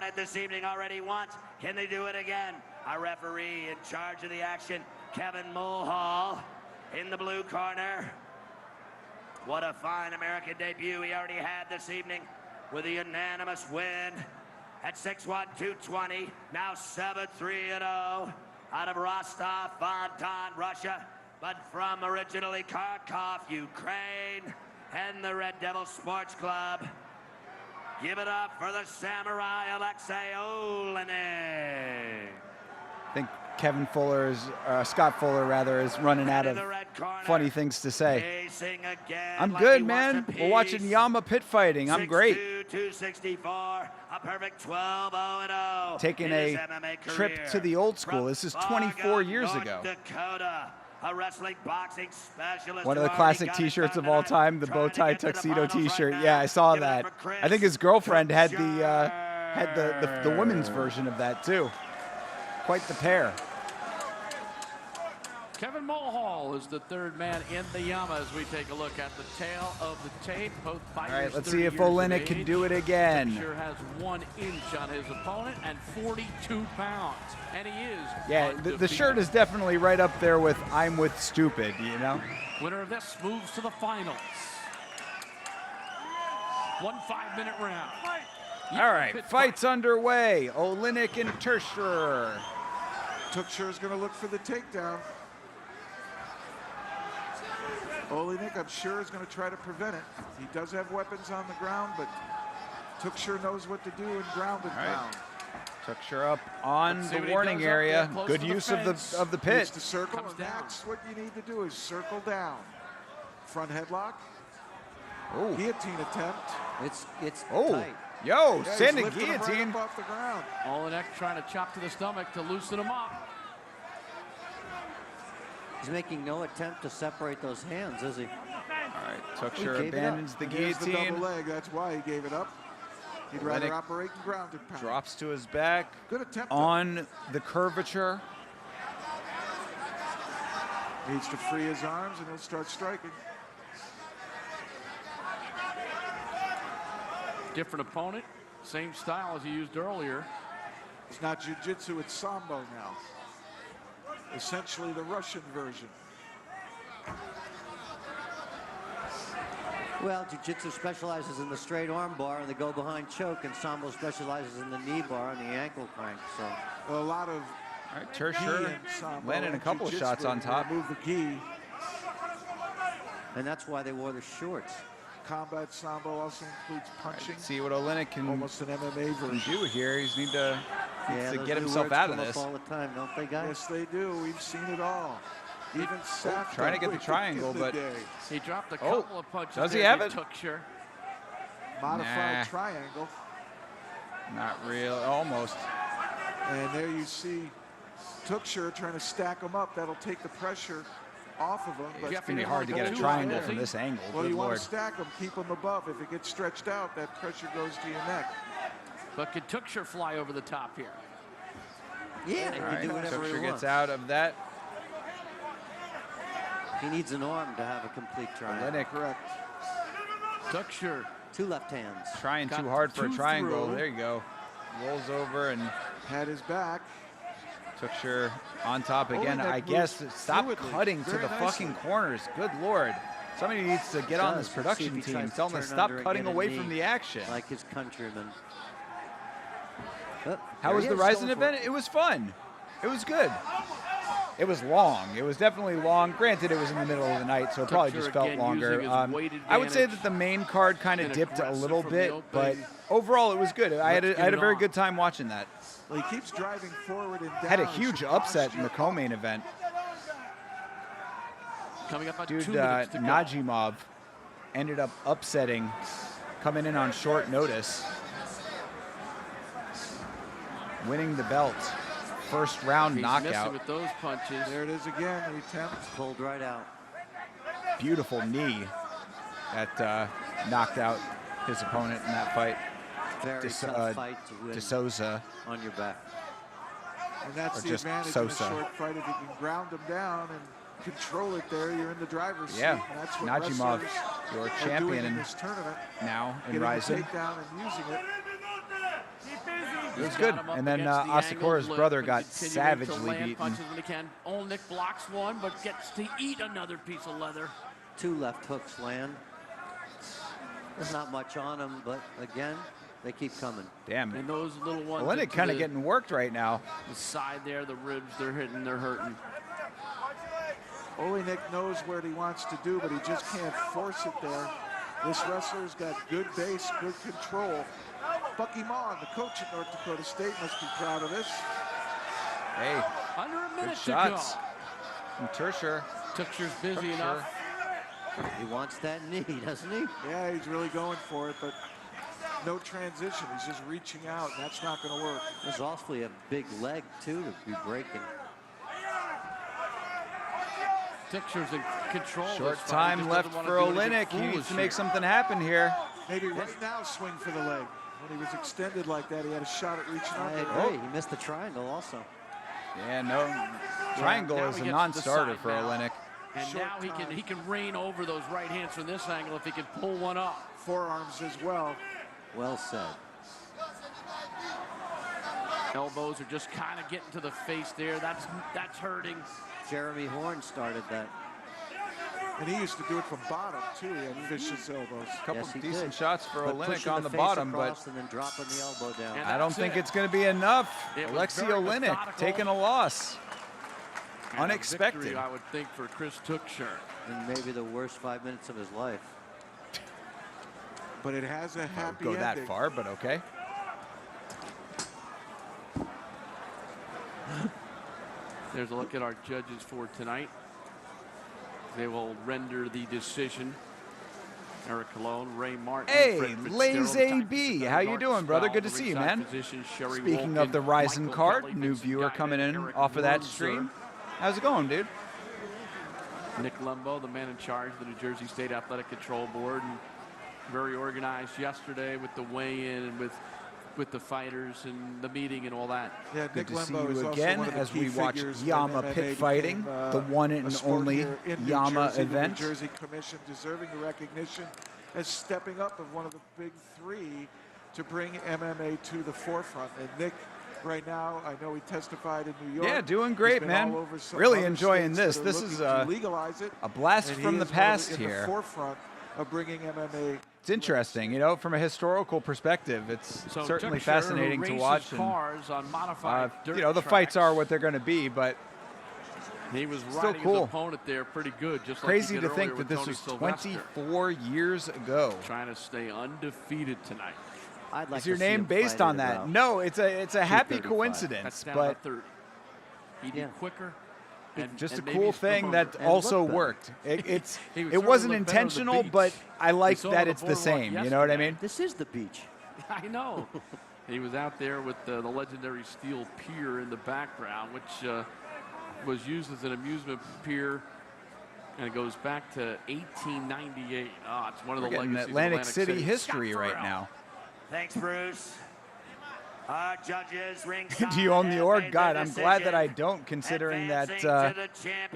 it this evening already once. Can they do it again? Our referee in charge of the action, Kevin Mulhall, in the blue corner. What a fine American debut he already had this evening with a unanimous win at 6'1", 220, now 7'3", 0, out of Rostov-on-Don, Russia, but from originally Kharkov, Ukraine, and the Red Devil Sports Club. Give it up for the Samurai Alexei Olenek. I think Kevin Fuller is, Scott Fuller rather, is running out of funny things to say. I'm good, man. We're watching Yamma Pit Fighting. I'm great. 264, a perfect 12-0-0. Taking a trip to the old school. This is 24 years ago. Dakota, a wrestling boxing specialist. One of the classic T-shirts of all time, the bow tie tuxedo T-shirt. Yeah, I saw that. I think his girlfriend had the women's version of that too. Quite the pair. Kevin Mulhall is the third man in the Yamma as we take a look at the tail of the tape. Both fighters. All right, let's see if Olenek can do it again. Sure has 1 inch on his opponent and 42 pounds, and he is. Yeah, the shirt is definitely right up there with "I'm with stupid," you know. Winner of this moves to the finals. 1 5-minute round. All right, fights underway. Olenek and Tursher. Tuksher is going to look for the takedown. Olenek, I'm sure, is going to try to prevent it. He does have weapons on the ground, but Tuksher knows what to do in ground and pound. Tuksher up on the warning area. Good use of the pit. Needs to circle, and that's what you need to do is circle down. Front headlock. Oh. Guillotine attempt. It's Oh. tight. Yo, Yeah, standing he's lifting him guillotine. right up off the ground. Olenek trying to chop to the stomach to loosen him up. He's making no attempt to separate those hands, is he? All right, Tuksher abandons the Here's the guillotine. double leg. That's why he gave it up. He'd rather operate in ground and pound. Drops to his back. Good attempt on the curvature. Needs to free his arms and he'll start striking. Different opponent, same style as he used earlier. It's not jiu-jitsu, it's sambo now. Essentially the Russian version. Well, jiu-jitsu specializes in the straight arm bar and the go-behind choke, and sambo specializes in the knee bar and the ankle crank. So a lot of All right, Tursher landing a couple of shots on top. Move the gi. And that's why they wore the shorts. Combat sambo also includes punching. Right, see what Olenek can, almost an MMA version. do here. He's needs to those get new himself words out of come up this. all the time, don't they, guys? Yes, they do. We've seen it all. Even Safdie trying to get the back triangle, in the but day. He dropped a couple of punches. Does he there, have it? Tuksher. Modified Nah. triangle. Not real, almost. And there you see Tuksher trying to stack him up. That'll take the pressure off of him. It's going to be hard to get a triangle from this angle. Well, Good you want Lord. to stack him, keep him above. If it gets stretched out, that pressure goes to your neck. But can Tuksher fly over the top here? Yeah, he All can right, do whatever he Tuksher wants. gets out of that. He needs an arm to have a complete triangle. Olenek Correct. Tuksher. 2 left hands. trying Got too hard for a 2 triangle. through. There you go. Rolls over and Had his back. Tuksher on top again. Olenek I guess moves stop fluidly, cutting to very the fucking nicely. corners. Good Lord. Somebody needs to get on this See if production he team. tries to Tell them to turn stop under and cutting get a away knee from the action. like his countrymen. Oh, How there was he the is, Rising going for event? It was fun. It was good. It was long. It was definitely long. Granted, it was in the middle of the night, so it probably just felt again longer. using his weight I would say advantage that the main card kind of and dipped a aggressive little from bit, the but opening. overall it was good. I had Let's a get it very on. good time watching that. Well, he keeps driving forward and down. Had a It's huge the upset in the posture. co-main event. Coming up on Dude, 2 minutes to go. Najimov ended up upsetting, coming in on short notice, winning the belt. First round He's knockout. missing with those punches. There it is again. The attempt. Pulled right out. Beautiful knee. that knocked out his opponent in that fight. Very tough fight to win DeSouza. on your back. And that's Or the just advantage Sosa. in a short fight. If you can ground them down and control it there, you're in the driver's Yeah, seat. And that's what Najimov, wrestlers your are champion doing in in this tournament. now in Getting Rising. the takedown and using it. It was good. And then Asakura's brother got savagely beaten. Punches when he can. Olnick blocks one, but gets to eat another piece of leather. 2 left hooks land. There's not much on them, but again, they keep coming. Damn. And those little ones. Olenek into kind of the- getting worked right now. The side there, the ribs, they're hitting, they're hurting. Olenek knows what he wants to do, but he just can't force it there. This wrestler's got good base, good control. Bucky Maughan, the coach at North Dakota State, must be proud of this. Hey, Under a good minute to shots go. from Tursher. Tuxer's busy enough. He wants that knee, doesn't he? Yeah, he's really going for it, but no transition. He's just reaching out, and that's not going to work. There's awfully a big leg, too, to be breaking. Tuxer's in control. of Short this fight. He time just left doesn't for wanna do anything Olenek. He needs foolish to make here. something happen here. Maybe right now swing for the leg. When he was extended like that, he had a shot at reaching I up. agree. He missed the triangle also. Yeah, no. Triangle Now is he a gets non-starter the side for now. Olenek. And Short now time. he can rain over those right hands from this angle if he can pull one up. Forearms as well. Well said. Elbows are just kind of getting to the face there. That's hurting. Jeremy Horn started that. And he used to do it from bottom, too. He had vicious elbows. A couple Yes, he decent did. shots for But Olenek pushing on the face bottom, but across and then dropping the elbow down. And I don't that's think it. it's going to be enough. It was Alexei very Olenek methodical. taking a loss. And a Unexpected. victory, I would think, for Chris Tuxer. And maybe the worst 5 minutes of his life. But it has a happy Go ending. that far, but okay. There's a look at our judges for tonight. They will render the decision. Eric Colon, Ray Martin, Hey, Fred Fitzgerald, Lazy Tyson B, Bennett, how you Mark doing, brother? Spell, Good to the see you, ringside man. position, Sherry Speaking Wolkin, of the Rising Michael card, Kelly, new Vincent viewer Guinan, coming in Eric off of that Wurzer, stream. How's it going, dude? Nick Lembo, the man in charge of the New Jersey State Athletic Control Board, and very organized yesterday with the weigh-in and with the fighters and the meeting and all that. Yeah, Good Nick to see Lembo is you also again one of the as key we watch figures Yamma when Pit MMA Fighting, became, the one a and sport only here in New Yamma Jersey. event. The New Jersey Commission deserving the recognition as stepping up of one of the big three to bring MMA to the forefront. And Nick, right now, I know he testified in New York. Yeah, doing He's great, been man. all over some Really other enjoying states this. that are This looking is to legalize it, a blast and he from the is past in here. the forefront of bringing MMA. It's interesting, you know, from a historical perspective. It's So certainly Tuxer, fascinating who to races watch. And, cars on modified dirt you know, the fights tracks. are what they're going to be, but He was still riding cool. his opponent there pretty good. Just Crazy like he to did think earlier that with this Tony was Sylvester. 24 years ago. Trying to stay undefeated tonight. I'd like Is your to see name him based fight on at that? about No, it's a happy 235. coincidence, That's down but to 30. He'd be quicker. And, just and a maybe cool thing stronger. that also worked. He It was wasn't starting to look better on the intentional, beach. but I like We saw that the it's the boardwalk same. You know what I yesterday. mean? This is the beach. I know. He was out there with the legendary steel pier in the background, which was used as an amusement pier, and it goes back to 1898. It's one of We're the getting legacies of Atlantic City history Scott right Farrell. now. Thanks, Bruce. Our judges ring. Do you own the org? God, I'm glad that I don't, considering that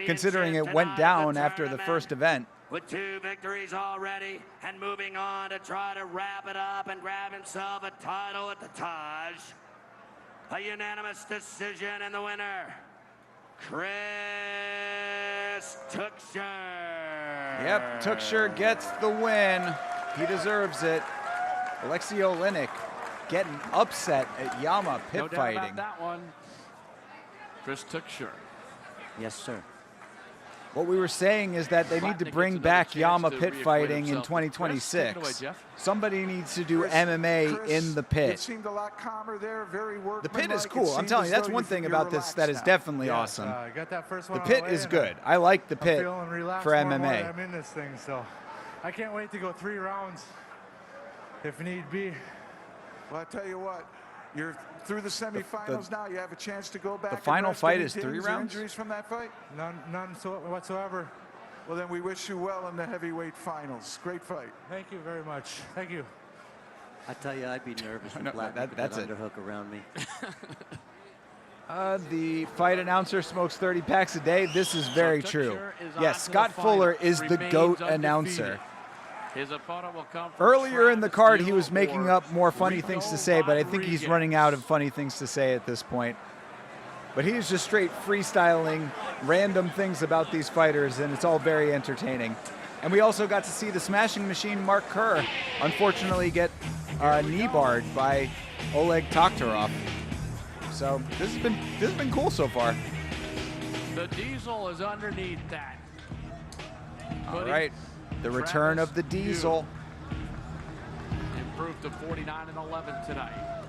considering it went down after the first event. With 2 victories already and moving on to try to wrap it up and grab himself a title at the Taj. A unanimous decision, and the winner, Chris Tuxer. Yep, Tuxer gets the win. He deserves it. Alexei Olenek getting upset at Yamma Pit No doubt Fighting. about that one. Chris Tuxer. Yes, sir. What we were saying is that they need to Platnick bring gets back another chance Yamma to Pit reacquaint Fighting in himself. Chris, take it 2026. away, Jeff. Somebody needs to do Chris, MMA in the It pit. seemed a lot calmer there, very The workmanlike. pit is It cool. I'm seemed telling as you, that's though one thing you're about this that is relaxed now. definitely Yeah, awesome. got that first The one pit on the is way, good. and I like the I'm pit feeling relaxed for more and more MMA. that I'm in this thing, so I can't wait to go 3 rounds if need be. Well, I tell you what, you're through the semifinals now. You have a chance to go back. The and final rest fight any is 3 dings or rounds? Injuries from that fight? None whatsoever. Well, then we wish you well in the heavyweight finals. Great fight. Thank you very much. Thank you. I tell you, I'd be nervous No, if Black put that's that it. underhook around me. The fight announcer smokes 30 packs a day. This is very true. Yes, Scott Fuller is the GOAT announcer. His opponent will come from Earlier in the card, he was making up more funny things to say, but I think he's running out of funny things to say at this point. But he's just straight freestyling random things about these fighters, and it's all very entertaining. And we also got to see the smashing machine Mark Kerr unfortunately get knee barred by Oleg Taktarov. So this has been cool so far. The Diesel is underneath that. All right, the return of the Diesel. Improved to 49-11 tonight.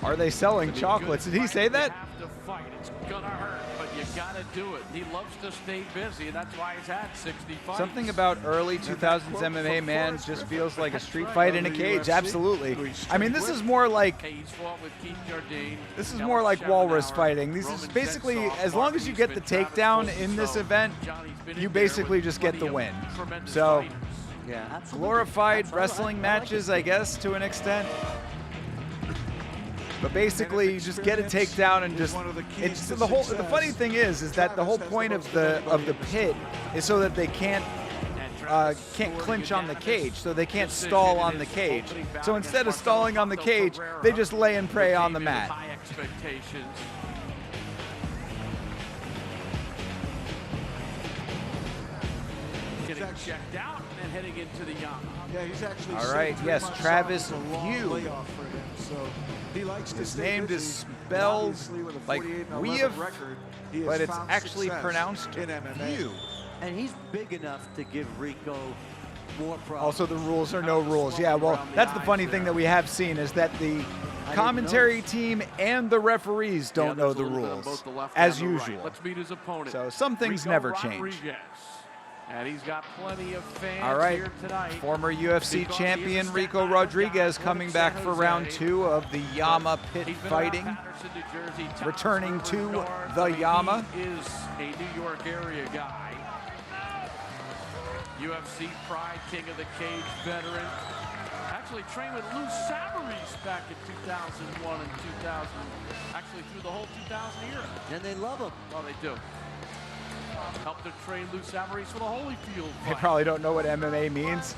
Are they selling chocolates? Did he say that? You have to fight. It's gonna hurt, but you gotta do it. He loves to stay busy, and that's why he's had 60 fights. Something about early 2000s MMA, man, just feels like a street fight in a cage. Absolutely. I mean, this is more like this is more like walrus fighting. This is basically, as long as you get the takedown in this event, you basically just get the win. So, yeah, glorified wrestling matches, I guess, to an extent. But basically, you just get a takedown and just it's the whole. The funny thing is that the whole point of the pit is so that they can't clinch on the cage, so they can't stall on the cage. So instead of stalling on the cage, they just lay and pray on the mat. High expectations. Getting checked out and heading into the Yamma. Yeah, he's actually. All right, yes, Travis View. His His name is spelled like Weave, but it's actually pronounced View. And he's big enough to give Rico more problems. Also, the rules are no rules. Yeah, well, that's the funny thing that we have seen is that the commentary team and the referees don't know the rules, as usual. Let's meet his opponent. So some things never change. And he's got plenty of fans All right, here tonight. former UFC champion Rico Rodriguez coming back for round 2 of the Yamma Pit Fighting, returning to the Yamma. He is a New York area guy. UFC Pride, King of the Cage veteran. Actually trained with Lou Savarese back in 2001 and 2000. Actually through the whole 2000 era. And they love him. Oh, they do. Helped to train Lou Savarese for the Holyfield fight. They probably don't know what MMA means.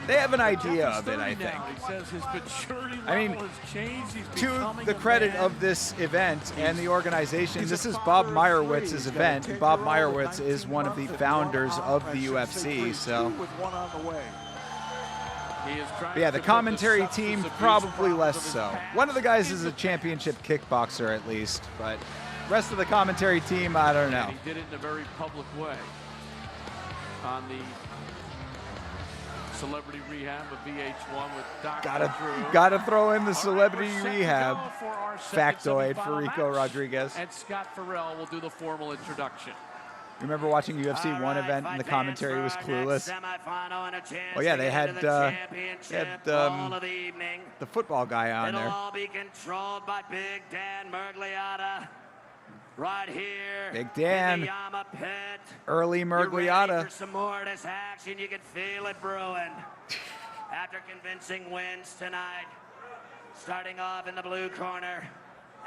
They have an idea of it, I think. He says his maturity I mean, level has changed. He's to becoming the a credit man. of this event and the organization, this is Bob Meyerowitz's event. Bob Meyerowitz is one of the founders of the UFC, so. But yeah, the commentary team probably less so. One of the guys is a championship kickboxer at least, but rest of the commentary team, I don't know. He did it in a very public way on the Celebrity Rehab of VH1 with Dr. Drew. Gotta throw in the Celebrity We're set to Rehab go for our factoid second for Rico semifinal match. Rodriguez. And Scott Farrell will do the formal introduction. Remember watching UFC 1 event and the commentary was clueless? Oh yeah, they had the football guy on It'll there. all be controlled by Big Dan Mergliotta. Right here. Big Dan. In the Yamma Pit. Early You ready Mergliotta. for some more of this action? You can feel it brewing. After convincing wins tonight, starting off in the blue corner,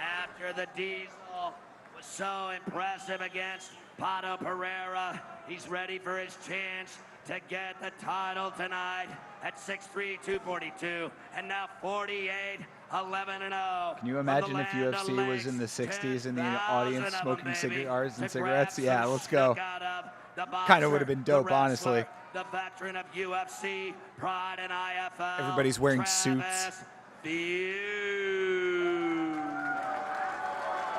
after the Diesel was so impressive against Pato Pereira, he's ready for his chance to get the title tonight at 6'3", 242, and now 48, 11-0. Can you imagine if UFC was in the 60s in the audience smoking cigars and cigarettes? Yeah, let's go. Kind of would have been dope, honestly. The veteran of UFC, Pride and IFL. Everybody's wearing suits. View.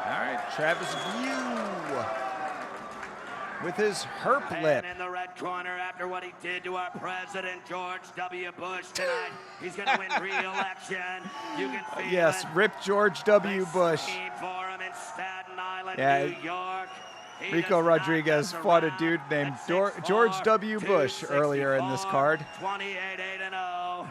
All right, Travis View with his herp lip. And in the red corner, after what he did to our president, George W. Bush tonight, he's going to win re-election. You can feel Yes, it. rip George W. Bush. For him in Staten Island, Yeah, New York. Rico Rodriguez fought a dude named George W. Bush earlier in this card. 28-8-0.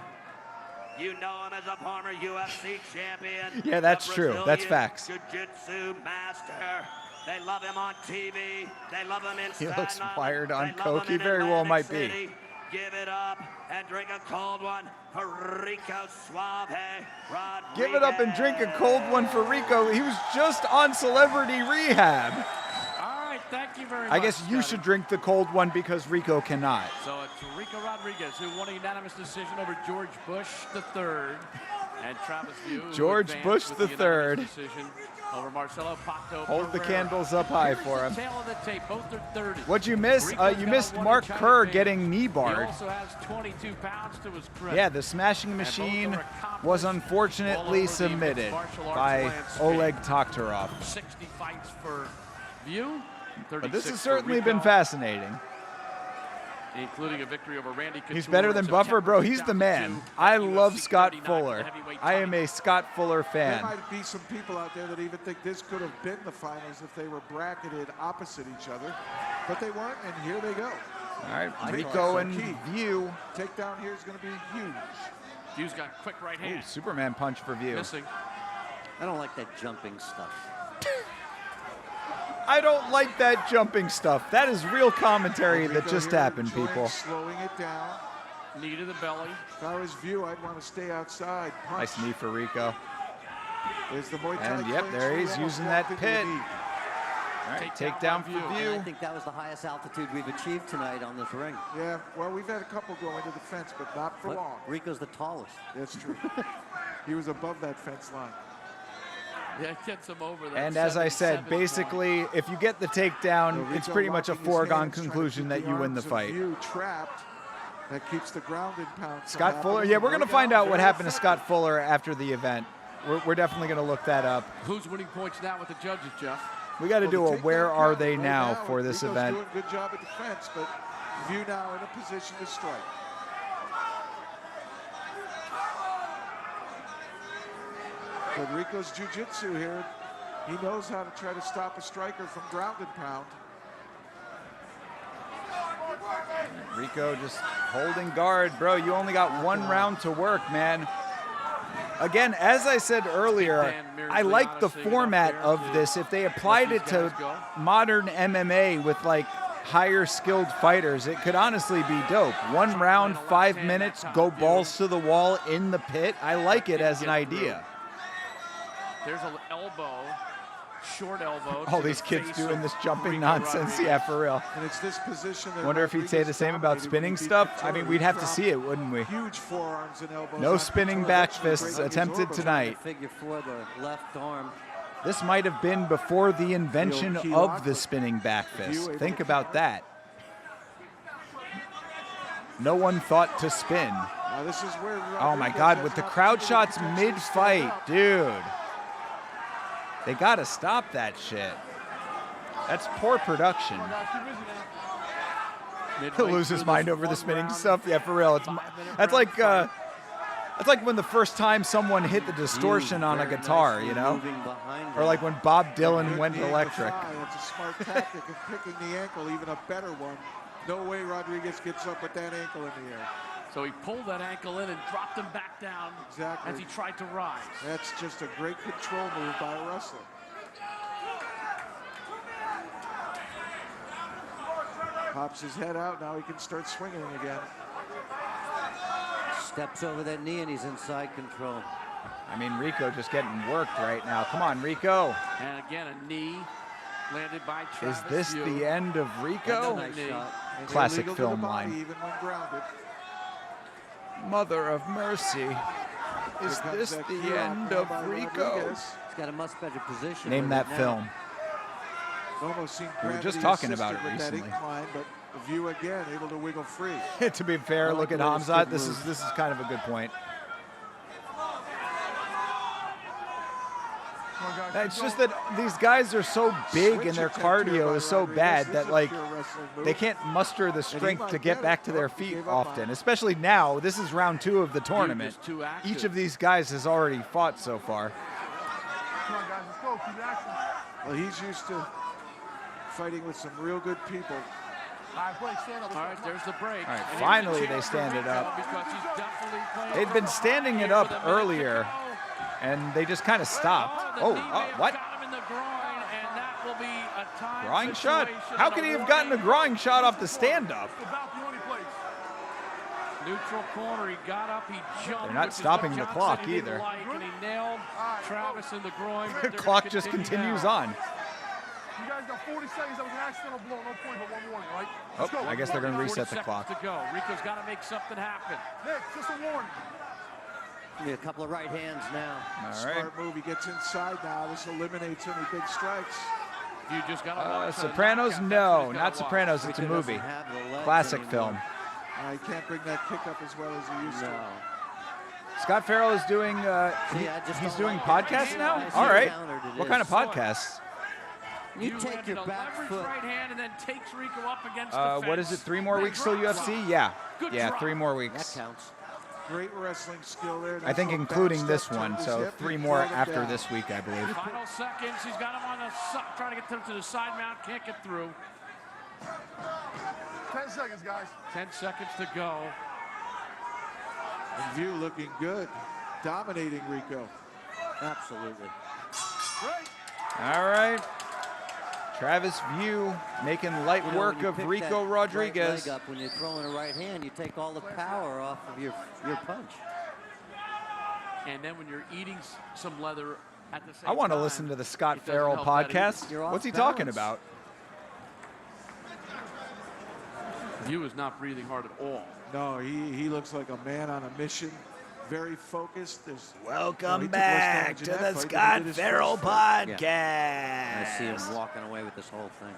You know him as a former UFC champion. Yeah, that's the true. That's Brazilian facts. Jiu-Jitsu master. They love him on TV. They love him in He Staten looks Island. wired on They love coke. him He in very well Atlantic might be. City. Give it up and drink a cold one for Rico Suave Rodriguez. Give it up and drink a cold one for Rico. He was just on Celebrity Rehab. All right, thank you very much. I guess you Scotty. should drink the cold one because Rico cannot. So it's Rico Rodriguez who won a unanimous decision over George Bush III. And Travis View. George Bush the III. Decision over Marcelo Pato Hold the Pereira. candles up high for Here's him. the tail of the tape. Both are 30. What'd you miss? Rico's You got missed a one Mark China Kerr fade. getting knee He barred. also has 22 pounds to his credit. Yeah, the smashing machine was unfortunately submitted by Oleg Taktarov. 60 fights for View. But this 36 has for certainly Rico, been fascinating. including a victory over Randy Couture. He's better than in Buffer, September bro. He's the man. 2002. I love Scott 39 Fuller. heavyweight I am a Scott Fuller There fan. might be some people out there that even think this could have been the finals if they were bracketed opposite each other, but they weren't, and here they go. All right, Rico and View. Takedown here is going to be huge. View's got a quick right hand. Ooh, Superman punch for View. Missing. I don't like that jumping stuff. I don't like that jumping stuff. That is real commentary that Rico just here happened, enjoying people. Slowing it down. Knee to the belly. If I was View, I'd want to stay outside. Punch. Nice knee for Rico. There's the Muay Thai And yep, clinch. there He he's almost using walked that into the pit. knee. All right, Takedown takedown by for And I View. think that was the highest altitude we've achieved tonight on this ring. Yeah, well, we've had a couple go into the fence, but not for But long. Rico's the tallest. That's true. He was above that fence line. Yeah, it gets him over that. And as I said, 77 basically, if you get the takedown, So it's Rico pretty much a locking his foregone hands, trying to conclusion keep that you win the arms of fight. View trapped. That keeps the ground and pound. from Scott Fuller, happening. yeah, we're going to No find doubt, out what very happened to effective. Scott Fuller after the event. We're definitely going to look that up. Who's winning points now with the judges, Jeff? We got to Well, do the a where takedown are count they right now for this Rico's event. doing a good job at defense, but View now in a position to strike. But Rico's jiu-jitsu here, he knows how to try to stop a striker from ground and pound. Rico just holding guard. Bro, you only got one round to work, man. Again, as I said earlier, I like the format of this. If they applied it to modern MMA with like higher skilled fighters, it could honestly be dope. 1 round, 5 minutes, go balls to the wall in the pit. I like it as an idea. There's an elbow, short elbow. All to these the kids face doing of this jumping Rico nonsense. Rodriguez. Yeah, for real. And it's this position that Wonder if he'd say the Rodriguez same about dominated spinning when he beat stuff. I mean, Couture. we'd have to Dropped see it, wouldn't we? Huge forearms and elbows. No on spinning Couture. back Eventually fists breaking his attempted orbital. tonight. Figure four, the left arm. This might have been before the invention key of lock, the but spinning back View fist. able Think to about that. No one thought to spin. Now this is where Oh my Rodriguez God, has with the an crowd opportunity shots to potentially stand mid-fight, up. dude. They gotta stop that shit. That's poor production. He'll lose his mind over the spinning stuff. Yeah, for real. That's like when the first time someone hit the distortion on a guitar, you know? Or like when Bob Dylan went electric. It's a smart tactic of picking the ankle, even a better one. No way Rodriguez gets up with that ankle in the air. So he pulled that ankle in and dropped him back down Exactly. as he tried to rise. That's just a great control move by a wrestler. Pops his head out, now he can start swinging again. Steps over that knee and he's inside control. I mean, Rico just getting worked right now. Come on, Rico. And again, a knee landed by Is Travis this View. the end of Rico? Another knee. And Classic illegal to the film body, line. even when grounded. Mother of mercy. Is Here comes this that the key end lock of by Rico? Rodriguez. He's got a much better position. Name with that it now. film. Almost seen We were just gravity talking about assisted it with that recently. incline, but View again able to wiggle free. To be fair, I like look at the way this Hamzat. kid This moves. is kind of a good point. It's just that these guys are so big and their cardio is so bad that like they can't muster the strength to get back to their feet often. Especially now, this is round 2 of the tournament. too active. Each of these guys has already fought so far. Come on, guys, let's go. Keep action. Well, he's used to fighting with some real good people. All right, play, stand up. All right, there's the break. All right, And finally here's the they chance stand for it Rico up. because he's definitely playing They'd for been a standing fight it here up with a minute to earlier, go. and they just kind of stopped. The Oh, knee may have what? got him in the groin, and that will will be a time Groin shot? situation How and could he have warning. gotten a groin shot off the stand-up? Neutral corner, he got up, he jumped. They're not which is stopping what the John clock said he didn't either. like, and he nailed Travis in the groin. The clock just continues on. You guys got 40 seconds. That was an accidental blow. No point, but one warning, right? Oh, I guess they're going to reset the clock. To go. Rico's got to make something happen. Nick, just a warning. A couple of right hands now. Smart move. He gets inside now. This eliminates any big strikes. You just got to watch Sopranos? No, not Sopranos. It's a movie. Classic film. He can't bring that kick up as well as he used to. Scott Farrell is doing, he's doing podcasts now? All right. What kind of podcasts? You take your back foot. Right hand and then takes Rico up against the fence. What is it, 3 more weeks till UFC? Yeah. Yeah, 3 more weeks. That counts. Great wrestling skill there. I think including this one, so 3 more after this week, I believe. Final seconds. He's got him on the side, trying to get him to the side mount. Can't get through. 10 seconds, guys. 10 seconds to go. And View looking good. Dominating Rico. Absolutely. All right. Travis View making light work of Rico Rodriguez. Right leg up when you're throwing a right hand, you take all the power off of your punch. And then when you're eating some leather at the same time. I want to listen to the Scott Farrell podcast. What's he talking about? View is not breathing hard at all. No, he looks like a man on a mission. Very focused. Welcome back to the Scott Farrell podcast. Yeah. I see him walking away with this whole thing.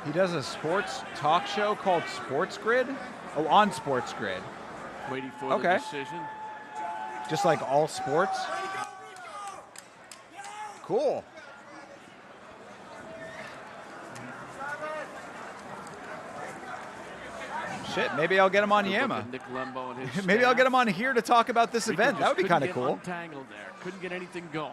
He does a sports talk show called Sports Grid? Oh, on Sports Grid. Waiting for the decision. Just like all sports? Cool. Shit, maybe I'll get him on Yamma. Maybe I'll get him on here to talk about this event. That would be kind of cool. Untangled there. Couldn't get anything going.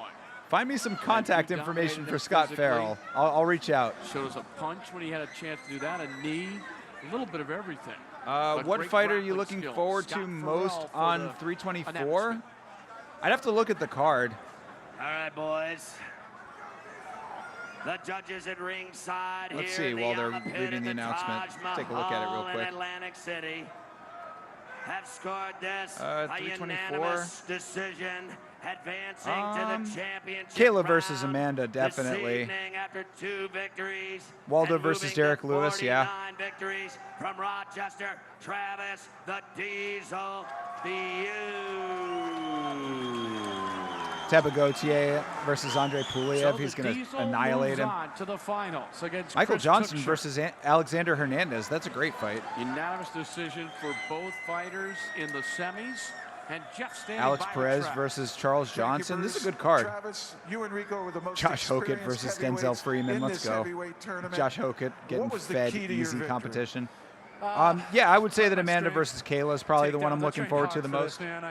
Find me some contact information for Scott Farrell. I'll reach out. Showed us a punch when he had a chance to do that, a knee, a little bit of everything. What fight are you looking forward to most on 324? I'd have to look at the card. All right, boys. The judges at ringside. Let's here see while they're reading the announcement. Take a look at it real quick. Atlantic City have scored this 324. unanimous decision, advancing to the championship. Kayla versus Amanda, definitely. After 2 victories. Waldo versus Derek Lewis, yeah. 9 victories from Rochester. Travis the Diesel Teba Gautier versus Andre Puliev. He's going to annihilate him. To the finals against Michael Chris Johnson Tuchscherer. versus Alexander Hernandez. That's a great fight. Unanimous decision for both fighters in the semis. And Jeff standing Alex by Perez track. versus Charles Johnson. This is a good card. Travis, you and Rico were the most Josh Hokett versus Denzel Freeman. in Let's this go. heavyweight tournament. Josh Hokett getting What was the fed key to your easy victory? competition. Yeah, I would say that Amanda versus Kayla is probably the one I'm looking forward to the most. Man,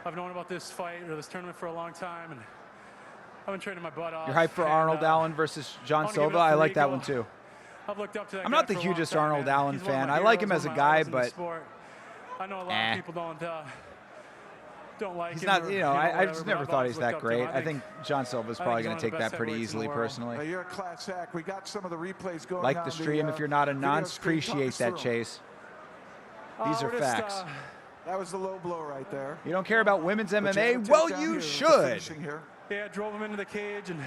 I've known about this fight or this tournament for a long time, and I've been training my butt off. You're hyped for Arnold Allen versus John Silva. I like that one too. I've looked up to that I'm guy not the for a long hugest time, Arnold man. Allen He's one of fan. my I like heroes, him as a one of my guy, idols in the but sport. I know a lot of people don't like he's him. not. or, You know, I whatever, just but never I've thought always he's looked that up to him. great. I think John Silva's probably going to take that pretty easily, personally. You're a class act. We got some of the replays going Like on the stream. If you're not a video nonce, screen. Talk appreciate us that, through 'em. Chase. These are We're just, facts. that was the low blow right there. You don't care about women's But you MMA? have a Well, takedown you here, should. finishing here. Yeah, drove him into the cage, and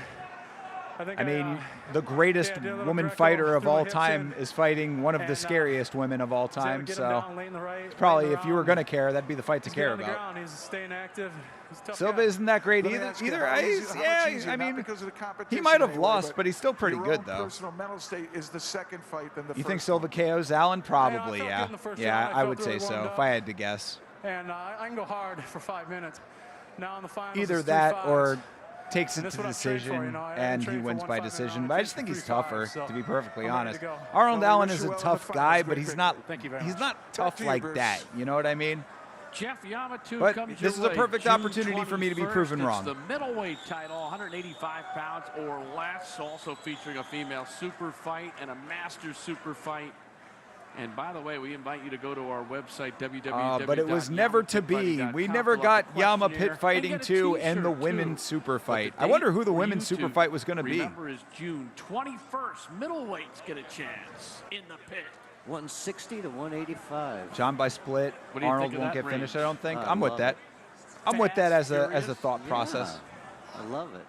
I think I mean, the greatest did a little woman Greco, fighter of threw my all hips time in, is fighting one of the and, scariest women of all time. get him So down late in the right, it's probably, right if you were around. going to care, that'd be the fight to He's care good on the about. ground. He's staying active. He's a tough Silva guy. isn't that great Let me either. ask you, Either how he's, much yeah, easier, I not mean, because of the he competition might have anyway, lost, but he's still pretty your good, own though. Personal mental state is the second fight than the You first. think Silva KO's Allen? Probably, I felt yeah. good in the first Yeah, round. I felt would say really so, warmed if up. I had to guess. And I can go hard for 5 minutes. Now in the finals, Either it's 3 that fives. or takes And it that's to what I'm trained for, decision, you know. I and he trained for wins 1 by fight an decision. hour. But I I just think trained he's for 3 tougher, fives, so to be perfectly I'm ready honest. to go. Arnold Well, we Allen wish is you a well in tough the guy, finals, but Rick he's Vick. not. Thank you very He's much. not tough to you, like Bruce. that. You know what I mean? Jeff Yamma 2 But comes this your is a way perfect June opportunity for me to be 21st. proven It's wrong. the middleweight title, 185 pounds or less, also featuring a female super fight and a master super fight And by the way, we invite you to go to our website, www. But it was never to be. We never got Yamma Pit Fighting 2 and the Women's Super Fight. I wonder who the Women's Super Fight was going to be. Remember, is June 21st. Middleweights get a chance in the pit. 160 to 185. John by split. What do you Arnold think of won't that get finished, I range? don't think. I I'm with love that. it. I'm with that as a thought process. I love it.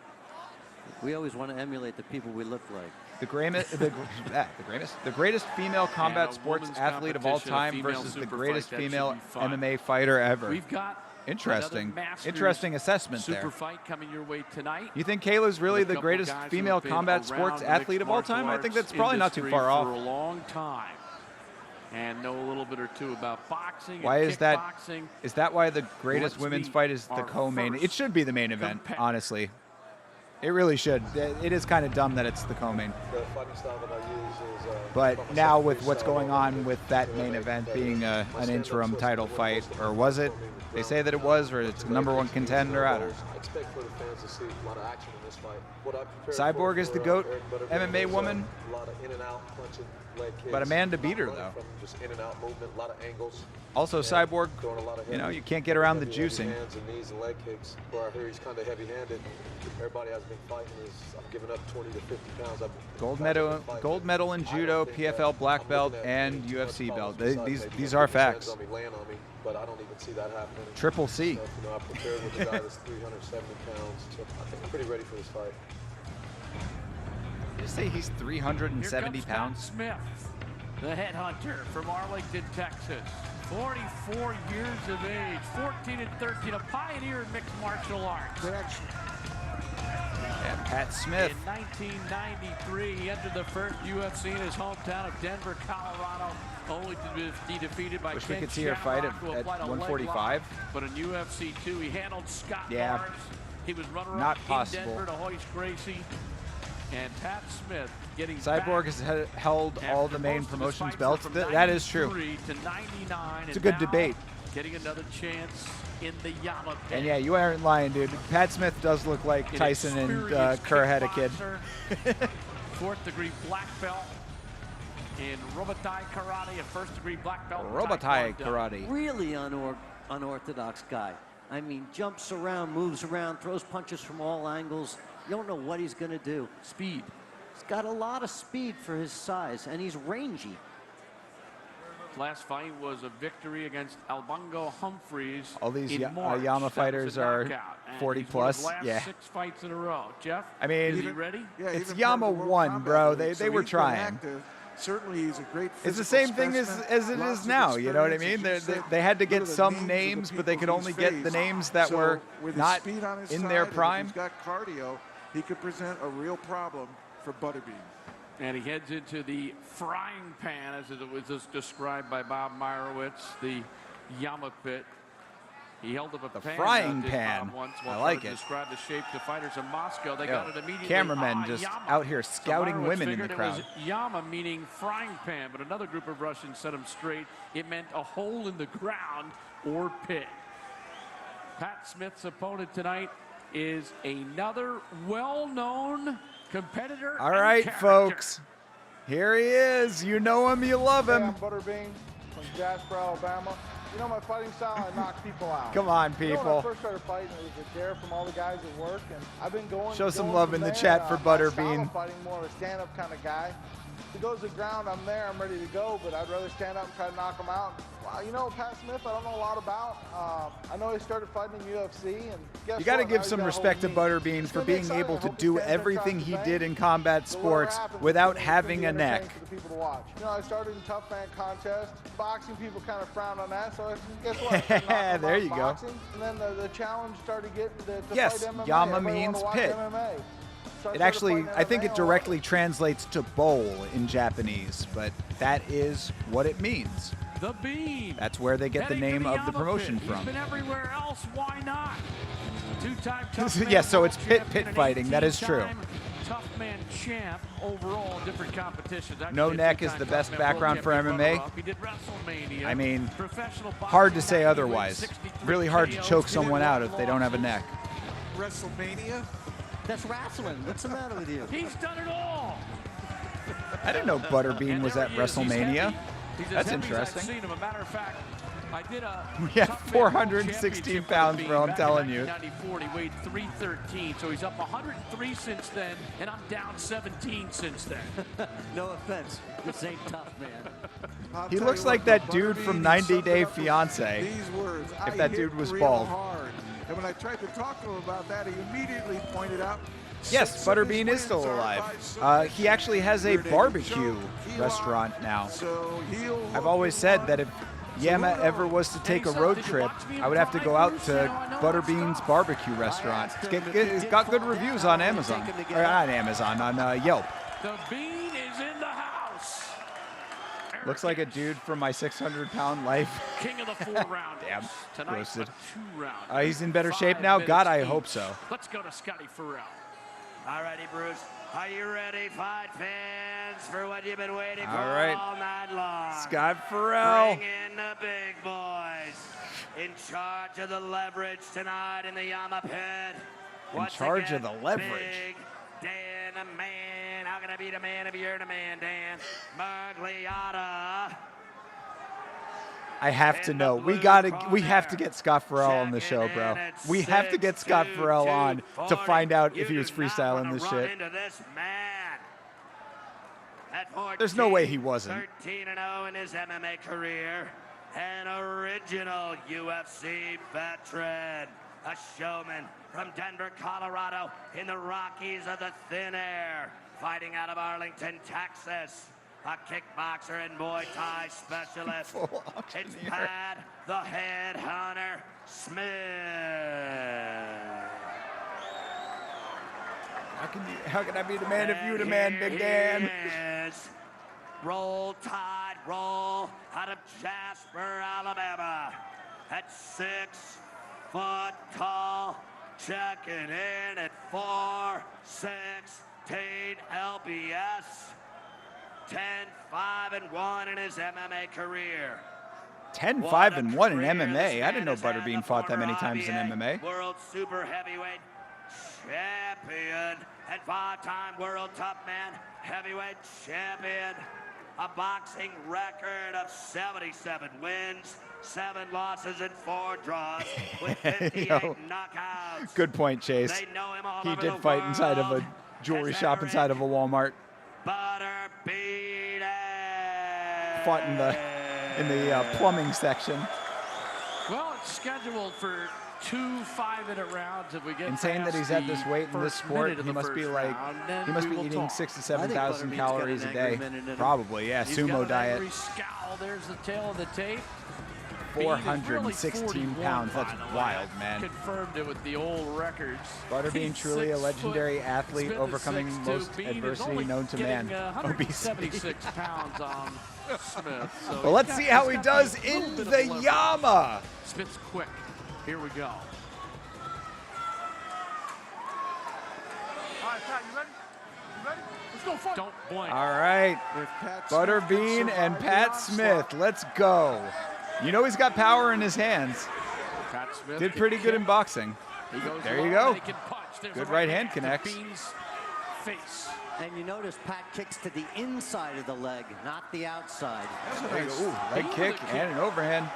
We always want to emulate the people we look like. The greatest female combat sports athlete of all time versus the greatest female MMA fighter ever. We've got Interesting assessment super there. fight coming your way tonight. You think Kayla's really the greatest female combat sports athlete of all time? I think that's probably not too far off. For a long time, and know a little bit or two about boxing. Why and is that? kickboxing. Is that why the greatest Let's women's meet fight is the our co-main? first It should be the main event, honestly. It really should. It is kind of dumb that it's the co-main. The fighting style that I use is. But now with what's going on with that main event being an interim title fight, or was it? They say that it was, or it's #1 contender. I don't know. I expect for the fans to see a lot of action in this fight. What I prepared Cyborg for is the GOAT Butterbean MMA was, woman. A lot of in and out punching, leg kicks. But Amanda beat her, Running though. From just in and out movement, a lot of angles. Also, Cyborg, Throwing a lot of you know, heavy- you can't get around the heavy juicing. hands and knees and leg kicks. Where I hear he's kind of heavy-handed. Everybody has been fighting. I've given up 20 to 50 pounds. Gold medal in judo, PFL black belt, and UFC belt. These are facts. But I don't even see that happening. Triple C. So, you know, I prepared with a guy that's 370 pounds. So I think I'm pretty ready for this fight. Did you say he's 370 pounds? Smith, the headhunter from Arlington, Texas. 44 years of age, 14 and 13, a pioneer in mixed martial arts. And Pat Smith. In 1993, he entered the first UFC in his hometown of Denver, Colorado, only to be defeated by Wish we Ken could see her fight Shamrock, who at applied a leg 145. lock. But in UFC 2, he handled Scott Yeah. Barnes. He was runner-up Not in possible. Denver to hoist Gracie. And Pat Smith getting Cyborg has held all the main promotions belts. That is true. to 99, It's a good debate. Getting another chance in the Yamma Pit. And yeah, you aren't lying, dude. Pat Smith does look like An Tyson and experienced Kerr had a kid. kickboxer, fourth-degree black belt in Robotai Karate, a first-degree black belt in Robotai Taekwondo. Karate. Really unorthodox guy. I mean, jumps around, moves around, throws punches from all angles. You don't know what he's going to do. Speed. He's got a lot of speed for his size, and he's rangy. Last fight was a victory against Albongo Humphreys. All these in March. Yamma That was fighters a are knockout, and 40 he's won his plus. last Yeah. 6 fights in a row. Jeff, I mean, is he ready? it's Yamma 1, bro. They were trying. Certainly, he's a great. It's the same thing as it is now. You know what I mean? They had to get some names, but they could only get the names that were not in their prime. He's got cardio. He could present a real problem for Butterbean. And he heads into the frying pan, as it was just described by Bob Meyerowitz, the Yamma Pit. He held up a pan frying did pan. Bob once I while like trying to it. describe the shape to fighters in Moscow. They Yo, got it immediately. cameramen just Yamma. out here So scouting Meyerowitz women in the figured crowd. It was Yamma, meaning frying pan, but another group of Russians set him straight. It meant a hole in the ground or pit. Pat Smith's opponent tonight is another well-known competitor. All and right, character. folks. Here he is. You know him, you love Hey, him. I'm Butterbean from Jasper, Alabama. You know my fighting style, I knock people out. Come on, You know, when people. I first started fighting, it was a dare from all the guys at work, and I've been going. Show some going love from in the there. chat for My style Butterbean. of fighting more of a stand-up kind of guy. If he goes to the ground, I'm there, I'm ready to go, but I'd rather stand up and try to knock him out. Well, you know, Pat Smith, I don't know a lot about. I know he started fighting in UFC, and guess You got to what? give Now he's some got a respect to hold of me. Butterbean It's for gonna be being exciting. able I to hope he do stands there and everything tries he to did bang. in combat But whatever sports happens, without it's having gonna a be neck. entertaining for the people to watch. You know, I started in tough man contest. Boxing people kind of frown on that, so guess what? I started knocking them There out you go. boxing, and then the challenge started getting to Yes, fight MMA. Yamma Everybody wanted means to watch pit. MMA. So I It started actually, fighting I think it MMA. directly translates to bowl in Japanese, but that is what it means. The Bean. That's where they get the Heading to name of the Yamma promotion Pit. from. He's been everywhere else. Why not? Two-time tough man Yeah, so it's world pit champion and fighting. That is true. 18-time Tough man champ overall in different competitions. No Actually, a neck is two-time the tough best man world background for champion MMA. runner-up. He did WrestleMania. I mean, Professional hard to boxing, say heavyweight, otherwise. 63 Really hard to KOs, choke 4 someone out if they don't have a neck. WrestleMania? That's wrestling. What's the matter with you? He's done it all. I didn't know Butterbean was at WrestleMania. He's as That's heavy as I've interesting. seen him. A matter of fact, I did a Yeah, Tough Man 416 Championship pounds, with bro, I'm Bean telling you. back in 1994, and he weighed 313, so he's up 103 since then, and I'm down 17 since then. No offense, this ain't tough, man. He looks like that dude from 90 Day Fiance. These words. If I that hit dude was real bald. hard. And when I tried to talk to him about that, he immediately pointed out. Yes, Butterbean is still alive. He actually has a barbecue restaurant now. I've always said that if Yamma ever was to take a road trip, I would have to go out to Butterbean's barbecue restaurant. It's got good reviews on Amazon. Or not Amazon, on Yelp. The Bean is in the house. Looks like a dude from my 600-pound life. King of the 4 rounders. Damn, Tonight, roasted. a 2-round. He's in better shape 5 now? minutes God, I each. hope so. Let's go to Scotty Farrell. All righty, Bruce. Are you ready, fight fans, for what you've been waiting for All right. all night long? Scott Farrell. Bring in the big boys. In charge of the leverage tonight in the Yamma Pit. In Once charge again, of the leverage. Big Dan, the man. How can I be the man if you're the man, Dan? Margliata. I have to know. We have to get Scott Farrell on the show, bro. We have to get Scott Farrell on to find out if he was freestyling this shit. There's no way he wasn't. 13-0 in his MMA career. An original UFC veteran. A showman from Denver, Colorado, in the Rockies of the Thin Air. Fighting out of Arlington, Texas. A kickboxer and Muay Thai specialist. It's Pat, the Headhunter Smith. How can I be the man if you the man, Big Dan? Yes. Roll Tide, roll out of Jasper, Alabama. At 6 foot tall, checking in at 4'16" LBS. 10-5-1 in his MMA career. 10-5-1 in MMA. I didn't know Butterbean fought that many times in MMA. World Super Heavyweight Champion and 5-time World Top Man Heavyweight Champion. A boxing record of 77 wins, 7 losses, and 4 draws with 58 knockouts. Good point, Chase. They know him all He over did the fight inside of a jewelry shop inside of a Walmart. Butterbean. Fought in the plumbing section. Well, it's scheduled for 2 5-minute rounds if we get Insane that he's at this weight in this sport. He must be like, he must be eating 6,000 to 7,000 calories a day. Probably, yeah. Sumo diet. Scowl. There's the tail of the tape. 416 pounds. That's wild, man. Confirmed it with the old records. Butterbean, truly a legendary athlete, overcoming most adversity known to man. 176 pounds on Smith. So well, let's see how he does in the Yamma. Smith's quick. Here we go. All right, Pat, you ready? You ready? Let's go fight. Don't blink. All right. Butterbean and Pat Smith. Let's go. You know he's got power in his hands. Pat Smith did pretty good in boxing. There you go. Good right hand connects. Face. And you notice Pat kicks to the inside of the leg, not the outside. There you go. Ooh, leg kick and an overhand.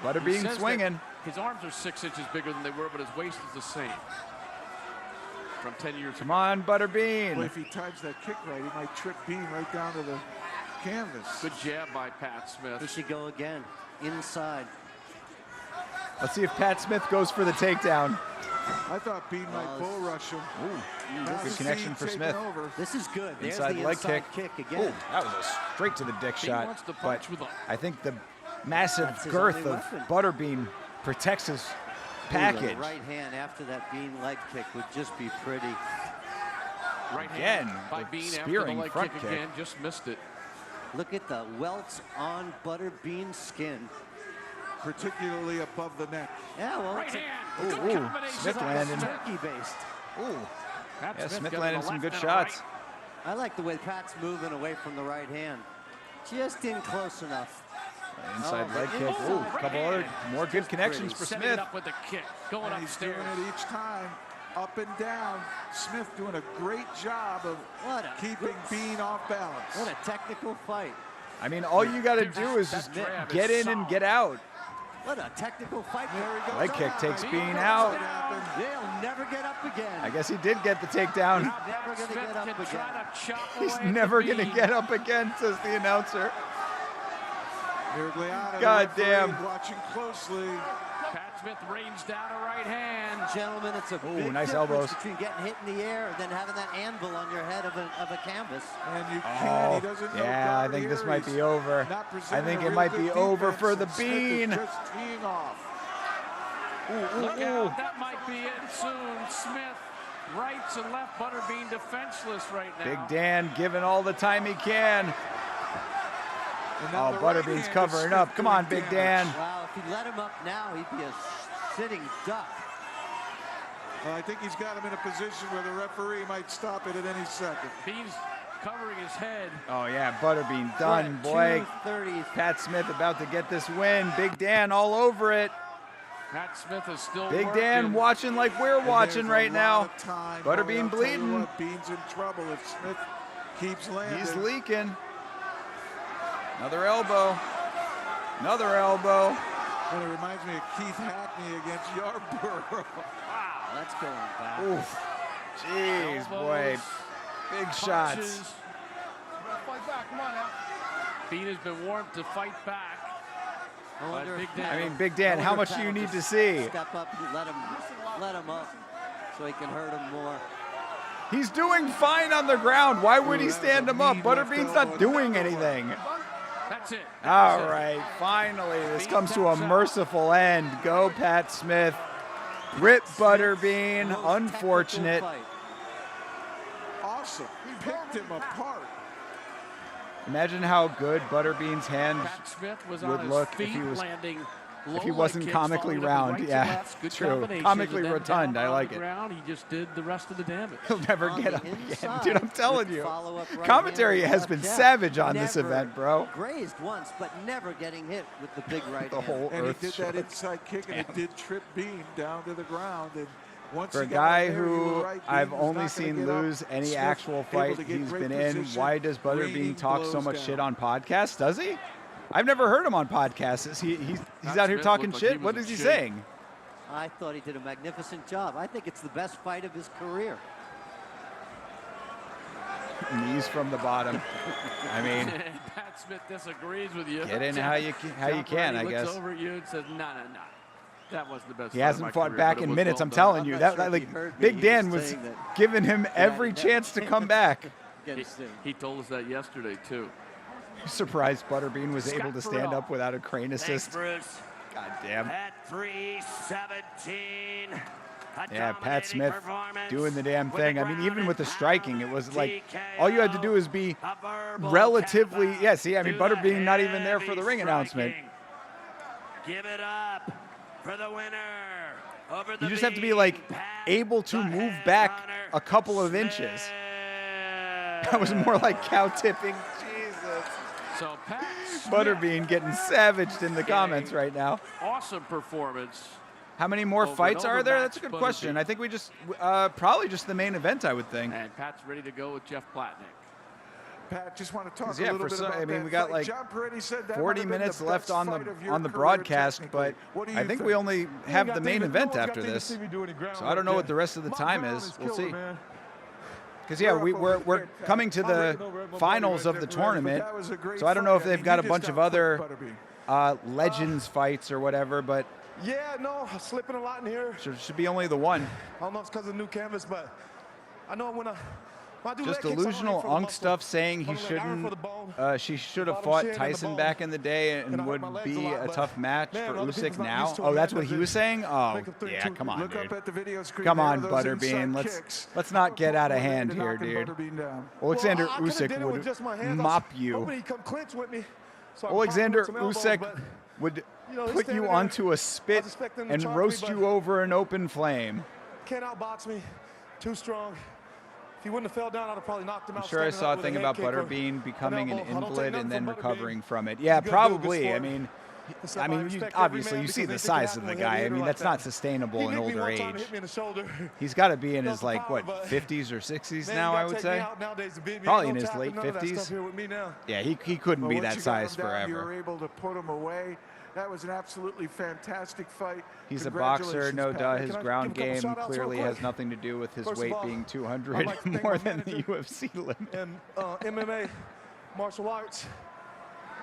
Butterbean swinging. His arms are 6 inches bigger than they were, but his waist is the same. From 10 years ago. Come on, Butterbean. Well, if he times that kick right, he might trip Bean right down to the canvas. Good jab by Pat Smith. He should go again. Inside. Let's see if Pat Smith goes for the takedown. I thought Bean might bull rush him. Ooh, good connection for Smith. This is good. There's Inside the leg inside kick. again. Ooh, that was a straight to the dick He shot. wants to But punch with a- I think the massive That's his girth only of weapon. Butterbean protects his package. The right hand after that Bean leg kick would just be pretty. Right Again, hand by the Bean after the spearing leg front kick kick. again. Just missed it. Look at the welts on Butterbean's skin. Particularly above the neck. Yeah, well, Right it's a- hand. Ooh, Good ooh, combination. Smith landing. turkey based. Ooh, Pat yeah, Smith got landing the some left good and a shots. right. I like the way Pat's moving away from the right hand. Just in close enough. Inside Oh, leg the kick. inside Ooh, right a couple hand. other more good connections for Setting Smith. it up with the kick. Going And he's doing upstairs. it each time, up and down. Smith doing a great job of What a keeping Bean off balance. What a technical fight. I mean, all you got to do is just get in and get out. What a technical fight. Leg kick takes Bean out. They'll never get up again. I guess he did get the takedown. Never going to get up again. He's never going to get up again, says the announcer. Miragliano, God damn. Watching closely. Pat Smith rains down a right hand. Gentlemen, it's a big nice difference elbows. between getting hit in the air and then having that anvil on your head of a canvas. And you can't. He doesn't know Yeah, I guard think this here. might be He's over. not I presenting think a it real might good be over defense, for the and Smith is Bean. just teeing off. Look out, that might be it soon. Smith, rights and left, Butterbean defenseless right now. Big Dan giving all the time he can. Oh, Butterbean's covering up. Come on, Big Dan. Wow, if he let him up now, he'd be a sitting duck. Well, I think he's got him in a position where the referee might stop it at any second. Bean's covering his head. Oh, yeah, Butterbean done, boy. 230. Pat Smith about to get this win. Big Dan all over it. Pat Smith is still Big working. Dan watching like we're watching right now. Butterbean bleeding. Bean's in trouble if Smith keeps landing. He's leaking. Another elbow. Another elbow. Well, it reminds me of Keith Hackney against Yarborough. Wow, that's going back. Oof. Jeez, boy. Big shots. Fight back, come on now. Bean has been warned to fight back. But Big Dan, I mean, Big Dan, how much do you need to see? Step up and let him up so he can hurt him more. He's doing fine on the ground. Why would he stand him up? Butterbean's not doing anything. That's it. All right, finally, this comes to a merciful end. Go, Pat Smith. Rip Butterbean. Unfortunate. Awesome. He picked him apart. Imagine how good Butterbean's hand Pat Smith was on would his look feet, if he was landing if he low wasn't leg kicks, comically followed up with round. rights and Yeah, lefts. Good true. combinations, Comically and then rotund. down I on like the it. ground, he just did the rest of the damage. He'll never On get the up again. inside, Dude, I'm telling with you. follow-up right Commentary hand, has left been jab. savage on this Never event, bro. Grazed once, but never getting hit with the big right The hand. whole And he earth did shook. that inside kick, and it did trip Bean down to the ground. And once For a he got guy on there, you who were right, I've Bean was only not gonna seen get up. lose any Smith actual able fight to get he's great been in, position, why does raining Butterbean talk so blows much down. shit on podcasts? Does he? I've never heard him on podcasts. He's Pat out here Smith talking looked like he shit. was What in is he shape. saying? I thought he did a magnificent job. I think it's the best fight of his career. Knees from the bottom. I mean, Pat Smith disagrees with you. get in how you can, I He guess. looks over at you and says, no. That wasn't the best He fight of hasn't my fought career, back but it in was minutes. well I'm done." telling you, I'm that not sure like if he heard me. Big He Dan was was saying that giving him every never chance to come back. Against him. He told us that yesterday, too. Surprised Butterbean was able to stand Farrell. up without a crane Thanks, assist. Bruce. God damn. At 3:17. Yeah, Pat Smith doing the damn thing. I mean, even with the striking, it was like all you had to do is be relatively. Yeah, see, I mean, Butterbean not even there for the ring announcement. Give it up for the winner. Over the You just have to be like able to move back a couple of inches. That was more like cow tipping. Jesus. So Pat Smith, Butterbean getting savaged in the comments right now. awesome performance. How many more Over fights and are over there? Max That's a good Butterbean. question. I think we just probably just the main event, I would think. And Pat's ready to go with Jeff Platnick. Pat, just want to talk 'Cause, a yeah, little for bit some- about I mean, that we got fight. like John Peretti said that 40 might have been minutes the left best on fight of your the career broadcast, technically. but What do I you think think? we only have the main event after this. See me do any ground So I don't know work what the yet. rest of the My time ground is. We'll killer, see. man. Because yeah, we're coming to the finals of the tournament, That was a great so I don't know if fight. I they've mean, got you a bunch just of outplayed other Butterbean. legends fights or whatever, but Yeah, no, I'm slipping a lot in here. should be only the one. I don't know if it's because of the new canvas, but I know when I do Just leg kicks, I don't aim delusional for the unk muscle. stuff saying he I'm like, iron for the bone, she should have bottom fought shin and the Tyson bone. back in the day And I and hurt would my legs be a lot, a but tough match man, for other Usyk people's not now. used to Oh, it, that's man. what he was saying? Oh, Make him think yeah, too- come on, Look up dude. at the video screen. Come there, on, those Butterbean. inside Let's kicks. not get out of Poor hand man here, knocking dude. Butterbean down. Alexander Well, I coulda did Usyk it with just my would hands. mop Hoping you. he come clinch with me. So I Alexander popped him with some Usyk elbows, would you know, he's put you standing there. onto a spit I was expecting him to and chop me, roast but- you over an open flame. Can't outbox me. Too strong. If he wouldn't have fell down, I'd have probably knocked him I'm out. sure I standing saw up a with thing head about kick or Butterbean becoming an elbow. I don't take invalid nothing and then from Butterbean. recovering from it. Yeah, He's a good dude, good probably. I sport. mean, I mean, obviously, you see the size of the guy. I mean, that's not sustainable in older age. He's got to be in his, like, what, 50s or 60s now, I would say? Probably in his late 50s. Yeah, he couldn't be that size forever. You were able to put him away. That was an absolutely fantastic fight. He's a boxer, no doubt. His ground game clearly has nothing to do with his weight being 200 more than the UFC limit. And MMA, martial arts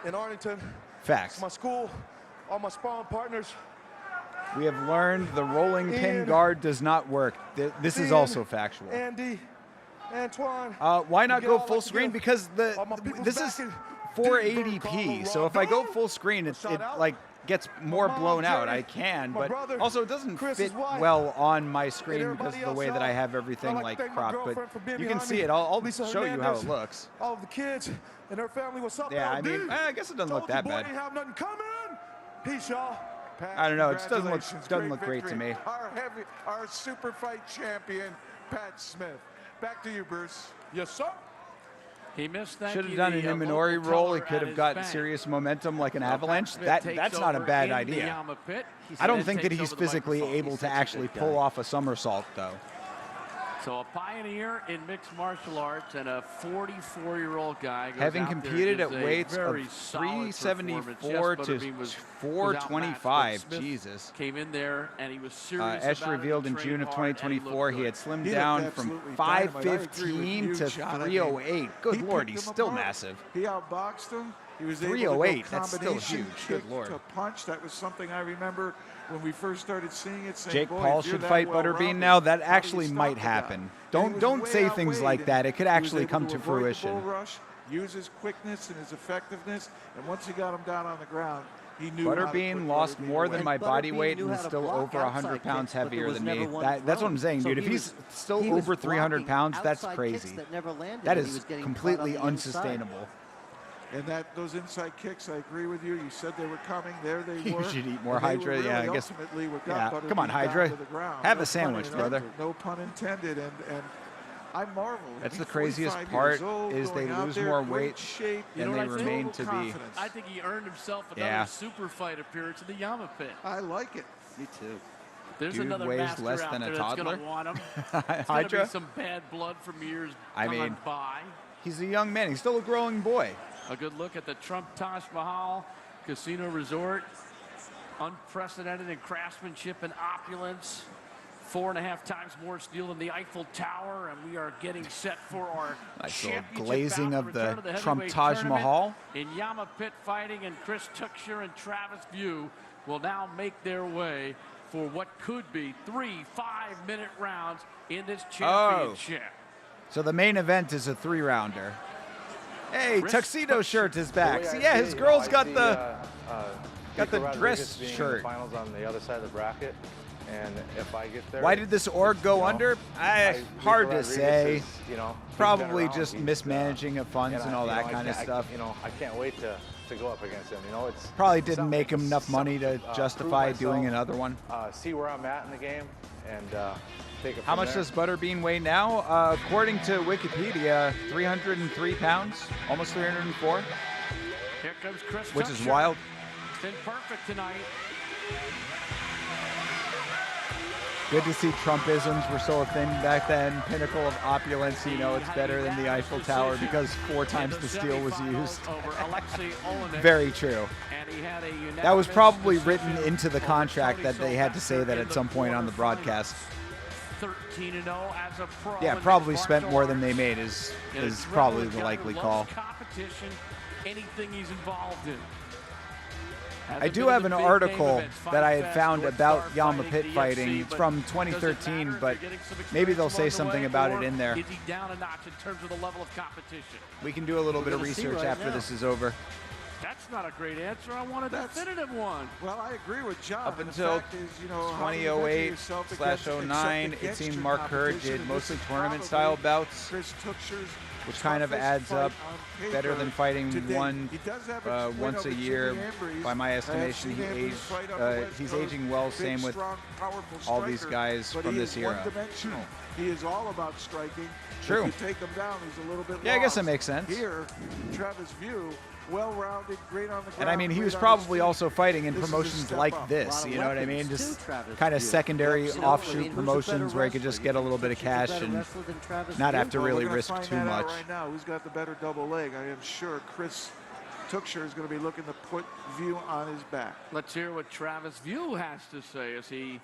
in Arlington. Facts. My school, all my sparring partners. We have learned the rolling pin guard does not work. This is also factual. Andy, Antoine. Why not go full screen? Because this is 480p. So if I go full screen, it like gets more blown out. I can, but also it doesn't fit well on my screen because of the way that I have everything like cropped. But you can see it. I'll show you how it looks. All of the kids and their family. What's up? Yeah, I mean, I guess it doesn't look that bad. Have nothing coming. Peace, y'all. I don't know. It just doesn't look great to me. Our super fight champion, Pat Smith. Back to you, Bruce. Yes, sir. He missed. Should have done an Imanori roll. He could have gotten serious momentum like an avalanche. That's not a bad idea. I don't think that he's physically able to actually pull off a somersault, though. So a pioneer in mixed martial arts and a 44-year-old guy. Having competed at weights of 374 to 425, Jesus. Came in there and he was serious. Esh revealed in June of 2024 he had slimmed down from 515 to 308. Good Lord, he's still massive. He outboxed him. He was 308, able to go that's still huge. Good Lord. To punch. That was something I remember when we first started seeing it. Saying, Jake Paul should fight Butterbean now. That actually might happen. Don't say things like that. It could actually come to fruition. Bull rush, use his quickness and his effectiveness, and once he got him down on the ground, he knew. Butterbean lost more than my body weight and is still over 100 pounds heavier than me. That's what I'm saying, dude. If he's still over 300 pounds, that's crazy. That is completely unsustainable. And those inside kicks, I agree with you. You said they were coming. There they were. You should eat more Hydra. Really, yeah, I guess. Yeah. Come on, Hydra. Have a sandwich, brother. No pun intended. And I marvel. That's the craziest part is they lose more weight and they remain to be. I think he earned himself another super fight appearance in the Yamma Pit. I like it. Me too. There's Dude another weighs less than a toddler. Want him. Hydra. Be some bad blood from years by. He's a young man. He's still a growing boy. A good look at the Trump Taj Mahal Casino Resort. Unprecedented in craftsmanship and opulence. 4.5 times more steel than the Eiffel Tower, and we are getting set for our nice little glazing of the Trump Taj Mahal. In Yamma Pit Fighting, and Chris Tuchscher and Travis View will now make their way for what could be 3 5-minute rounds in this championship. So the main event is a 3-rounder. Hey, Tuxedo Shirt is back. See, yeah, his girl's got the dress shirt. Finals on the other side of the bracket, and if I get there. Why did this org go under? Hard to say. Probably just mismanaging of funds and all that kind of stuff. I can't wait to go up against him. It's probably didn't make him enough money to justify doing another one. See where I'm at in the game, and take it. How much does Butterbean weigh now? According to Wikipedia, 303 pounds, almost 304. Here comes Chris which Tuchscher. Is wild. Been perfect tonight. Good to see Trumpisms were so thin back then. Pinnacle of opulence, it's better than the Eiffel Tower because 4 times the steel was used. Very true. That was probably written into the contract that they had to say that at some point on the broadcast. 13-0 as a pro. Yeah, probably spent more than they made is probably the likely call. Competition, anything he's involved in. I do have an article that I had found about Yamma Pit Fighting. It's from 2013, but maybe they'll say something about it in there. Is he down a notch in terms of the level of competition? We can do a little bit of research after this is over. That's not a great answer. I want a definitive one. Well, I agree with John. Up until 2008/09, it seemed Mark Kerr did mostly tournament-style bouts, which kind of adds up better than fighting once a year. By my estimation, he's aging well. Same with all these guys from this era. He is all about striking. True. If you take him down, he's a little bit I guess that makes sense. Here, Travis View well-rounded, great on the ground. And I mean, he great was on his probably feet. also fighting in This is a promotions step like up. this, you know what I mean? Just kind of View. secondary You know, offshoot I mean, who's a promotions better where he could wrestler? just get a little bit of Who's a cash better and wrestler than Travis not View? have to Well, really we're gonna risk find too that out much. right now. Who's got the better double leg? I am sure Chris Tuchscher is going to be looking to put View on his back. Let's hear what Travis View has to say as he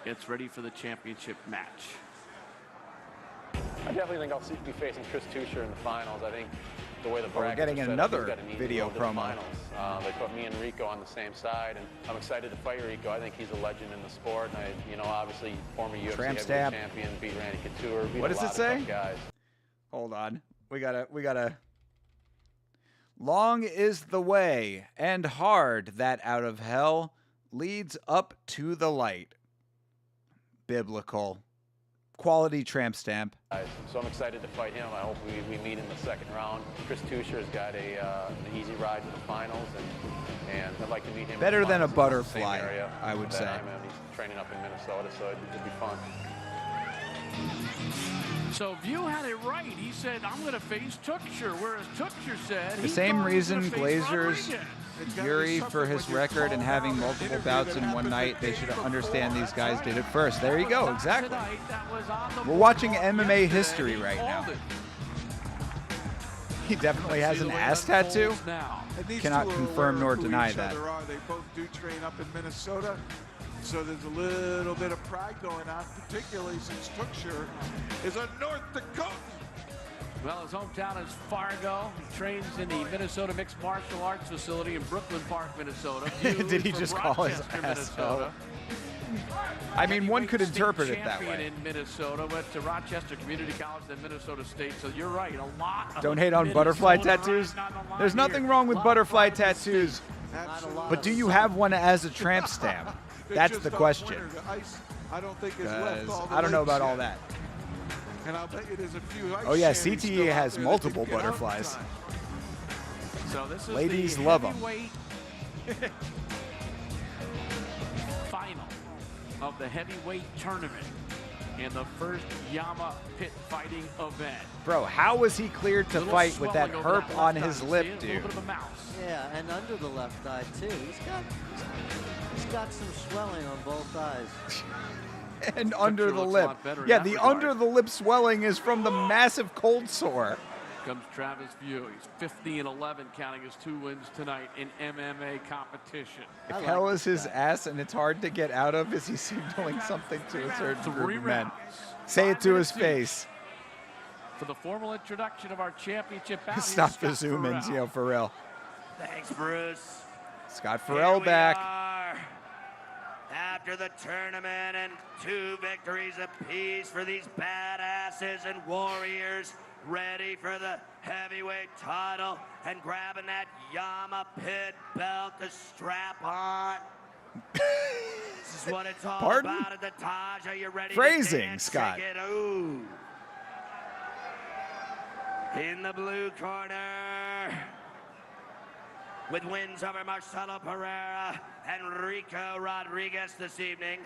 gets ready for the championship match. I definitely think I'll be facing Chris Tuchscher in the finals. I think the way the Well, we're brackets getting are set up, another he's got an easy video road to the promo. finals. They put me and Rico on the same side, and I'm excited to fight Rico. I think he's a legend in the sport, and you know, obviously former UFC Tramp heavyweight stamp. champion, beat Randy Couture, beat What a does lot it of say? tough guys. Hold on. We gotta. Long is the way, and hard that out of hell leads up to the light. Biblical. Quality tramp stamp. So I'm excited to fight him. I hope we meet in the second round. Chris Tuchscher's got an easy ride to the finals, and I'd like to meet him. Better in the than a finals. It's the same butterfly, area I would that say. I'm in. He's training up in Minnesota, so it'd be fun. So View had it right. He said, I'm going to face Tuchscher, whereas Tuchscher said The he same thought he was reason gonna face Glazer's Rodriguez. Fury for his record and having multiple bouts in one night, they should understand these guys did it first. There you go, exactly. We're watching MMA history right now. He definitely has an ass tattoo. And these Cannot two are confirm aware nor of who deny each that. other are. They both do train up in Minnesota, so there's a little bit of pride going on, particularly since Tuchscher is a North Dakotan. Well, his hometown is Fargo. He trains in the Minnesota Mixed Martial Arts Facility in Brooklyn Park, Minnesota. Did he From just call his Rochester, ass Minnesota. I mean, one could State interpret it that champion way. in Minnesota, went to Rochester Community College, then Minnesota State. So you're right, a lot. Don't of hate on butterfly Minnesota tattoos. riding on the line There's nothing here. wrong with Lot butterfly of pride in the tattoos. state. But do you have one as a tramp stamp? That's the question. The ice, I don't think is left 'Cause all the I don't know lakes about all yet. that. And I'll bet you there's a few ice Oh yeah, shanties CTE still out has there that multiple didn't get out in butterflies. time. So this is Ladies the love 'em. heavyweight final of the heavyweight tournament in the first Yamma Pit Fighting event. Bro, how was he cleared to Little fight with that swelling over herp that on left his eye. lip, See it? A dude? little bit of a mouse. Yeah, and under the left eye too. He's got some swelling on both eyes. And under the looks a lip. lot better in Yeah, that the regard. under the lip swelling is from the massive cold sore. Comes Travis View. He's 50-11, counting his 2 wins tonight in MMA competition. If hell is his ass and it's hard to get out of, is he signaling something to a certain group 3 of men? rounds. Say it to his 5 minutes face. each. For the formal introduction of our championship bout, Stop the here's Scott zoom ins, Farrell. for real. Thanks, Bruce. Scott Here Farrell we back. are after the tournament, and 2 victories apiece for these badasses and warriors ready for the heavyweight title and grabbing that Yamma Pit belt to strap on. This is what it's all Pardon? about at the Taj. Are you ready Phrasing, to dance? Scott. Shake it, ooh. In the blue corner, with wins over Marcelo Pereira and Rico Rodriguez this evening,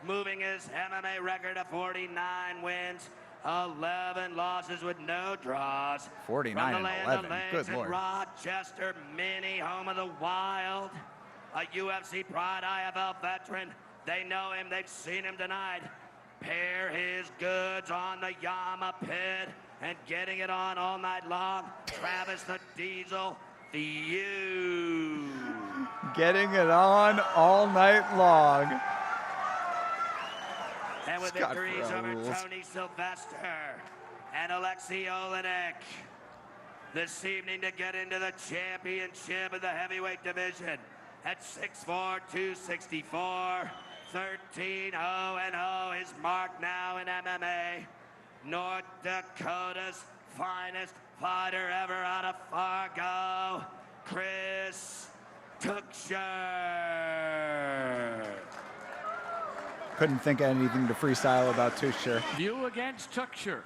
moving his MMA record to 49 wins, 11 losses with no draws. 49 From the and land 11. of lakes Good in Lord. Rochester, mini home of the Wild, a UFC Pride IFL veteran. They know him, they've seen him tonight. Pair his goods on the Yamma Pit and getting it on all night long. Travis the Diesel, View. Getting it on all night long. And with Scott victories Farrell over rules. Tony Sylvester and Alexei Olenek this evening to get into the championship of the heavyweight division at 6'4", 264, 13-0-0. His mark now in MMA. North Dakota's finest fighter ever out of Fargo, Chris Tuchscher. Couldn't think of anything to freestyle about Tuchscher. View against Tuchscher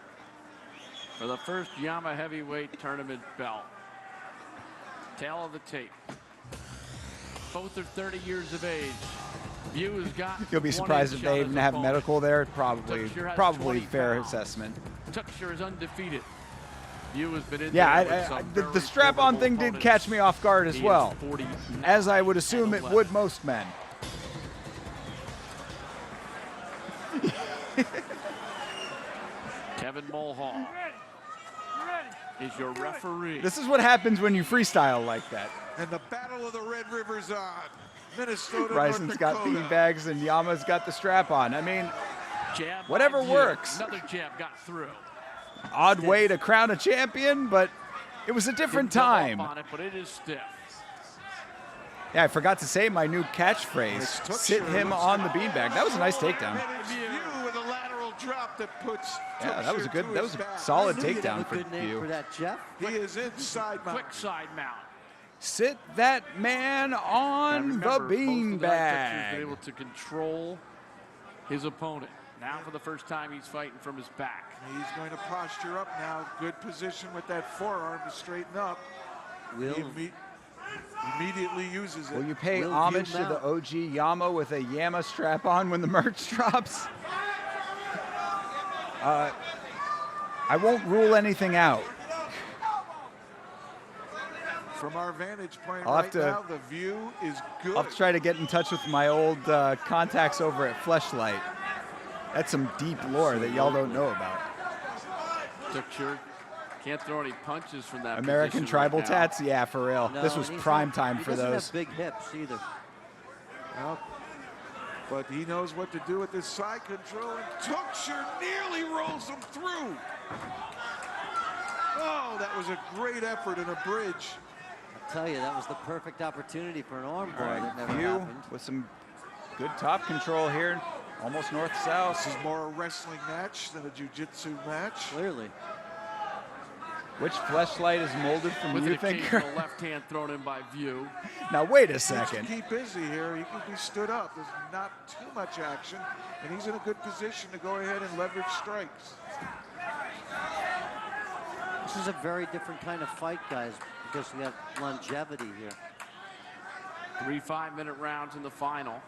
for the first Yamma heavyweight tournament belt. Tail of the tape. Both are 30 years of age. View has got You'll be 1 surprised if inch they on even his have opponent. medical there. Probably Tuchscher has probably 20 fair pounds. assessment. Tuchscher is undefeated. View has been in Yeah, there with some the very strap-on formidable thing did opponents. catch me off guard as He is well, 49 as I would assume and it 11. would most men. Kevin Mulhall is your referee. This is what happens when you freestyle like that. And the Battle of the Red River's on. Minnesota, Bryson's North got Dakota. beanbags and Yama's got the strap on. I mean, Jab by whatever View. works. Another jab got through. Odd way to crown a champion, but it was a different Didn't come up time. on it, but it is stiff. Yeah, I forgot to say my new catchphrase. Sit him on the beanbag. That was a nice takedown. View with a lateral drop that puts. Yeah, that was a Tuchscherer good, to that his was a back. solid I knew you'd have takedown a good name View. for that, Jeff. He is inside mount. Quick side mount. Sit that man on And the remember, most of the night, Tuchscher's been beanbag. able to control his opponent. Now for the first time, he's fighting from his back. He's going to posture up now. Good position with that forearm to straighten up. Will, He immediately uses it. Will you pay Will homage View to the mount. OG Yama with a Yamma strap on when the merch drops? I won't rule anything out. From our vantage point I'll have right to- now, the view is good. I'll have to try to get in touch with my old contacts over at Fleshlight. That's some deep lore that y'all don't know about. Tuchscherer can't throw any punches from that American position tribal right now. tats? Yeah, for real. No, This was and he's prime not- time he for doesn't those. have big hips either. Well, but he knows what to do with his side control, and Tuchscherer nearly rolls him through. Oh, that was a great effort in a bridge. I'll tell you, that was the perfect opportunity for an arm All bar right, that never View happened. with some good top control here, almost north-south. This is more a wrestling match than a jiu-jitsu match. Clearly. Which Fleshlight is molded from With you, an thinker? occasional left hand thrown in by View. Now wait a Needs to second. keep busy here. He can be stood up. There's not too much action, and he's in a good position to go ahead and leverage strikes. This is a very different kind of fight, guys, because we have longevity here. 3 5-minute rounds in the final.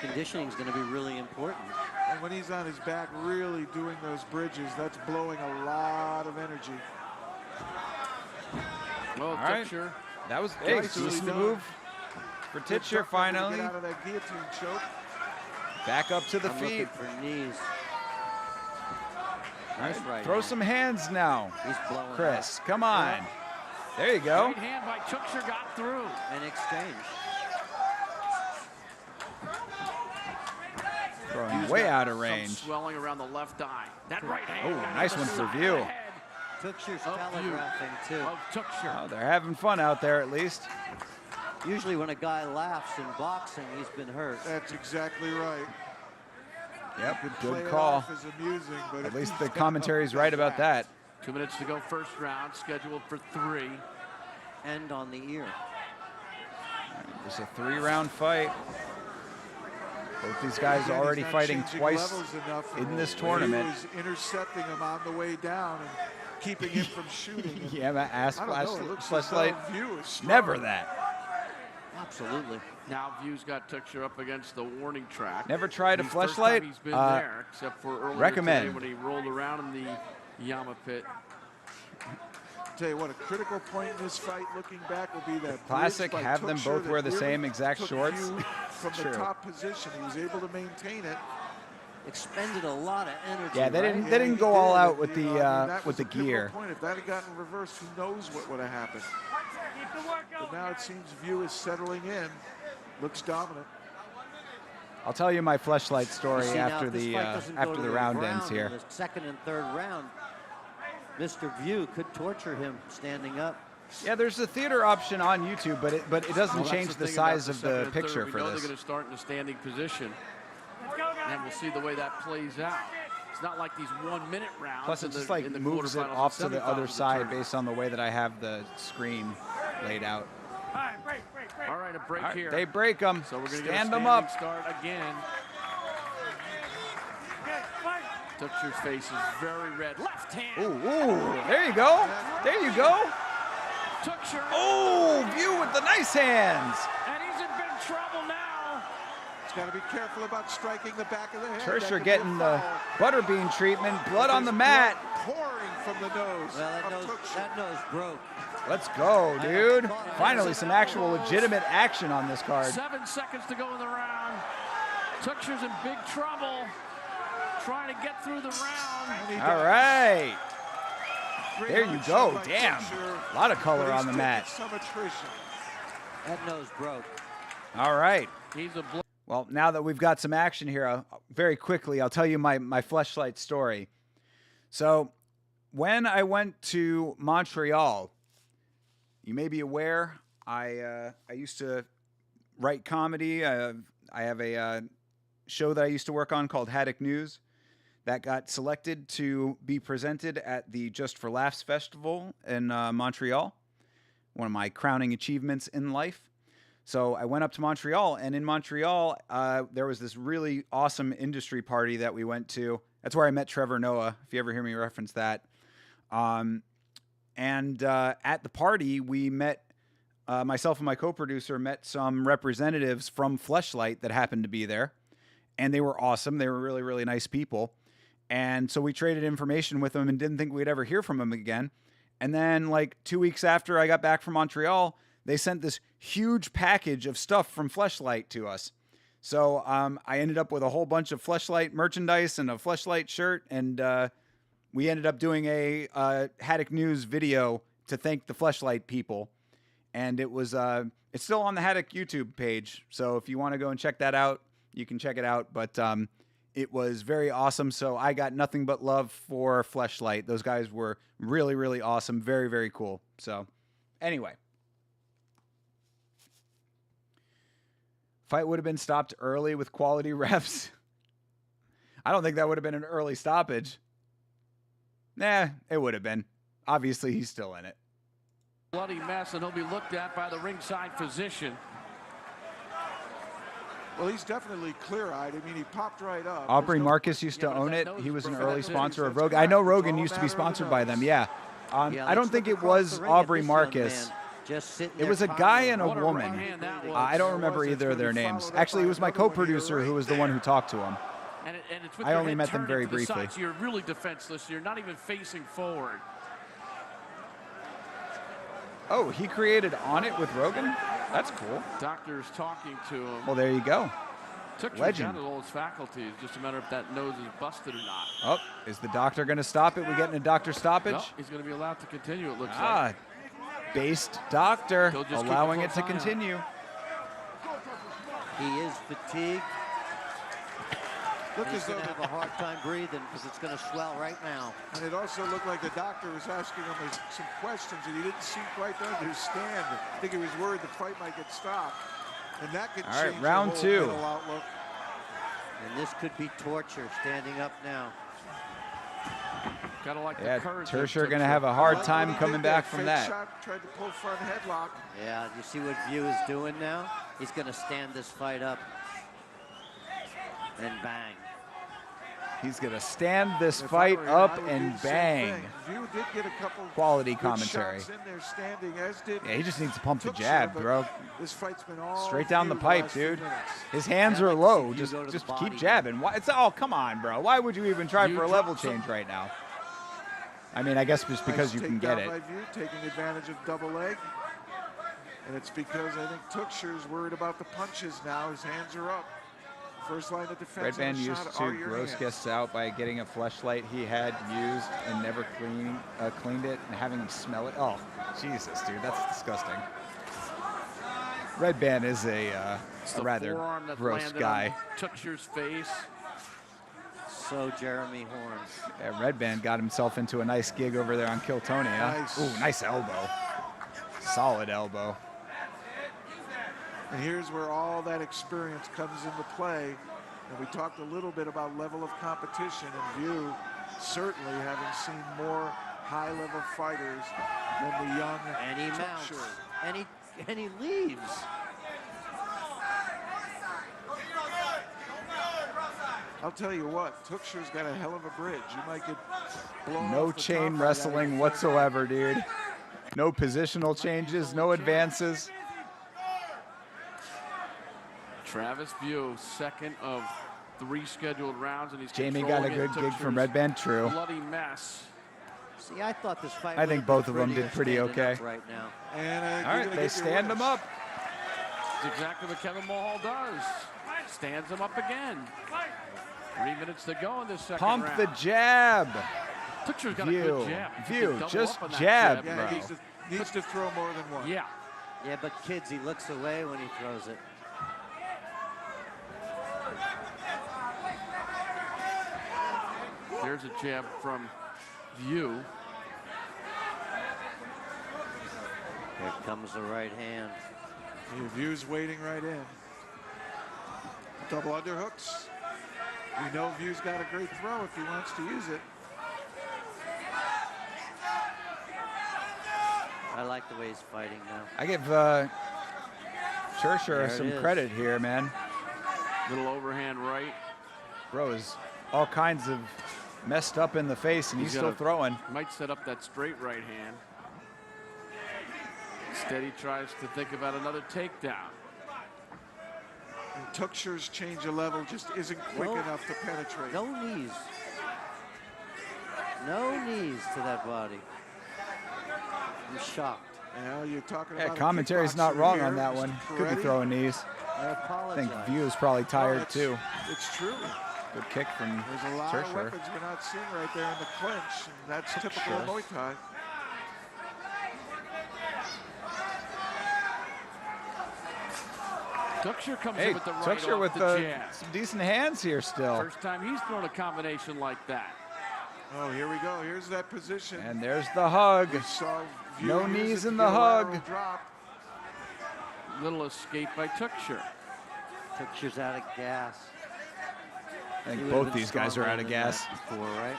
Conditioning is going to be really important. And when he's on his back really doing those bridges, that's blowing a lot of energy. Well, All right. Tuchscherer. That was a Nicely decent done. move for Good Tuchscherer tough effort to finally. Get out of that guillotine choke. Back up to the I'm feet. looking for knees. Nice right Throw hand. some hands now, He's blowing Chris. Come on. There you go. Right hand by Tuchscherer got through. An exchange. Throwing View's way got out of some range. swelling around the left eye. That right Oh, hand. got nice to one the for side of View. the head Tuchscherer's of View. telegraphing, too. Of Tuchscherer. Oh, they're having fun out there at least. Usually when a guy laughs in boxing, he's been hurt. That's exactly right. Yep, You could play good it call. off as amusing, but At if least he's the got commentary's up right his about back- that. 2 minutes to go, first round, scheduled for 3. End on the ear. It's a 3-round fight. Both these guys Again, already he's not fighting changing twice levels enough, in this and tournament. He was intercepting him on the way down and keeping him from shooting. And Yeah, but ass I don't know, it looks as Fleshlight. though View is strong. Never that. Absolutely. Now View's got Tuchscherer up against the warning track. Never tried a He's first Fleshlight? time He's been there, except for earlier recommend. today when he rolled around in the Yamma Pit. Tell you what, a critical point in this fight, looking back, will be that Classic, bridge by have them Tuchscherer both that wear the really same exact took shorts. View from True. the top position. He was able to maintain it. Expended a lot of energy. Yeah, they right? didn't. They didn't go all out with You know, I mean, the that with was the a pivotal gear. Point. If that had gotten reversed, who knows what would have happened. But now it seems View is settling in. Looks dominant. I'll tell you my Fleshlight story You see, now, after if this the fight doesn't go after to the round ends ground here. in the second and third round, Mr. View could torture him standing up. Yeah, there's a theater option on YouTube, but it doesn't Well, that's change the thing about size of second the and third. picture We for know this. they're going to start in a standing position, and we'll see the way that plays out. It's not like these 1-minute rounds. Plus, in it just the, like in the moves it quarterfinals off and to the semifinals other of the side tournament. based on the way that I have the screen laid out. All right, a break All right, here. they break them. So we're going to get a Stand them standing up. start again. Tuchscherer's face is very red. Left hand. Ooh, ooh, there you go. There you go. Tuchscherer. Oh, View with the nice hands. And he's in big trouble now. Got to be careful about striking the back of the head. Tursher getting the butterbean treatment. Blood on the mat. Pouring from the nose. Well, that nose broke. Let's go, dude. Finally, some actual legitimate action on this card. 7 seconds to go in the round. Tuxer's in big trouble. Trying to get through the round. All right. There you go. Damn. A lot of color on the mat. Some attrition. That nose broke. All right. He's a well, now that we've got some action here, very quickly, I'll tell you my fleshlight story. So when I went to Montreal, you may be aware, I used to write comedy. I have a show that I used to work on called Haddock News that got selected to be presented at the Just for Laughs Festival in Montreal, one of my crowning achievements in life. So I went up to Montreal, and in Montreal, there was this really awesome industry party that we went to. That's where I met Trevor Noah, if you ever hear me reference that. And at the party, we met, myself and my co-producer met some representatives from Fleshlight that happened to be there. And they were awesome. They were really, really nice people. And so we traded information with them and didn't think we'd ever hear from them again. And then like 2 weeks after I got back from Montreal, they sent this huge package of stuff from Fleshlight to us. So I ended up with a whole bunch of Fleshlight merchandise and a Fleshlight shirt. And we ended up doing a Haddock News video to thank the Fleshlight people. And it was it's still on the Haddock YouTube page. So if you want to go and check that out, you can check it out. But it was very awesome. So I got nothing but love for Fleshlight. Those guys were really, really awesome. Very, very cool. So anyway. Fight would have been stopped early with quality refs. I don't think that would have been an early stoppage. Nah, it would have been. Obviously, he's still in it. Bloody mess, and he'll be looked at by the ringside physician. Well, he's definitely clear-eyed. I mean, he popped right up. Aubrey Marcus used to own it. He was an early sponsor of Rogan. I know Rogan used to be sponsored by them, yeah. I don't think it was Aubrey Marcus. It was a guy and a woman. I don't remember either of their names. Actually, it was my co-producer who was the one who talked to him. And it's with I your only head met them turned very to the briefly. side, so you're really defenseless. You're not even facing forward. Oh, he created On It with Rogan? That's cool. Doctor's talking to him. Well, there you go. Took Legend. down all his faculties. Just a matter if that nose is busted or not. Oh, is the doctor going to stop it? We getting a doctor stoppage? No, he's going to be allowed to continue, it looks Ah, like. based doctor He'll just keep allowing a it to close eye on continue. He is fatigued. Look He's as going though to have a hard time breathing because it's going to swell right now. And it also looked like the doctor was asking him some questions that he didn't seem quite to understand. I think he was worried the fight might get stopped. And that could All right, change round the whole two. mental outlook. And this could be torture standing up now. Gotta like Yeah, the courage. Tursher going to have a hard time He coming did back from fake that. Shot, tried to pull front headlock. Yeah, you see what View is doing now? He's going to stand this fight up. And bang. He's going to stand this If I fight were him, I up would do and the same bang. thing. View did get a couple Quality good commentary. shots in there standing, as did Yeah, he just needs to pump the Tuxer, jab, but bro. This fight's been all Straight down the View pipe, last few dude. minutes. His hands Yeah, are I'd like to low. see View Just go to the keep body. jabbing. Why, oh, come on, bro. Why would you even try View for a level drops him. change right now? I mean, I guess just because Nice you can get takedown it. by View, taking advantage of double leg. And it's because I think Tuxer's worried about the punches now. His hands are up. First line of defense. Red Band and a used shot to are your gross hands. guests out by getting a fleshlight he had used and never cleaned it and having him smell it. Oh, Jesus, dude, that's disgusting. Red Band is a The rather forearm that gross landed guy. on Tuxer's face. So Jeremy Horns. Yeah, Red Band got himself into a nice gig over there on Kill Tony. Huh? Nice. Ooh, nice elbow. Solid elbow. And here's where all that experience comes into play. And we talked a little bit about level of competition, and View certainly having seen more high-level fighters than the young And he mounts. Tuxer. And he leaves. I'll tell you what, Tuxer's got a hell of a bridge. You might get blown No off the chain top by that. wrestling whatsoever, dude. No positional changes, no advances. Travis View, second of 3 scheduled rounds, and he's Jamie got a good gig from Red Band. True. Bloody mess. See, I thought this fight. I think both of them did pretty okay. Right now. And all right, they stand him up. That's exactly what Kevin Mulhall does. Stands him up again. 3 minutes to go in this second Pump round. the jab. Tucker's got a good jab. He View, can double just up on that jab, jab, bro. He needs to throw more than one. Yeah. Yeah, but kids, he looks away when he throws it. There's a jab from View. Here comes the right hand. View's waiting right in. Double underhooks. We know View's got a great throw if he wants to use it. I like the way he's fighting now. I give Churcher some credit here, man. Little overhand right. Bro is all kinds of messed up in the face, and he's still throwing. Might set up that straight right hand. Instead, he tries to think about another takedown. And Tuxer's change of level just isn't quick enough to penetrate. No knees. No knees to that body. I'm shocked. Now you're talking Yeah, about commentary's not wrong on that one. Could be throwing knees. I apologize. I think View is probably tired too. It's true. Good kick from There's a lot of Churcher. weapons we're not seeing right there in the clinch. And that's typical of Muay Thai. Tuxer comes Hey, in with the right Tuxer off with the jab. some decent hands here still. First time he's thrown a combination like that. Oh, here we go. Here's that position. And there's the hug. We saw View No use knees it in to the get a lateral hug. Drop. Little escape by Tuxer. Tuxer's out of gas. I think He both would've been these guys are stronger out of than gas. that before, right?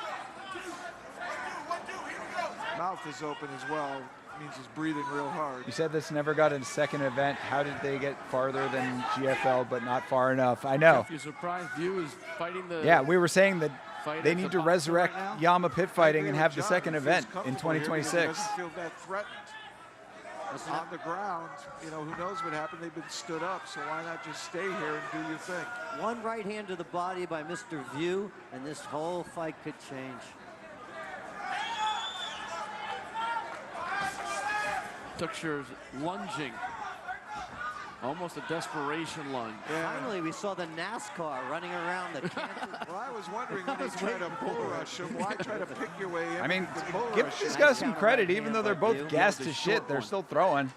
Mouth is open as well. Means he's breathing real hard. You said this never got a second event. How did they get farther than GFL, but not far enough? I know. If you're surprised, View is fighting the. Yeah, we were saying that fight they at need the to boxer resurrect right Yamma Pit Fighting and I have agree the with second John. He event feels in comfortable here because 2026. He doesn't feel that threatened. On the ground, you know, who knows what happened? They've been stood up, so why not just stay here and do your thing? One right hand to the body by Mr. View, and this whole fight could change. Tuxer's lunging. Almost a desperation lunge. Finally, we saw the NASCAR running around the cancer. Well, I was wondering when they tried to bull rush him, why try to pick your way in? I mean, to bull give rush these him? guys some credit, even though they're both gassed to shit, they're still throwing.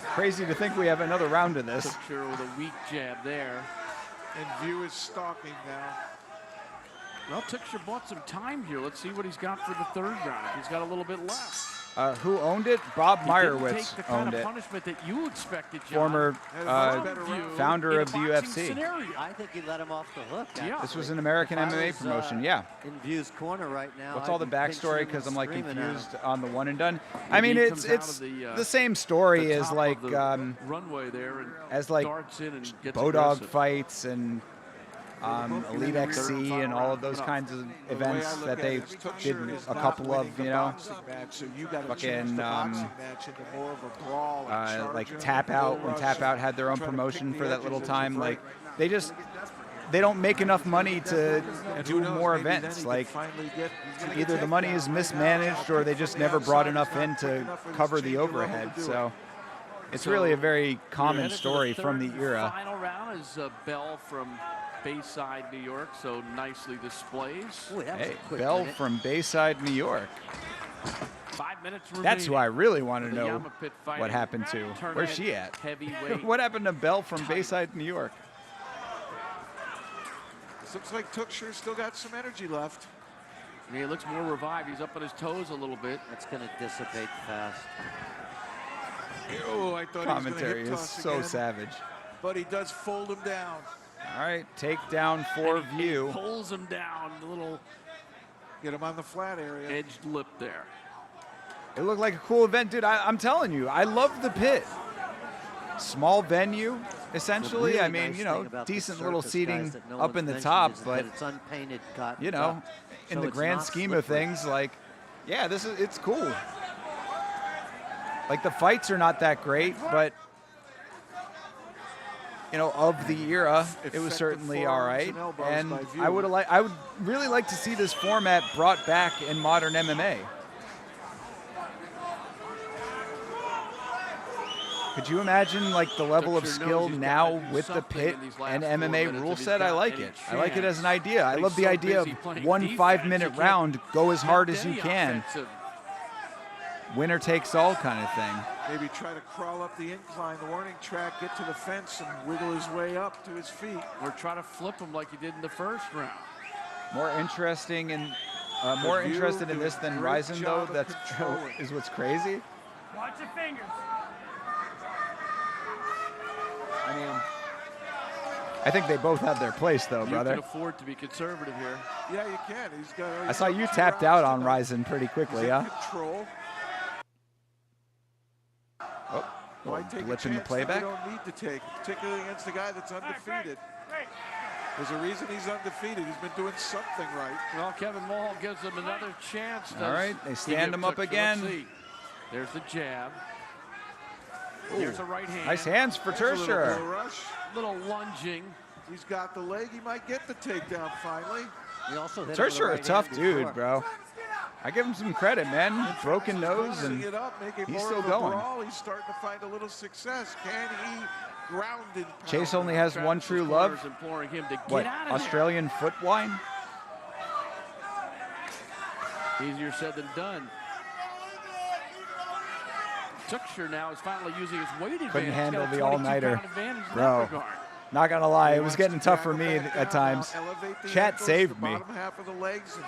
Crazy to think we have another round of this. Tuxer with a weak jab there. And View is stalking now. Well, Tuxer bought some time here. Let's see what he's got for the third round. He's got a little bit left. Who owned it? Bob He didn't Meyerowitz take the kind owned of it. punishment that you expected, John. Former founder of the UFC. Scenario. I think he let him off the hook. Yeah. This was an American If I MMA was, promotion, yeah. In View's corner right now. What's I'd all the be pinching backstory? him Because and I'm like screaming at him. confused on the one and done. I mean, He it's comes out of the same story the as top like of the runway there and as like darts in and gets Bodog aggressive. fights and Elite XC and all of those kinds of events that they did a couple of, you know, fucking like Tap Out, when Tap Out had their own promotion for that little time. Like they don't make enough money to do more events. Like either the money is mismanaged or they just never brought enough in to cover the overhead. So it's really a very common story from the era. Final round is Bell from Bayside, New York, so nicely displays. Hey, Bell from Bayside, New York. 5 minutes remaining. That's who I really want to for the know Yamma Pit Fighting what happened to. tournament Where's she at? Heavyweight. What happened to Bell from Bayside, New York? Looks like Tuxer's still got some energy left. Yeah, he looks more revived. He's up on his toes a little bit. That's going to dissipate fast. Oh, I thought Commentary he was going is to hip toss so again, savage. but he does fold him down. All right, takedown for And he View. pulls him down, a little Get him on the flat area. edged lip there. It looked like a cool event, dude. I'm telling you, I love the pit. Small venue, essentially. The really I mean, nice you know, thing about the decent little circus, seating guys, that no up one's in the mentioned top, is that but it's unpainted cotton you know, top, in so the it's grand not scheme of slippery. things, like, yeah, it's cool. Like the fights are not that great, but you know, of the era, it was certainly all right. And I would really like to see this format brought back in modern MMA. Could you imagine like the level of skill now with the pit and MMA rule set? I like it. I like it as an idea. I love the idea of one 5-minute round, go as hard as you can. Winner takes all kind of thing. Maybe try to crawl up the incline, the warning track, get to the fence, and wiggle his way up to his feet. Or try to flip him like he did in the first round. More interesting and more interested in this than Ryzen, though. That's is what's crazy. Watch your fingers. I mean, I think they both have their place, though, brother. You can afford to be conservative here. Yeah, you can. He's got. I saw you tapped out on Ryzen pretty quickly, huh? Control. Oh, Why take blip a in the chance playback. that you don't need to take, particularly against a guy that's undefeated. There's a reason he's undefeated. He's been doing something right. Well, Kevin Mulhall gives him another chance. All right, they stand him up again. There's the jab. There's a right hand. Nice hands for Tertiary. Little lunging. He's got the leg. He might get the takedown finally. He also hit Tertiary, a tough dude, bro. I give him some credit, man. Broken nose, and he's still going. He's starting to find a little success. Can he ground and pound? Chase only has one true love. Imploring him to What, get out of Australian foot wine? Easier said than done. Tuxer now is finally using his weight advantage. Couldn't handle the all-nighter. Bro, not gonna lie, it was getting tough for me at times. Chat saved me. Bottom half of the legs and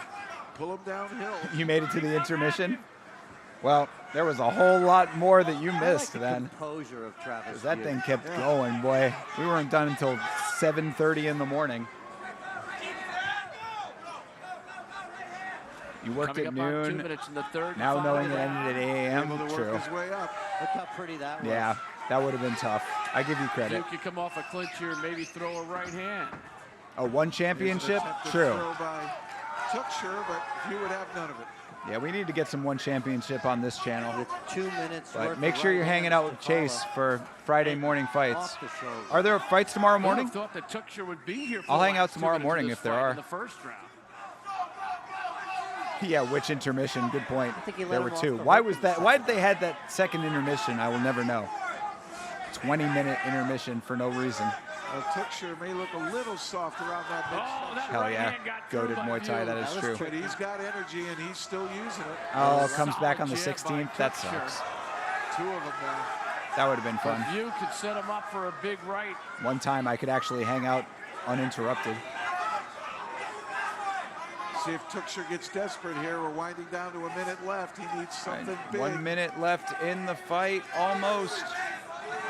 pull him downhill. You made it to the intermission? Well, there was a whole lot more that you missed then. Composure of Travis. That thing kept going, boy. We weren't done until 7:30 in the morning. You worked at noon. Now knowing it ended at 8 a.m. True. Look how pretty that was. Yeah, that would have been tough. I give you credit. You could come off a clinch here and maybe throw a right hand. A one championship? True. Tuxer, but you would have none of it. Yeah, we need to get some one championship on this channel. With 2 minutes. But make sure you're hanging out with Chase for Friday morning fights. Are there fights tomorrow morning? I thought that Tuxer would be here. I'll hang out tomorrow morning if there are. In the first round. Yeah, which intermission? Good point. There were two. Why was that? Why did they had that second intermission? I will never know. 20-minute intermission for no reason. Tuxer may look a little soft around that midsection. Hell yeah. Goated Muay Thai, that is true. But he's got energy and he's still using it. Oh, comes back on the 16th? That sucks. Two of them now. That would have been fun. You could set him up for a big right. One time I could actually hang out uninterrupted. See if Tuxer gets desperate here. We're winding down to a minute left. He needs something big. 1 minute left in the fight, almost.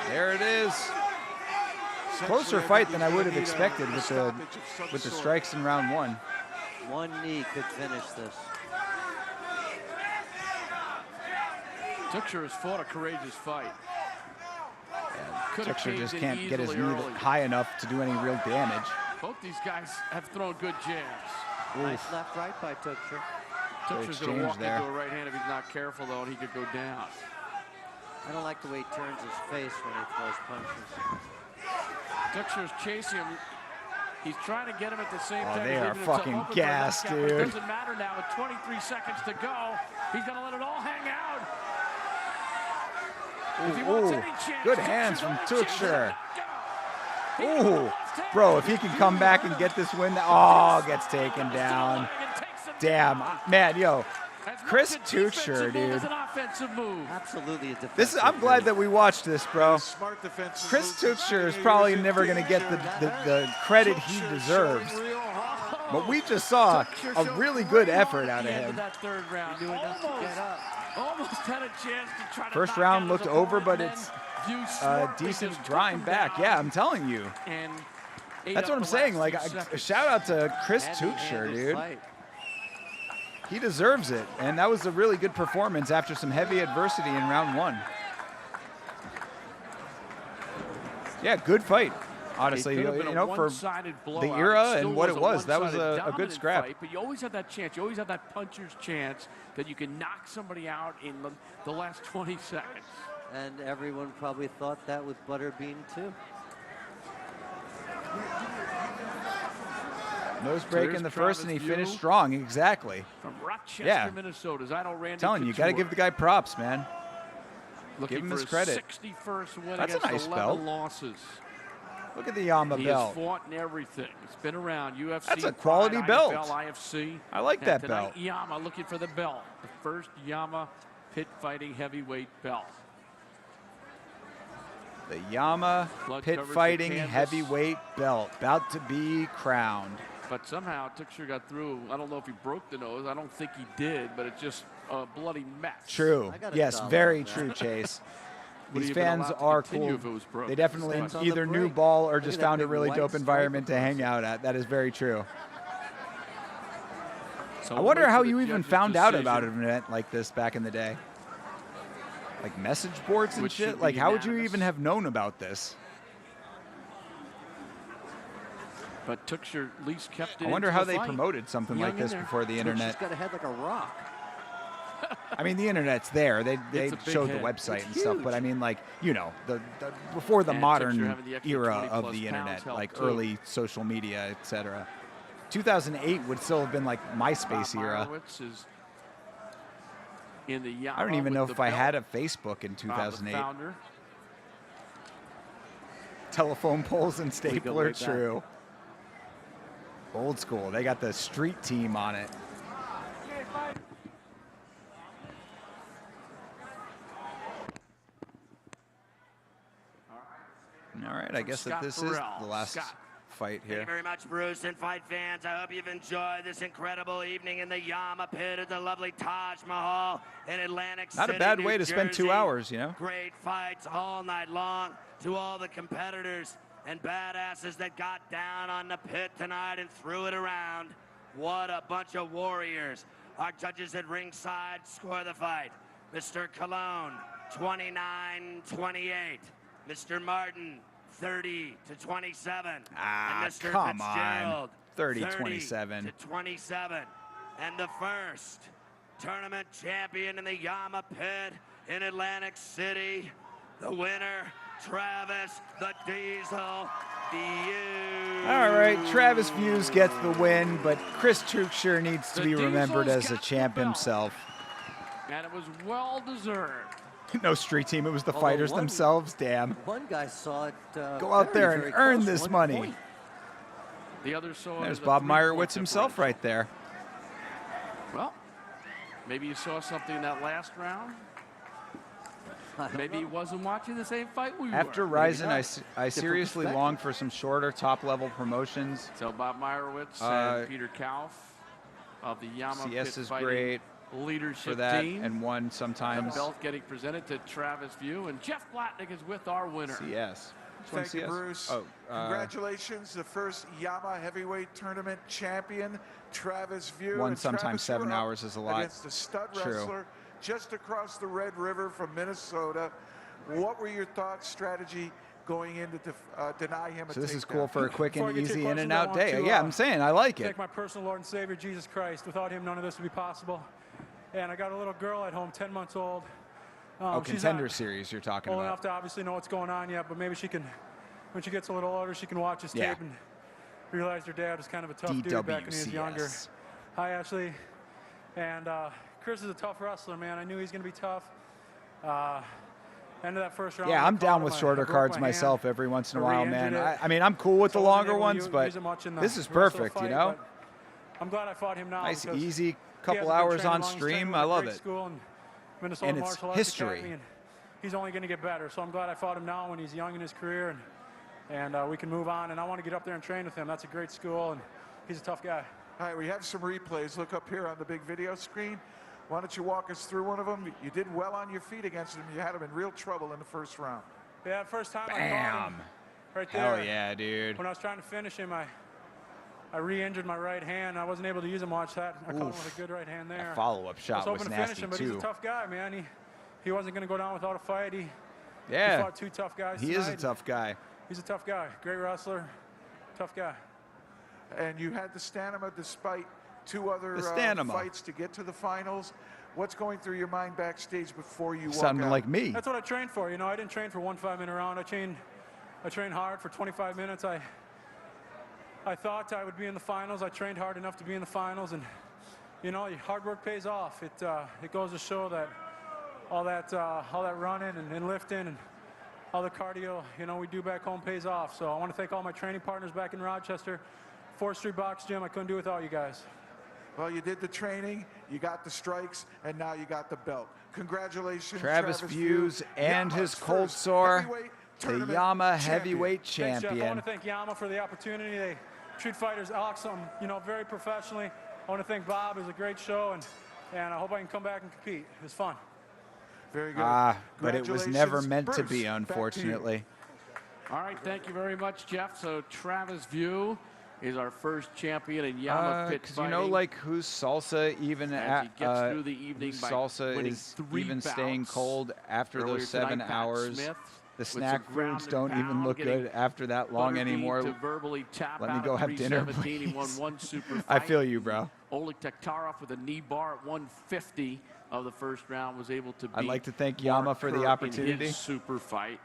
There it is. Closer fight than I would have expected with the strikes in round one. One knee could finish this. Tuxer has fought a courageous fight. Tuxer just can't get his knee high enough to do any real damage. Both these guys have thrown good jabs. Nice left right by Tuxer. Tuxer's going to walk into a right hand if he's not careful, though, and he could go down. I don't like the way he turns his face when he throws punches. Tuxer's chasing him. He's trying to get him at the same time. They are fucking gassed, dude. It doesn't matter now. With 23 seconds to go, he's going to let it all hang out. If he wants any chance, good hands from Tuxer. Ooh, bro, if he can come back and get this win, gets taken down. Damn, man, yo, Chris Tuxer, dude. Absolutely a defensive This is, I'm glad that we watched this, bro. Smart defensive. Chris Tuxer is probably never going to get the credit he deserves. But we just saw a really good effort out of him. That third round. Almost had a chance to try to First round looked over, but it's a decent grind back. Yeah, I'm telling you. That's what I'm saying. Like, a shout out to Chris Tuxer, dude. He deserves it, and that was a really good performance after some heavy adversity in round one. Yeah, good fight. Honestly, you know, for the era and what it was, that was a good scrap. Fight, but you always have that chance. You always have that puncher's chance that you can knock somebody out in the last 20 seconds. And everyone probably thought that with Butterbean, too. Nose break in the first, and he finished strong. Exactly. From Rochester, Minnesota. I know Randy. Telling you, you got to give the guy props, man. Looking give him for his credit. 61st win That's against a nice 11 belt. losses. Look at the Yamma He belt. has fought in everything. It's been around UFC. That's a quality Pride, belt. IFL, IFC. I like And that tonight, belt. Yamma looking for the belt. The first Yamma Pit Fighting heavyweight belt. The Yamma Blood Pit covers the Fighting canvas. heavyweight belt, about to be crowned. But somehow Tuxer got through. I don't know if he broke the nose. I don't think he did, but it's just a bloody mess. True. Yes, very true, Chase. These fans are cool. They definitely either knew ball or just found a really dope environment to hang out at. That is very true. So I wonder how you even found out about an event like this back in the day. Like message boards and shit? Like, how would you even have known about this? But Tuxer at least kept it. I wonder into how the they fight. promoted something like this before the internet. Tuxer's got a head like a rock. I mean, the internet's there. They It's a big showed the head. website It's and stuff, huge. but I mean, like, you know, the before the And modern Tuxer having the extra era 20 of plus the pounds internet, helped like too. early social media, etc. 2008 would still have been like MySpace Bob era. Meyerowitz is in the Yamma I don't even know with if the I belt. had a Facebook in The 2008. founder. Telephone poles and go stapler, way back. true. Old school. They got the street team on it. All right, I guess that Scott this Burrell. is the last Scott. fight Thank you here. very much, Bruce and fight fans. I hope you've enjoyed this incredible evening in the Yamma Pit at the lovely Taj Mahal in Atlantic Not a City, bad New way to spend 2 Jersey. hours, you know? Great fights all night long. To all the competitors and badasses that got down on the pit tonight and threw it around. What a bunch of warriors. Our judges at ringside score the fight. Mr. Cologne, 29-28. Mr. Martin, 30-27. Ah, and Mr. come on. Fitzgerald, 30-27. 30-27. And the first tournament champion in the Yamma Pit in Atlantic City, the winner, Travis the Diesel Views. All right, Travis Views gets the win, but Chris Tuxer needs to be remembered as a champ himself. And it was well deserved. No street team, it was the Although fighters one- themselves, damn. One guy saw it. Go out there and earn this money. Point. The other saw it There's as a Bob 3-point Meyerowitz himself differential. right there. Well, maybe you saw something in that last round. Maybe he wasn't watching the same fight we After were. Ryzen, Maybe I seriously long for some shorter top-level promotions. So Bob Meyerowitz and Peter Kauf of the Yamma CS Pit is Fighting great leadership for that, team. and one sometimes. The belt getting presented to Travis View, and Jeff Blatnick is with our winner. CS. Which one's Thank you, CS? Bruce. Oh, Congratulations, the first Yamma heavyweight tournament champion, Travis View. One And sometimes Travis, 7 you're up hours is a lot. Against the stud True. wrestler just across the Red River from Minnesota. What were your thoughts, strategy going in to deny him a So this is takedown? cool for a quick Before I and get to easy your in and questions, out I want day. to, Yeah, I'm saying I like it. Thank my personal Lord and Savior, Jesus Christ. Without him, none of this would be possible. And I got a little girl at home, 10 months old. Oh, she's Contender not Series you're talking old about. enough to obviously know what's going on yet, but maybe she can, when she gets a little older, she can watch this Yeah. tape and realize her dad was kind of a tough dude back when he was younger. DWCS. Hi, Ashley. And Chris is a tough wrestler, man. I knew he was going to be tough. End of that first round. Yeah, I I'm caught down him, with I shorter broke cards my hand. myself every once in a I while, re-injured man. it. I mean, I'm cool with the So I wasn't longer able to ones, use but it much in the this is rest of the perfect, fight, you know? but I'm glad I fought him now. Nice, because easy he couple hasn't been hours training on long. He's training stream. with I a love great it. School in Minnesota And it's Martial Arts history. Academy, and he's only going to get better. So I'm glad I fought him now when he's young in his career, and we can move on. And I want to get up there and train with him. That's a great school, and he's a tough guy. All right, we have some replays. Look up here on the big video screen. Why don't you walk us through one of them? You did well on your feet against him. You had him in real trouble in the first round. Yeah, first time I Bam. caught him right there. Hell yeah, dude. When I was trying to finish him, I re-injured my right hand. I wasn't able to use him much. I caught him with a good right hand there. That follow-up shot I was was hoping to nasty, finish him, but too. he's a tough guy, man. He wasn't going to go down without a fight. He Yeah. fought two tough guys He is a tonight. tough guy. He's a tough guy. Great wrestler. Tough guy. And you had the stamina despite two other The stamina. fights to get to the finals. What's going through your mind backstage before you walk Sounding out? like me. That's what I trained for. You know, I didn't train for 1 5-minute round. I trained hard for 25 minutes. I I thought I would be in the finals. I trained hard enough to be in the finals, and you know, hard work pays off. It goes to show that all that running and lifting and all the cardio, you know, we do back home pays off. So I want to thank all my training partners back in Rochester, 4th Street Box Gym. I couldn't do it without you guys. Well, you did the training, you got the strikes, and now you got the belt. Congratulations, Travis Views and his cold sore, the Yamma heavyweight champion. Thanks, Jeff. I want to thank Yamma for the opportunity. They treat fighters awesome, you know, very professionally. I want to thank Bob. It was a great show, and I hope I can come back and compete. It was fun. Very good. But it was never meant to be, unfortunately. All right, thank you very much, Jeff. So Travis View is our first champion in Yamma Pit Fighting. You know, like, who's Salsa even as he gets through the evening by Salsa winning is 3 even staying bouts. cold after Earlier those 7 tonight, Pat hours. Smith The with snack some ground foods and don't even pound, look getting good after that long Butterbean anymore. to verbally tap Let me out go at have dinner, 317. He won please. 1 super fight. I feel you, bro. Oleg Taktarov with a knee bar at 150 of the first round was able to beat I'd like to thank Mark Yamma for the Kerr opportunity. in his super fight.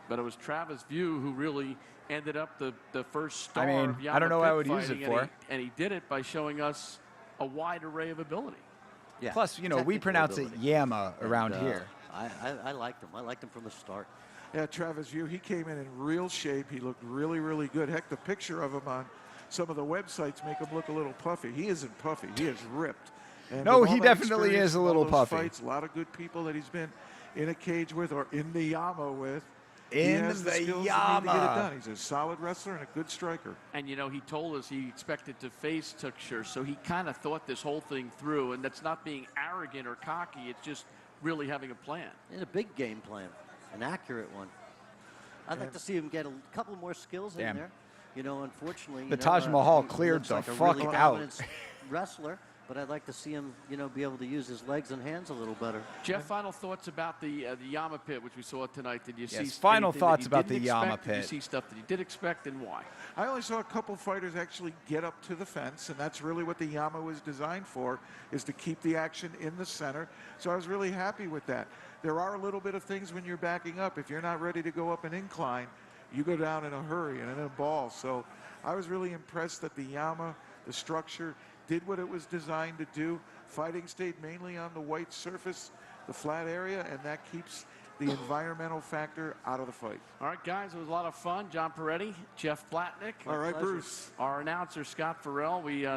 But it was Travis View who really ended up the first star of Yamma I don't know what I would Pit use it Fighting, for. and he did it by showing us a wide array of ability. Yeah. Plus, you know, we Technical pronounce ability. it Yamma around And, here. I liked him. I liked him from the start. Yeah, Travis View, he came in real shape. He looked really, really good. Heck, the picture of him on some of the websites make him look a little puffy. He isn't puffy. He is ripped. And No, with all he that definitely experience is a and all little those puffy. Fights, a lot of good people that he's been in a cage with or in the Yamma with. He In has the skills to need to get it Yamma. done. He's a solid wrestler and a good striker. And, you know, he told us he expected to face Tuchscherer, so he kind of thought this whole thing through, and that's not being arrogant or cocky. It's just really having a plan. And a big game plan, an accurate one. I'd like to see him get a couple more skills in Damn. there. You know, unfortunately, The Taj Mahal cleared the like a fuck really out. dominant wrestler, but I'd like to see him, you know, be able to use his legs and hands a little better. Jeff, final thoughts about the Yamma Pit, which we saw tonight. Did you see final anything thoughts that you about didn't the Yamma expect? Did you Pit. see stuff that you did expect, and why? I only saw a couple fighters actually get up to the fence, and that's really what the Yamma was designed for, is to keep the action in the center. So I was really happy with that. There are a little bit of things when you're backing up. If you're not ready to go up an incline, you go down in a hurry and in a ball. So I was really impressed that the Yamma, the structure, did what it was designed to do. Fighting stayed mainly on the white surface, the flat area, and that keeps the environmental factor out of the fight. All right, guys, it was a lot of fun. John Peretti, Jeff Blatnick. All right, Bruce. Our announcer, Scott Farrell. We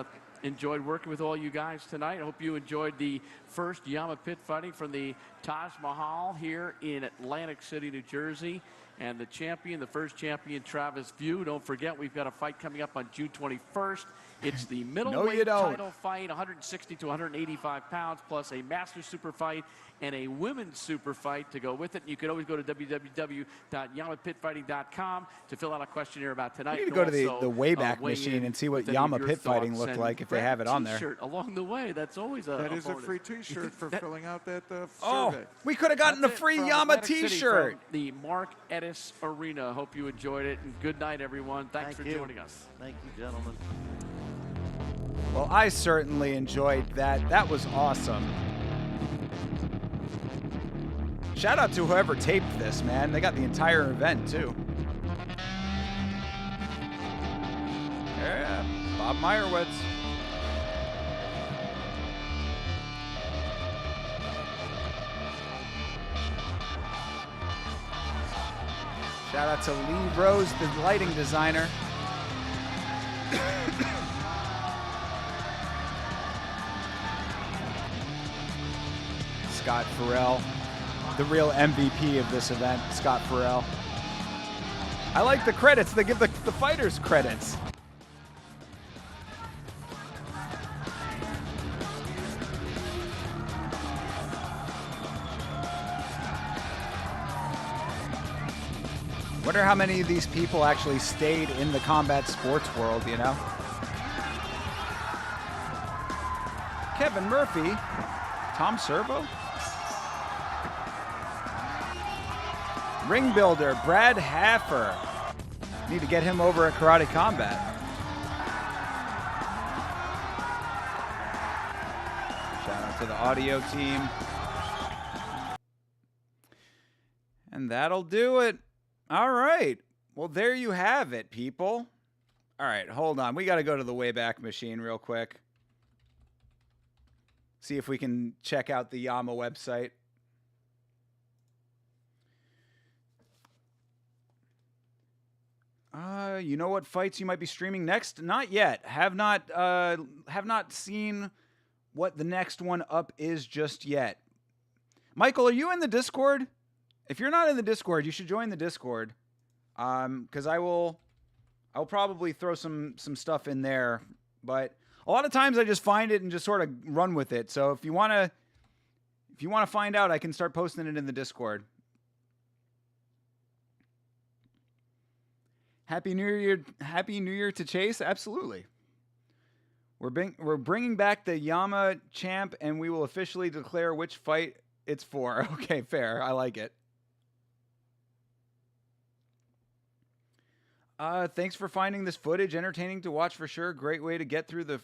enjoyed working with all you guys tonight. I hope you enjoyed the first Yamma Pit Fighting from the Taj Mahal here in Atlantic City, New Jersey. And the champion, the first champion, Travis View. Don't forget, we've got a fight coming up on June 21st. It's the middleweight title fight, 160 to 185 pounds, plus a master super fight and a women's super fight to go with it. You can always go to www.yammapitfighting.com to fill out a questionnaire about tonight. You need to go to the Wayback Machine and see what Yamma Pit Fighting looked like if they have it on there. T-shirt along the way. That's always a That is a bonus. free T-shirt for filling out that Oh, survey. we could have gotten That's a it free from Yamma Atlantic City, T-shirt. from the Mark Edis Arena. Hope you enjoyed it, and good night, everyone. Thanks for joining us. Thank you, gentlemen. Well, I certainly enjoyed that. That was awesome. Shout out to whoever taped this, man. They got the entire event, too. Yeah, Bob Meyerowitz. Shout out to Lee Rose, the lighting designer. Scott Farrell, the real MVP of this event, Scott Farrell. I like the credits. They give the fighters credits. Wonder how many of these people actually stayed in the combat sports world, you know? Kevin Murphy, Tom Servo, Ring Builder, Brad Haffer. Need to get him over at Karate Combat. Shout out to the audio team. And that'll do it. All right. Well, there you have it, people. All right, hold on. We got to go to the Wayback Machine real quick. See if we can check out the Yamma website. You know what fights you might be streaming next? Not yet. Have not seen what the next one up is just yet. Michael, are you in the Discord? If you're not in the Discord, you should join the Discord. Because I'll probably throw some stuff in there, but a lot of times I just find it and just sort of run with it. So if you wanna find out, I can start posting it in the Discord. Happy New Year to Chase. Absolutely. We're bringing back the Yamma champ, and we will officially declare which fight it's for. Okay, fair. I like it. Thanks for finding this footage. Entertaining to watch for sure. Great way to get through the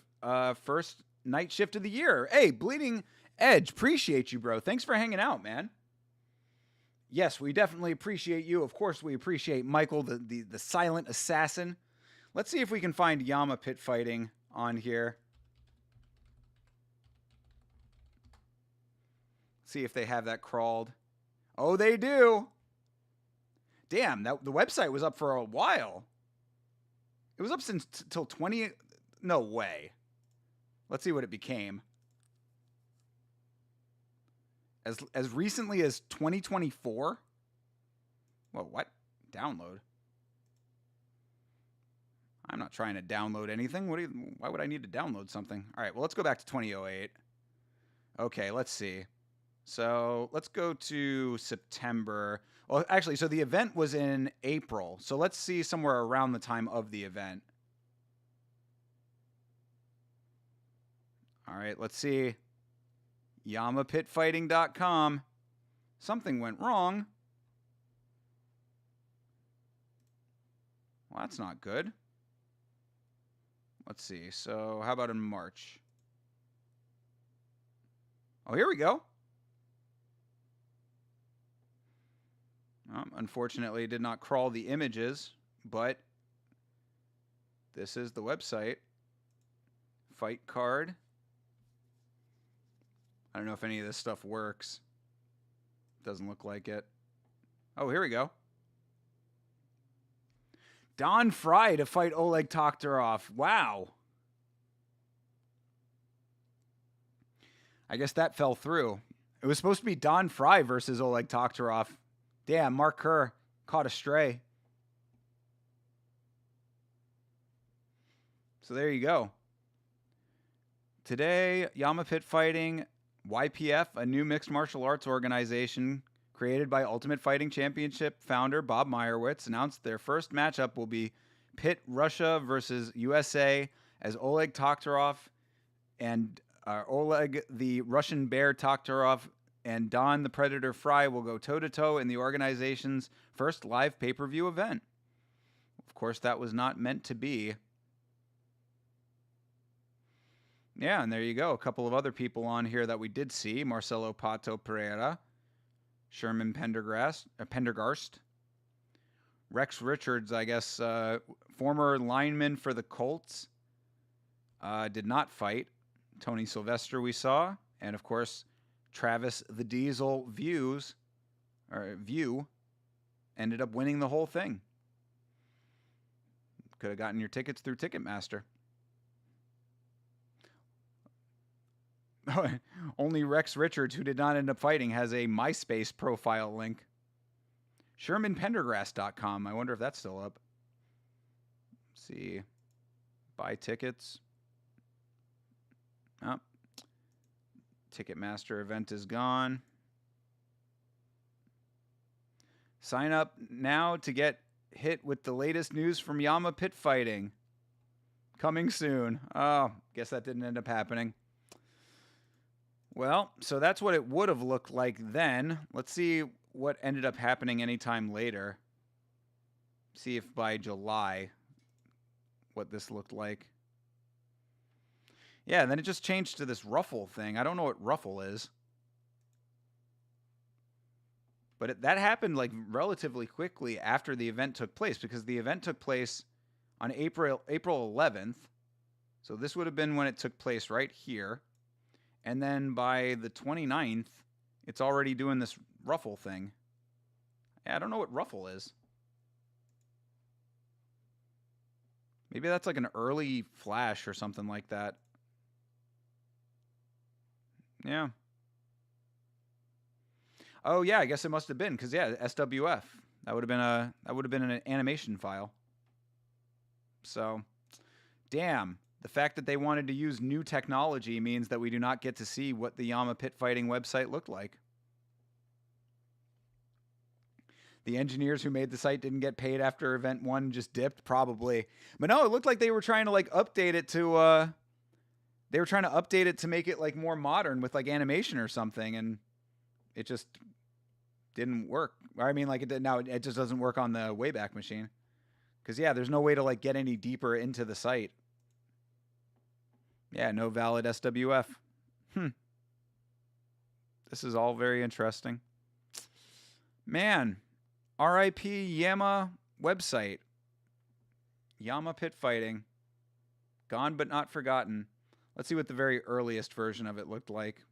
first night shift of the year. Hey, Bleeding Edge, appreciate you, bro. Thanks for hanging out, man. Yes, we definitely appreciate you. Of course, we appreciate Michael, the silent assassin. Let's see if we can find Yamma Pit Fighting on here. See if they have that crawled. Oh, they do. Damn, the website was up for a while. It was up since till 20. No way. Let's see what it became. As recently as 2024. Whoa, what? Download. I'm not trying to download anything. Why would I need to download something? All right, well, let's go back to 2008. Okay, let's see. So let's go to September. Well, actually, so the event was in April. So let's see somewhere around the time of the event. All right, let's see. YammaPitFighting.com. Something went wrong. Well, that's not good. Let's see. So how about in March? Oh, here we go. Unfortunately, it did not crawl the images, but this is the website. Fight card. I don't know if any of this stuff works. Doesn't look like it. Oh, here we go. Don Fry to fight Oleg Toktarov. Wow. I guess that fell through. It was supposed to be Don Fry versus Oleg Toktarov. Damn, Mark Kerr caught a stray. So there you go. Today, Yamma Pit Fighting, YPF, a new mixed martial arts organization created by Ultimate Fighting Championship founder Bob Meyerowitz, announced their first matchup will be Pit Russia versus USA, as Oleg Toktarov and Oleg the Russian Bear Toktarov and Don the Predator Fry will go toe-to-toe in the organization's first live pay-per-view event. Of course, that was not meant to be. Yeah, and there you go. A couple of other people on here that we did see. Marcelo Pato Pereira, Sherman Pendergast, Rex Richards, I guess, former lineman for the Colts, did not fight. Tony Sylvester we saw, and of course, Travis the Diesel View ended up winning the whole thing. Could have gotten your tickets through Ticketmaster. Only Rex Richards, who did not end up fighting, has a MySpace profile link. ShermanPendergrass.com. I wonder if that's still up. Let's see. Buy tickets. Oh. Ticketmaster event is gone. Sign up now to get hit with the latest news from Yamma Pit Fighting. Coming soon. Oh, guess that didn't end up happening. Well, so that's what it would have looked like then. Let's see what ended up happening anytime later. See if by July what this looked like. Yeah, and then it just changed to this ruffle thing. I don't know what ruffle is. But that happened like relatively quickly after the event took place, because the event took place on April 11th. So this would have been when it took place right here. And then by the 29th, it's already doing this ruffle thing. I don't know what ruffle is. Maybe that's like an early flash or something like that. Yeah. Oh yeah, I guess it must have been because yeah, SWF. That would have been an animation file. So, damn. The fact that they wanted to use new technology means that we do not get to see what the Yamma Pit Fighting website looked like. The engineers who made the site didn't get paid after event 1 just dipped, probably. But no, it looked like they were trying to like update it to make it like more modern with like animation or something, and it just didn't work. I mean, like it just doesn't work on the Wayback Machine. Cuz yeah, there's no way to like get any deeper into the site. Yeah, no valid SWF. This is all very interesting. Man, RIP Yamma website. Yamma Pit Fighting. Gone but not forgotten. Let's see what the very earliest version of it looked like.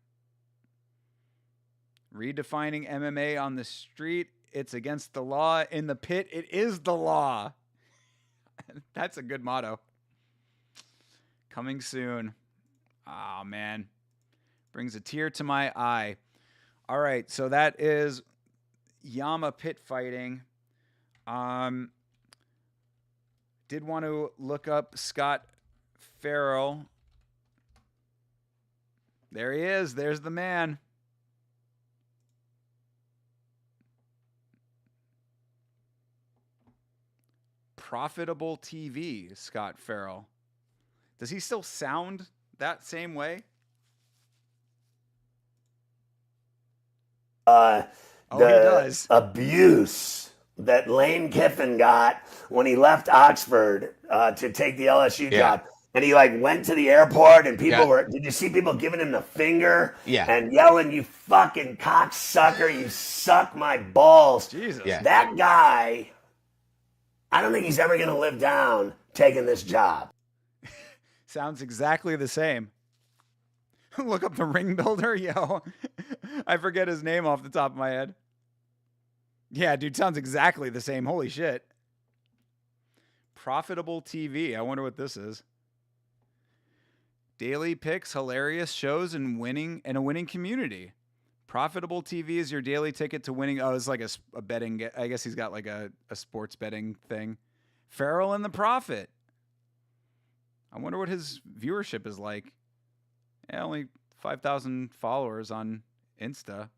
Redefining MMA on the street. It's against the law. In the pit, it is the law. That's a good motto. Coming soon. Oh, man. Brings a tear to my eye. All right, so that is Yamma Pit Fighting. Did want to look up Scott Farrell. There he is. There's the man. Profitable TV, Scott Farrell. Does he still sound that same way? He does. Abuse that Lane Kiffin got when he left Oxford to take the LSU job. And he like went to the airport and people did you see people giving him the finger? And yelling, "You fucking cocksucker, you suck my balls." Jesus. That guy, I don't think he's ever going to live down taking this job. Sounds exactly the same. Look up the ring builder, yo. I forget his name off the top of my head. Yeah, dude, sounds exactly the same. Holy shit. Profitable TV. I wonder what this is. Daily picks, hilarious shows, and a winning community. Profitable TV is your daily ticket to winning. Oh, it's like a betting. I guess he's got like a sports betting thing. Farrell and the Prophet. I wonder what his viewership is like. Yeah, only 5,000 followers on Insta.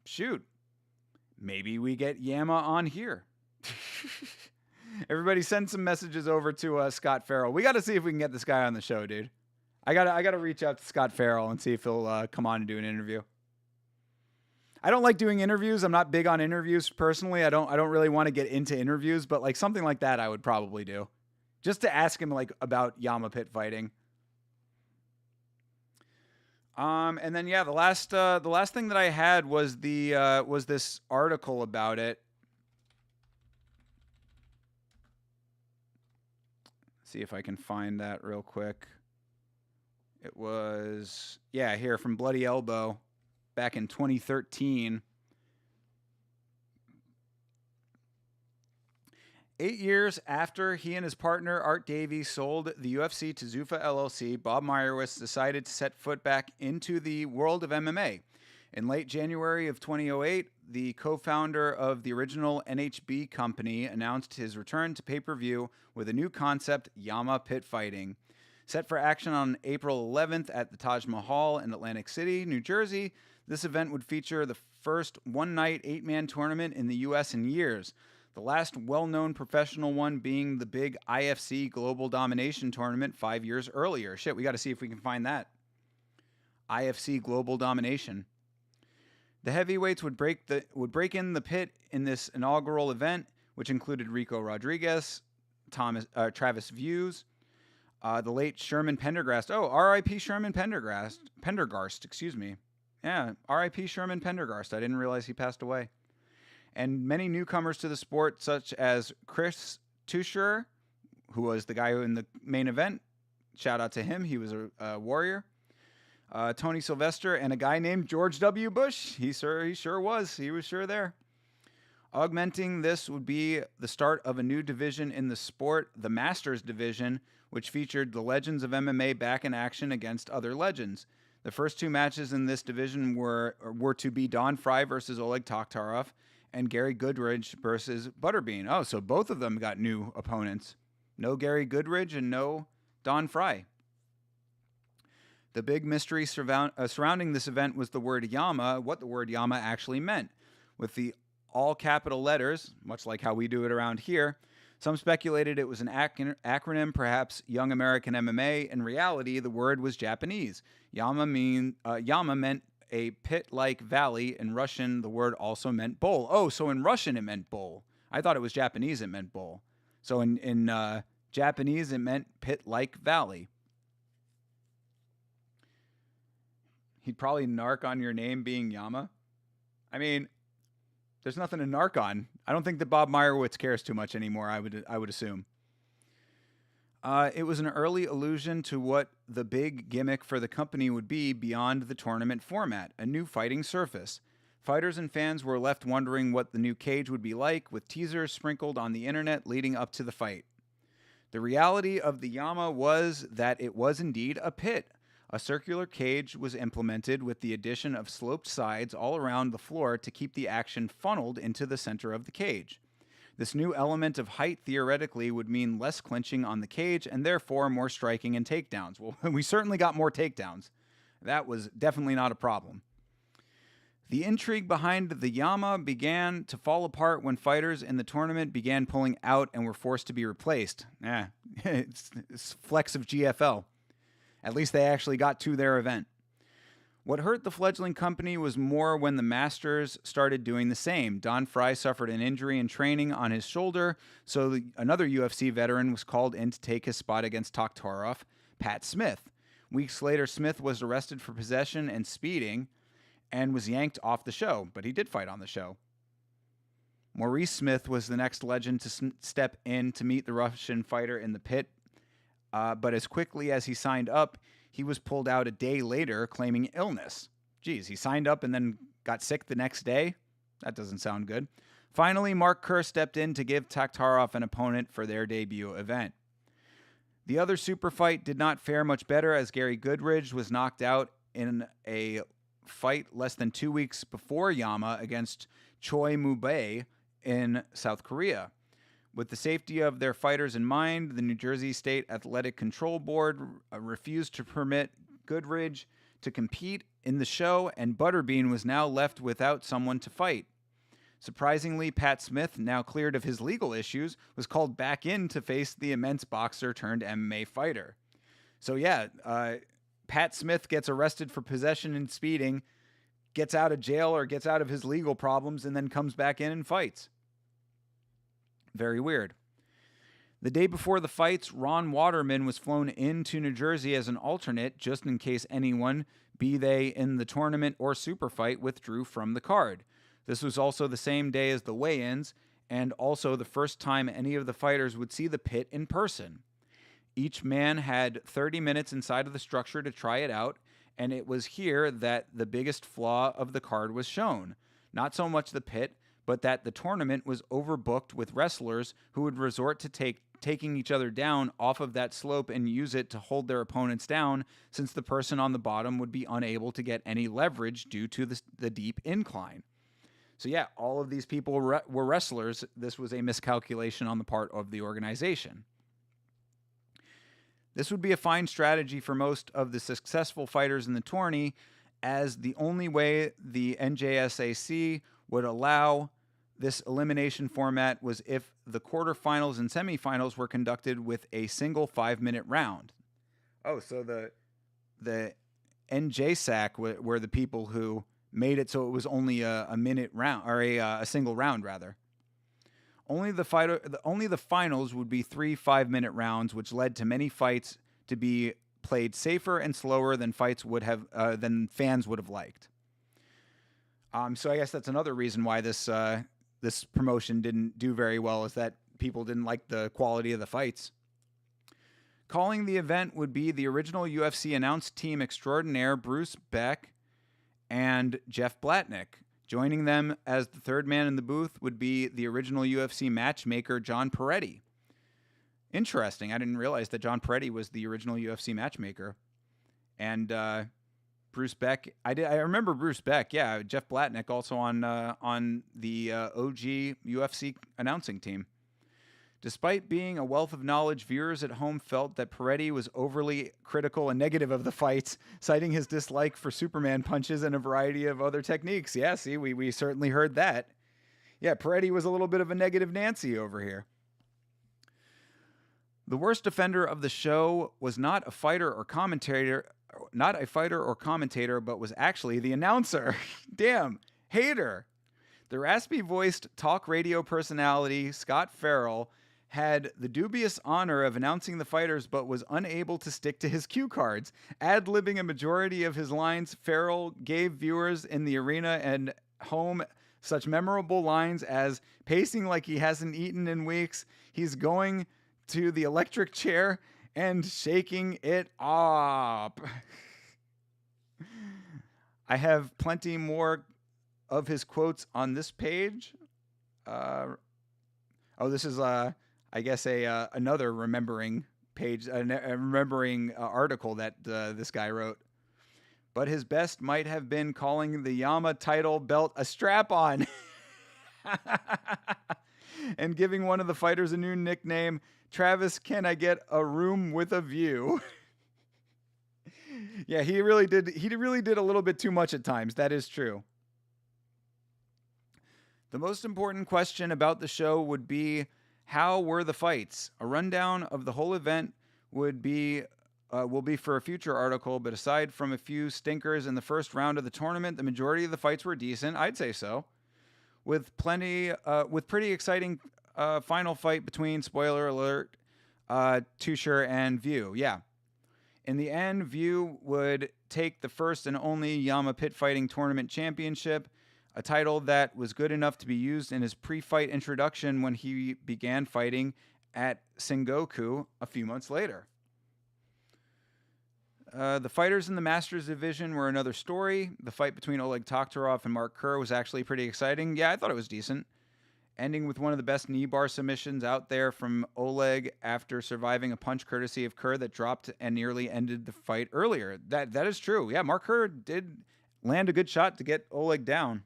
Shoot. Maybe we get Yamma on here. Everybody send some messages over to Scott Farrell. We got to see if we can get this guy on the show, dude. I gotta reach out to Scott Farrell and see if he'll come on and do an interview. I don't like doing interviews. I'm not big on interviews personally. I don't really want to get into interviews, but like something like that I would probably do. Just to ask him like about Yamma Pit Fighting. And then yeah, the last thing that I had was was this article about it. See if I can find that real quick. It was, yeah, here from Bloody Elbow back in 2013. 8 years after he and his partner Art Davies sold the UFC to Zuffa LLC, Bob Meyerowitz decided to set foot back into the world of MMA. In late January of 2008, the co-founder of the original NHB company announced his return to pay-per-view with a new concept, Yamma Pit Fighting. Set for action on April 11th at the Taj Mahal in Atlantic City, New Jersey, this event would feature the first one-night, 8-man tournament in the U.S. in years. The last well-known professional one being the big IFC Global Domination Tournament 5 years earlier. Shit, we got to see if we can find that. IFC Global Domination. The heavyweights would break in the pit in this inaugural event, which included Rico Rodriguez, Travis Views, the late Sherman Pendergast. Oh, R.I.P. Sherman Pendergast, excuse me. Yeah, R.I.P. Sherman Pendergast. I didn't realize he passed away. and many newcomers to the sport, such as Chris Tucher, who was the guy in the main event. Shout out to him. He was a warrior. Tony Sylvester, and a guy named George W. Bush. He sure was. He was sure there. Augmenting this would be the start of a new division in the sport, the Masters division, which featured the legends of MMA back in action against other legends. The first 2 matches in this division were to be Don Fry versus Oleg Taktarov and Gary Goodridge versus Butterbean. Oh, so both of them got new opponents. No Gary Goodridge and no Don Fry. The big mystery surrounding this event was the word Yamma, what the word Yamma actually meant. With the all capital letters, much like how we do it around here, some speculated it was an acronym, perhaps Young American MMA. In reality, the word was Japanese. Yamma meant a pit-like valley. In Russian, the word also meant bowl. Oh, so in Russian it meant bowl. I thought it was Japanese it meant bowl. So in Japanese it meant pit-like valley. He'd probably narc on your name being Yamma. I mean, there's nothing to narc on. I don't think that Bob Meyerowitz cares too much anymore, I would assume. It was an early allusion to what the big gimmick for the company would be beyond the tournament format, a new fighting surface. Fighters and fans were left wondering what the new cage would be like, with teasers sprinkled on the internet leading up to the fight. The reality of the Yamma was that it was indeed a pit. A circular cage was implemented with the addition of sloped sides all around the floor to keep the action funneled into the center of the cage. This new element of height theoretically would mean less clinching on the cage and therefore more striking and takedowns. Well, we certainly got more takedowns. That was definitely not a problem. The intrigue behind the Yamma began to fall apart when fighters in the tournament began pulling out and were forced to be replaced. It's flex of GFL. At least they actually got to their event. What hurt the fledgling company was more when the Masters started doing the same. Don Fry suffered an injury in training on his shoulder, so another UFC veteran was called in to take his spot against Taktarov, Pat Smith. Weeks later, Smith was arrested for possession and speeding and was yanked off the show, but he did fight on the show. Maurice Smith was the next legend to step in to meet the Russian fighter in the pit. But as quickly as he signed up, he was pulled out a day later claiming illness. Geez, he signed up and then got sick the next day? That doesn't sound good. Finally, Mark Kerr stepped in to give Taktarov an opponent for their debut event. The other super fight did not fare much better as Gary Goodridge was knocked out in a fight less than 2 weeks before Yamma against Choi Moo-bae in South Korea. With the safety of their fighters in mind, the New Jersey State Athletic Control Board refused to permit Goodridge to compete in the show, and Butterbean was now left without someone to fight. Surprisingly, Pat Smith, now cleared of his legal issues, was called back in to face the immense boxer turned MMA fighter. So yeah, Pat Smith gets arrested for possession and speeding, gets out of jail or gets out of his legal problems, and then comes back in and fights. Very weird. The day before the fights, Ron Waterman was flown into New Jersey as an alternate just in case anyone, be they in the tournament or super fight, withdrew from the card. This was also the same day as the weigh-ins and also the first time any of the fighters would see the pit in person. Each man had 30 minutes inside of the structure to try it out, and it was here that the biggest flaw of the card was shown. Not so much the pit, but that the tournament was overbooked with wrestlers who would resort to taking each other down off of that slope and use it to hold their opponents down, since the person on the bottom would be unable to get any leverage due to the deep incline. So yeah, all of these people were wrestlers. This was a miscalculation on the part of the organization. This would be a fine strategy for most of the successful fighters in the tourney, as the only way the NJSAC would allow this elimination format was if the quarterfinals and semifinals were conducted with a single 5-minute round. Oh, so the NJSAC were the people who made it so it was only a minute round, or a single round rather. Only the finals would be 3 5-minute rounds, which led to many fights to be played safer and slower than than fans would have liked. So I guess that's another reason why this this promotion didn't do very well, is that people didn't like the quality of the fights. Calling the event would be the original UFC announced team extraordinaire Bruce Beck and Jeff Blatnick. Joining them as the third man in the booth would be the original UFC matchmaker John Peretti. Interesting. I didn't realize that John Peretti was the original UFC matchmaker. And Bruce Beck, I remember Bruce Beck. Yeah, Jeff Blatnick also on the OG UFC announcing team. Despite being a wealth of knowledge, viewers at home felt that Peretti was overly critical and negative of the fights, citing his dislike for Superman punches and a variety of other techniques. Yeah, see, we certainly heard that. Yeah, Peretti was a little bit of a negative Nancy over here. The worst offender of the show was not a fighter or commentator, but was actually the announcer. Damn, hater. The raspy-voiced talk radio personality, Scott Farrell, had the dubious honor of announcing the fighters but was unable to stick to his cue cards. Ad-libbing a majority of his lines, Farrell gave viewers in the arena and home such memorable lines as pacing like he hasn't eaten in weeks, he's going to the electric chair, and shaking it up. I have plenty more of his quotes on this page. This is I guess another remembering page, a remembering article that this guy wrote. But his best might have been calling the Yamma title belt a strap-on, and giving one of the fighters a new nickname, Travis, can I get a room with a view? Yeah, he really did a little bit too much at times. That is true. The most important question about the show would be, how were the fights? A rundown of the whole event will be for a future article, but aside from a few stinkers in the first round of the tournament, the majority of the fights were decent. I'd say so. With pretty exciting final fight between, spoiler alert, Tusher and View. Yeah. In the end, View would take the first and only Yamma Pit Fighting Tournament Championship, a title that was good enough to be used in his pre-fight introduction when he began fighting at Sengoku a few months later. The fighters in the Masters division were another story. The fight between Oleg Taktarov and Mark Kerr was actually pretty exciting. Yeah, I thought it was decent. Ending with one of the best knee bar submissions out there from Oleg after surviving a punch courtesy of Kerr that dropped and nearly ended the fight earlier. That is true. Yeah, Mark Kerr did land a good shot to get Oleg down.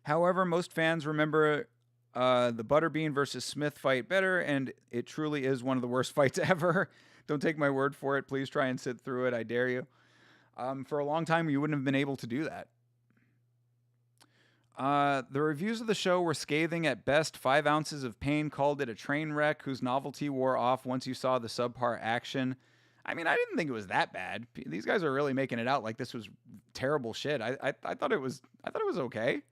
However, most fans remember the Butterbean versus Smith fight better, and it truly is one of the worst fights ever. Don't take my word for it. Please try and sit through it. I dare you. For a long time, you wouldn't have been able to do that. The reviews of the show were scathing at best. 5 Ounces of Pain called it a train wreck whose novelty wore off once you saw the subpar action. I mean, I didn't think it was that bad. These guys are really making it out like this was terrible shit. I thought it was okay.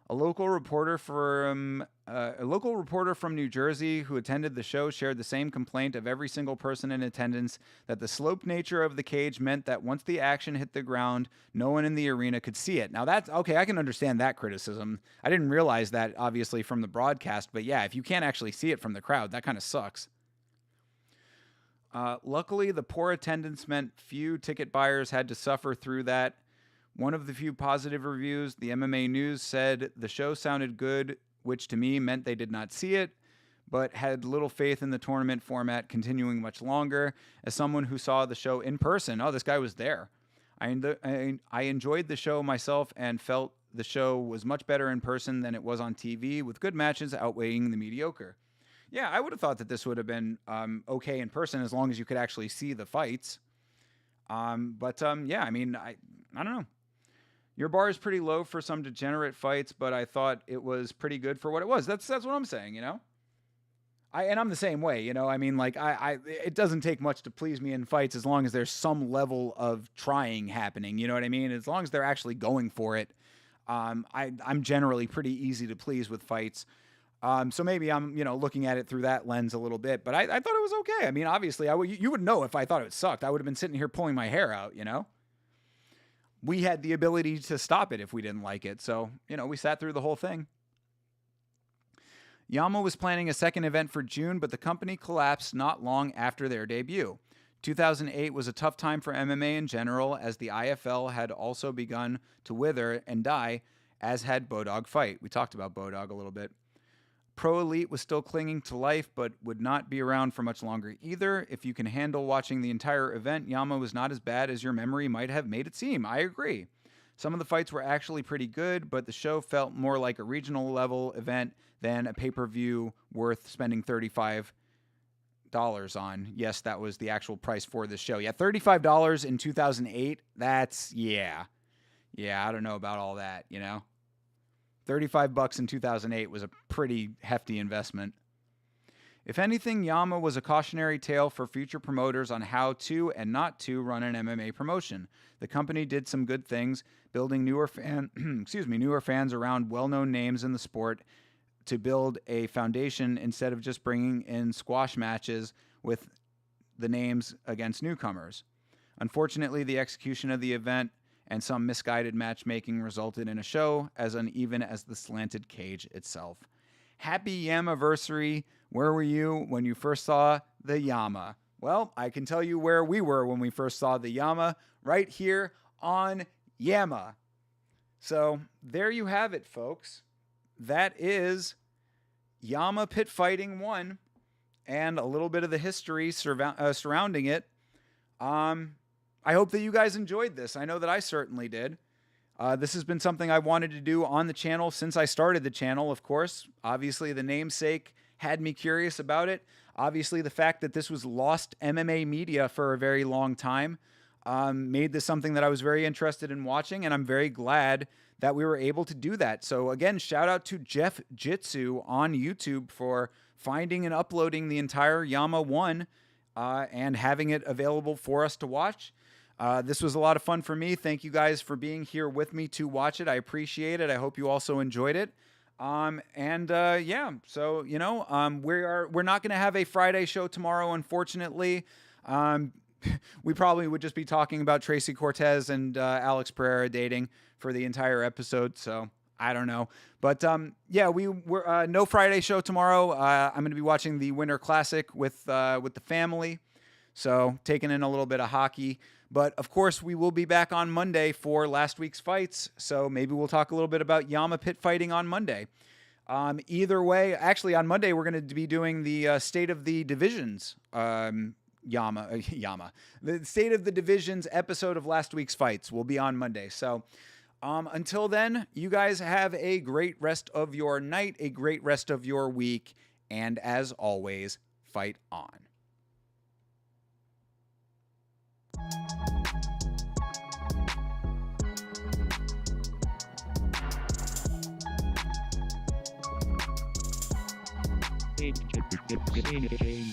A local reporter from New Jersey who attended the show shared the same complaint of every single person in attendance, that the sloped nature of the cage meant that once the action hit the ground, no one in the arena could see it. Now that's okay. I can understand that criticism. I didn't realize that obviously from the broadcast, but yeah, if you can't actually see it from the crowd, that kind of sucks. Luckily, the poor attendance meant few ticket buyers had to suffer through that. One of the few positive reviews, the MMA News, said the show sounded good, which to me meant they did not see it, but had little faith in the tournament format continuing much longer. As someone who saw the show in person, this guy was there. I enjoyed the show myself and felt the show was much better in person than it was on TV, with good matches outweighing the mediocre. Yeah, I would have thought that this would have been okay in person as long as you could actually see the fights. Yeah, I mean, I don't know. Your bar is pretty low for some degenerate fights, but I thought it was pretty good for what it was. That's what I'm saying, you know? I'm the same way, you know? I mean, like, it doesn't take much to please me in fights as long as there's some level of trying happening, you know what I mean? As long as they're actually going for it, I'm generally pretty easy to please with fights. So maybe I'm, looking at it through that lens a little bit, but I thought it was okay. I mean, obviously, you would know if I thought it sucked. I would have been sitting here pulling my hair out, you know? we had the ability to stop it if we didn't like it. So, we sat through the whole thing. Yamma was planning a second event for June, but the company collapsed not long after their debut. 2008 was a tough time for MMA in general, as the IFL had also begun to wither and die, as had Bodog Fight. We talked about Bodog a little bit. Pro Elite was still clinging to life, but would not be around for much longer either. If you can handle watching the entire event, Yamma was not as bad as your memory might have made it seem. I agree. Some of the fights were actually pretty good, but the show felt more like a regional level event than a pay-per-view worth spending $35 on. Yes, that was the actual price for this show. Yeah, $35 in 2008. That's, yeah, I don't know about all that, $35 in 2008 was a pretty hefty investment. If anything, Yamma was a cautionary tale for future promoters on how to and not to run an MMA promotion. The company did some good things, building newer fans around well-known names in the sport to build a foundation instead of just bringing in squash matches with the names against newcomers. Unfortunately, the execution of the event and some misguided matchmaking resulted in a show as uneven as the slanted cage itself. Happy Yammiversary. Where were you when you first saw the Yamma? Well, I can tell you where we were when we first saw the Yamma, right here on Yamma. So there you have it, folks. That is Yamma Pit Fighting 1 and a little bit of the history surrounding it. I hope that you guys enjoyed this. I know that I certainly did. This has been something I wanted to do on the channel since I started the channel, of course. Obviously, the namesake had me curious about it. Obviously, the fact that this was lost MMA media for a very long time made this something that I was very interested in watching, and I'm very glad that we were able to do that. So again, shout out to Jeff Jitsu on YouTube for finding and uploading the entire Yamma 1 and having it available for us to watch. This was a lot of fun for me. Thank you guys for being here with me to watch it. I appreciate it. I hope you also enjoyed it. Yeah, so, we're not going to have a Friday show tomorrow, unfortunately. We probably would just be talking about Tracy Cortez and Alex Pereira dating for the entire episode, so I don't know. But yeah, we're no Friday show tomorrow. I'm going to be watching the Winter Classic with the family, so taking in a little bit of hockey. But of course, we will be back on Monday for last week's fights, so maybe we'll talk a little bit about Yamma Pit Fighting on Monday. Either way, actually on Monday we're going to be doing the State of the Divisions Yamma. The State of the Divisions episode of last week's fights will be on Monday. So until then, you guys have a great rest of your night, a great rest of your week, and as always, fight on. Hey.